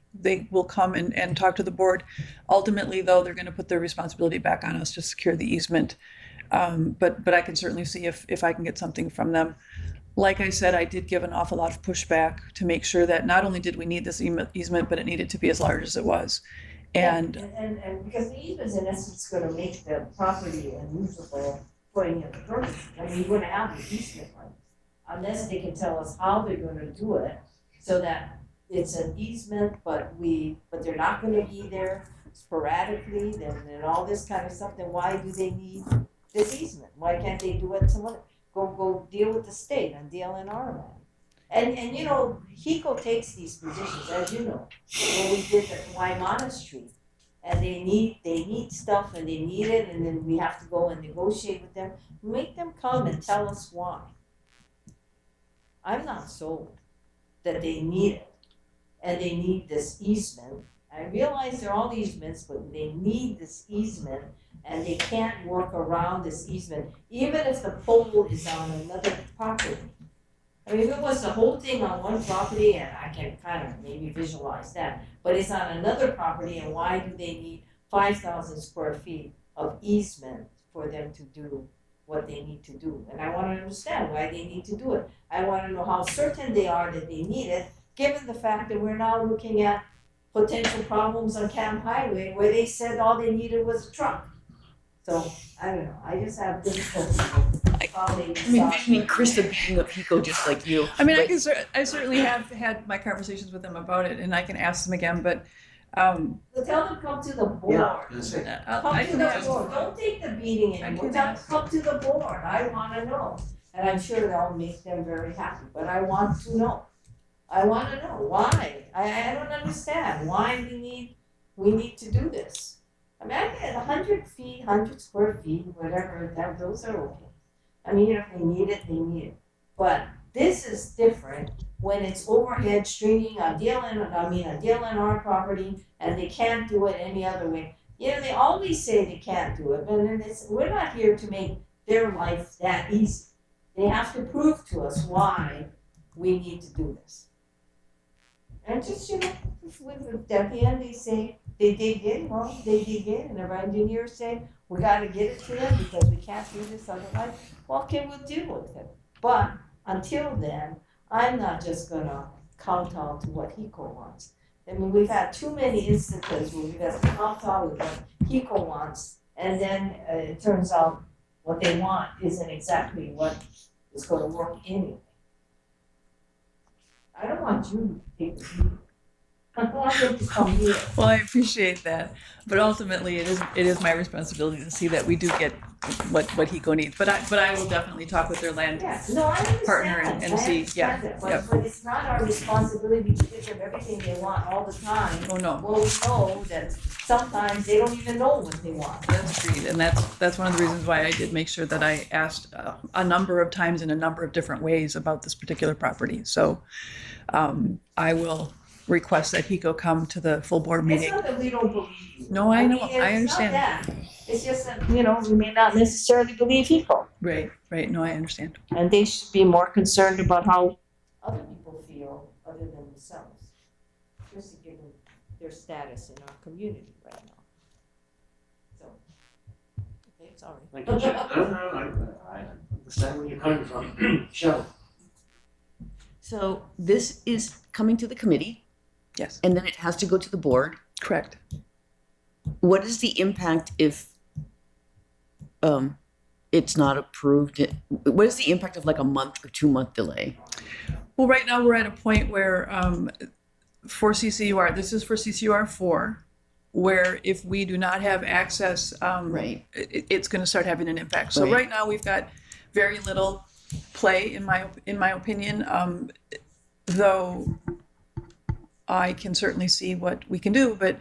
Speaker 17: will come and talk to the board. Ultimately, though, they're going to put their responsibility back on us to secure the easement. But I can certainly see if I can get something from them. Like I said, I did give an awful lot of pushback to make sure that not only did we need this easement, but it needed to be as large as it was. And
Speaker 10: because the easement is in essence going to make the property unusable putting in the permit. I mean, you're going to have an easement like unless they can tell us how they're gonna do it, so that it's an easement, but they're not gonna be there sporadically, and all this kind of stuff, then why do they need this easement? Why can't they do it some other, go deal with the state on DLNR land? And you know, HECO takes these positions, as you know, when we did the Waimana Street. And they need stuff and they need it, and then we have to go and negotiate with them. Make them come and tell us why. I'm not sold that they need it, and they need this easement. I realize there are all easements, but they need this easement, and they can't work around this easement, even if the pole is on another property. I mean, if it was the whole thing on one property, and I can kind of maybe visualize that, but it's on another property, and why do they need 5,000 square feet of easement for them to do what they need to do? And I want to understand why they need to do it. I want to know how certain they are that they need it, given the fact that we're now looking at potential problems on Camp Highway where they said all they needed was a truck. So, I don't know, I just have difficulty with how they
Speaker 9: I'm
Speaker 10: decide.
Speaker 9: envisioning Krista beating up HECO just like you.
Speaker 17: I mean,
Speaker 9: But-
Speaker 17: I certainly have had my conversations with them about it, and I can ask them again, but,
Speaker 10: So tell them come to the board.
Speaker 17: I
Speaker 10: Come to
Speaker 17: can
Speaker 10: the
Speaker 17: ask.
Speaker 10: board, don't take the beating anymore,
Speaker 17: can
Speaker 10: tell them
Speaker 17: ask.
Speaker 10: come to the board, I wanna know. And I'm sure that'll make them very happy, but I want to know. I wanna know why, I don't understand why we need to do this. I mean, I get 100 feet, 100 square feet, whatever, those are okay. I mean, if they need it, they need it. But this is different when it's overhead stringing on DLNR property, and they can't do it any other way. You know, they always say they can't do it, but then we're not here to make their life that easy. They have to prove to us why we need to do this. And just, you know, with Debbie and they say, they dig in, well, they dig in, and our engineers say, we gotta get it to them because we can't do this otherwise. Well, okay, we'll deal with it. But until then, I'm not just gonna kowtow to what HECO wants. I mean, we've had too many instances where we've got to kowtow with what HECO wants, and then it turns out what they want isn't exactly what is gonna work anyway. I don't want you to take the lead. I want them to come here.
Speaker 17: Well, I appreciate that, but ultimately, it is my responsibility to see that we do get what HECO needs. But I will definitely talk with their land
Speaker 10: Yes, no, I understand.
Speaker 17: partner and
Speaker 10: I
Speaker 17: see, yeah,
Speaker 10: understand that,
Speaker 17: yep.
Speaker 10: But it's not our responsibility to give them everything they want all the time.
Speaker 17: Oh, no.
Speaker 10: Well, we know that sometimes they don't even know what they want.
Speaker 17: That's agreed, and that's one of the reasons why I did make sure that I asked a number of times in a number of different ways about this particular property. So I will request that HECO come to the full board
Speaker 10: It's
Speaker 17: meeting.
Speaker 10: not that we don't believe you.
Speaker 17: No, I know,
Speaker 10: mean,
Speaker 17: I
Speaker 10: it's not
Speaker 17: understand.
Speaker 10: that. It's just that, you know, we may not necessarily believe HECO.
Speaker 17: Right, no, I understand.
Speaker 10: And they should be more concerned about how other people feel other than themselves. Especially given their status in our community right now. So, okay, sorry.
Speaker 8: Thank you, Chair. I understand where you're coming from. Shelley.
Speaker 9: So this is coming to the committee.
Speaker 17: Yes.
Speaker 9: And then it has to go to the board.
Speaker 17: Correct.
Speaker 9: What is the impact if it's not approved? What is the impact of like a month or 2 month delay?
Speaker 17: Well, right now we're at a point where for CCUR, this is for CCUR 4, where if we do not have access,
Speaker 9: Right.
Speaker 17: it's going to start having an impact. So
Speaker 9: Right.
Speaker 17: right now we've got very little play, in my opinion, though I can certainly see what we can do. But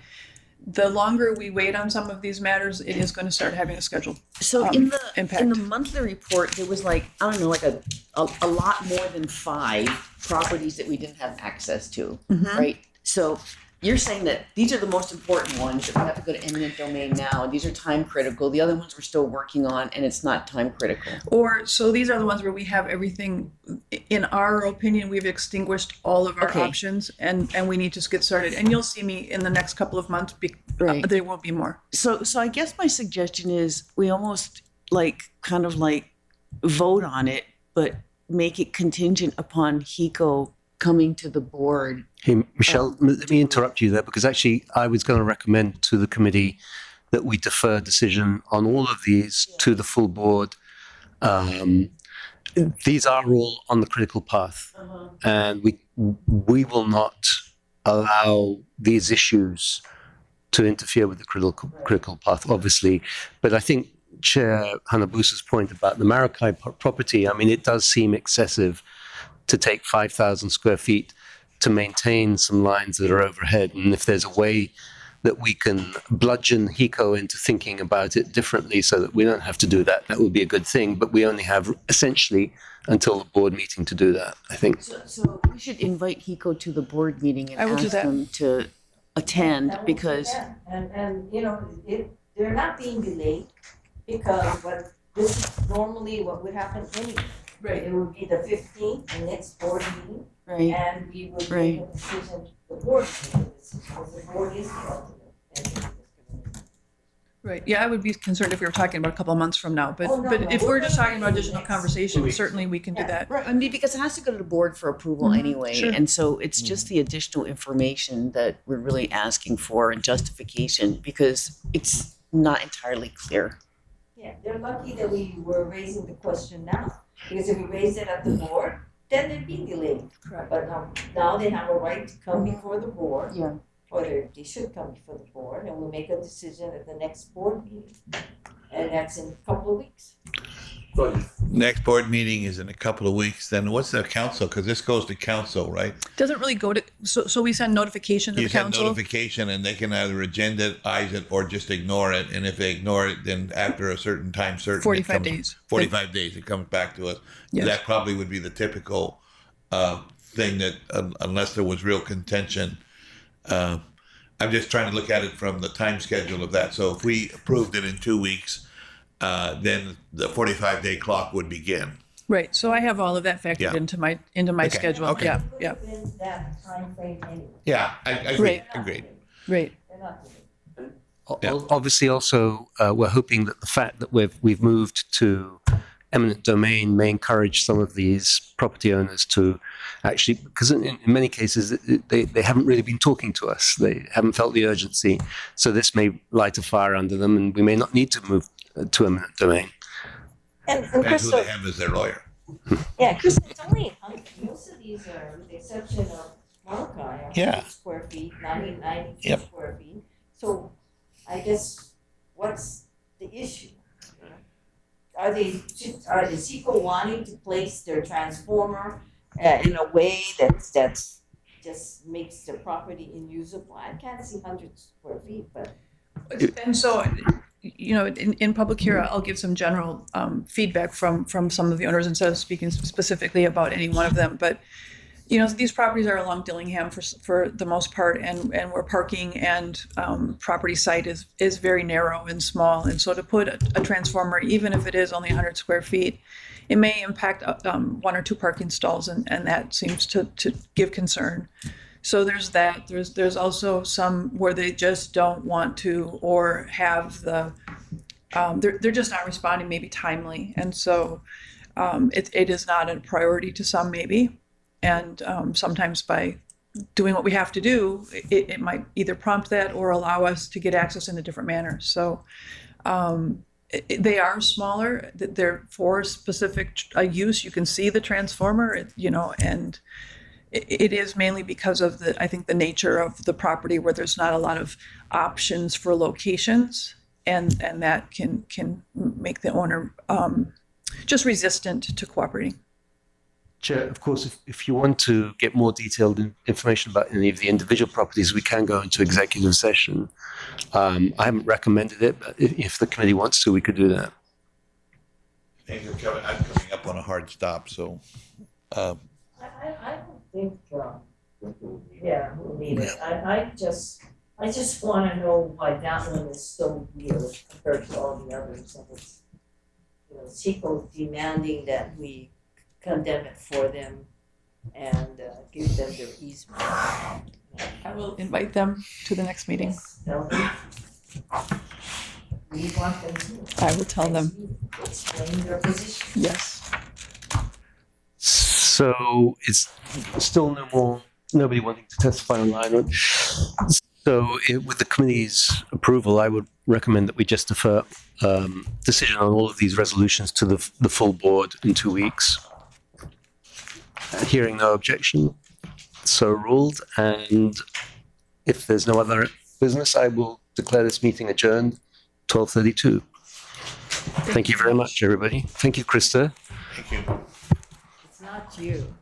Speaker 17: the longer we wait on some of these matters, it is going to start having a scheduled
Speaker 9: So in
Speaker 17: impact.
Speaker 9: the monthly report, there was like, I don't know, like a lot more than 5 properties that we didn't have access to,
Speaker 17: Mhm.
Speaker 9: right? So you're saying that these are the most important ones that we have to go to eminent domain now. These are time critical. The other ones we're still working on, and it's not time critical.
Speaker 17: Or, so these are the ones where we have everything, in our opinion, we've extinguished all of our
Speaker 9: Okay.
Speaker 17: options and we need to just get started. And you'll see me in the next couple of months,
Speaker 9: Right.
Speaker 17: there won't be more.
Speaker 9: So I guess my suggestion is we almost kind of vote on it, but make it contingent upon HECO coming to the board.
Speaker 7: Hey, Michelle, let me interrupt you there because actually I was going to recommend to the committee that we defer decision on all of these to the full board these are all on the critical path, and we will not allow these issues to interfere with the critical path, obviously. But I think Chair Hanabusa's point about the Maracay property, I mean, it does seem excessive to take 5,000 square feet to maintain some lines that are overhead. And if there's a way that we can bludgeon HECO into thinking about it differently so that we don't have to do that, that would be a good thing. But we only have essentially until the board meeting to do that, I think.
Speaker 9: So we should invite HECO to the board meeting and
Speaker 17: I will do
Speaker 9: ask
Speaker 17: that.
Speaker 9: them to attend because
Speaker 10: And you know, they're not being delayed because this is normally what would happen anyway.
Speaker 17: Right.
Speaker 10: It would be the 15th, the next board meeting,
Speaker 9: right.
Speaker 10: and we would
Speaker 9: Right.
Speaker 10: make a decision, the board would make a decision, because the board is the ultimate. entity.
Speaker 17: Right. Yeah, I would be concerned if we were talking about a couple of months from now. But
Speaker 10: Oh, no,
Speaker 17: but
Speaker 10: no,
Speaker 17: if
Speaker 10: we're
Speaker 17: we're just
Speaker 10: gonna
Speaker 17: talking about
Speaker 10: do
Speaker 17: additional
Speaker 10: next
Speaker 17: conversation,
Speaker 10: week.
Speaker 17: certainly we can do that.
Speaker 9: Right, I mean, because it has to go to the board for approval
Speaker 17: Mhm,
Speaker 9: anyway,
Speaker 17: sure.
Speaker 9: and so it's just the additional information that we're really asking for and justification because it's not entirely clear.
Speaker 10: Yeah, they're lucky that we were raising the question now, because if we raised it at the board, then it'd be delayed.
Speaker 17: Correct.
Speaker 10: But now they have a right to come before the board.
Speaker 9: Yeah.
Speaker 10: Or they should come before the board, and we'll make a decision at the next board meeting. And that's in a couple of weeks.
Speaker 2: Next board meeting is in a couple of weeks, then what's the council, because this goes to council, right?
Speaker 17: Doesn't really go to, so we send notification to
Speaker 2: You
Speaker 17: the
Speaker 2: send
Speaker 17: council.
Speaker 2: notification and they can either agendize it or just ignore it, and if they ignore it, then after a certain time, it
Speaker 17: 45
Speaker 2: comes-
Speaker 17: days.
Speaker 2: 45 days, it comes back to us.
Speaker 17: Yes.
Speaker 2: That probably would be the typical thing that, unless there was real contention. I'm just trying to look at it from the time schedule of that. So if we approved it in 2 weeks, then the 45-day clock would begin.
Speaker 17: Right. So I have all of that factored
Speaker 2: Yeah.
Speaker 17: into my
Speaker 2: Okay,
Speaker 17: schedule.
Speaker 2: okay.
Speaker 17: Yeah. Yeah.
Speaker 10: Within that timeframe anyway.
Speaker 2: Yeah, I agree.
Speaker 17: Right.
Speaker 2: Agreed.
Speaker 17: Right.
Speaker 10: They're not delayed.
Speaker 2: Yeah.
Speaker 7: Obviously, also, we're hoping that the fact that we've moved to eminent domain may encourage some of these property owners to actually, because in many cases they haven't really been talking to us. They haven't felt the urgency. So this may light a fire under them, and we may not need to move to eminent domain.
Speaker 10: And
Speaker 2: That's who
Speaker 10: Crystal,
Speaker 2: they have as their lawyer.
Speaker 10: yeah, Crystal, it's only 100, most of these are, with the exception of Maracay, are
Speaker 2: Yeah.
Speaker 10: 100 square feet, 92
Speaker 2: Yep.
Speaker 10: square feet. So I guess, what's the issue? Are the SECO wanting to place their transformer in a way that's just makes the property unusable? I can't see 100 square feet, but.
Speaker 17: And so, you know, in public here, I'll give some general feedback from some of the owners instead of speaking specifically about any one of them. But, you know, these properties are along Dillingham for the most part, and where parking and property site is very narrow and small. And so to put a transformer, even if it is only 100 square feet, it may impact 1 or 2 parking stalls, and that seems to give concern. So there's that. There's also some where they just don't want to or have the they're just not responding maybe timely, and so it is not a priority to some maybe, and sometimes by doing what we have to do, it might either prompt that or allow us to get access in a different manner. So they are smaller. They're for specific use. You can see the transformer, you know, and it is mainly because of I think the nature of the property where there's not a lot of options for locations, and that can make the owner just resistant to cooperating.
Speaker 7: Chair, of course, if you want to get more detailed information about any of the individual properties, we can go into executive session. I haven't recommended it, but if the committee wants to, we could do that.
Speaker 2: Thank you, Kevin. I'm coming up on a hard stop, so.
Speaker 10: I don't think, yeah, we'll need it. I just wanna know why that one is so weird compared to all the others. And it's, you know, SECO demanding that we condemn it for them and give them their easement.
Speaker 17: I will invite them to the next meeting.
Speaker 10: Tell them. We want them to.
Speaker 17: I will tell them.
Speaker 10: Explain their position.
Speaker 17: Yes.
Speaker 7: So it's still nobody wanting to testify online. So, with the committee's approval, I would recommend that we just defer decision on all of these resolutions to the full board in 2 weeks. Hearing no objection, so ruled. And if there's no other business, I will declare this meeting adjourned, 12:32. Thank you very much, everybody. Thank you, Krista.
Speaker 2: Thank you.
Speaker 10: It's not you.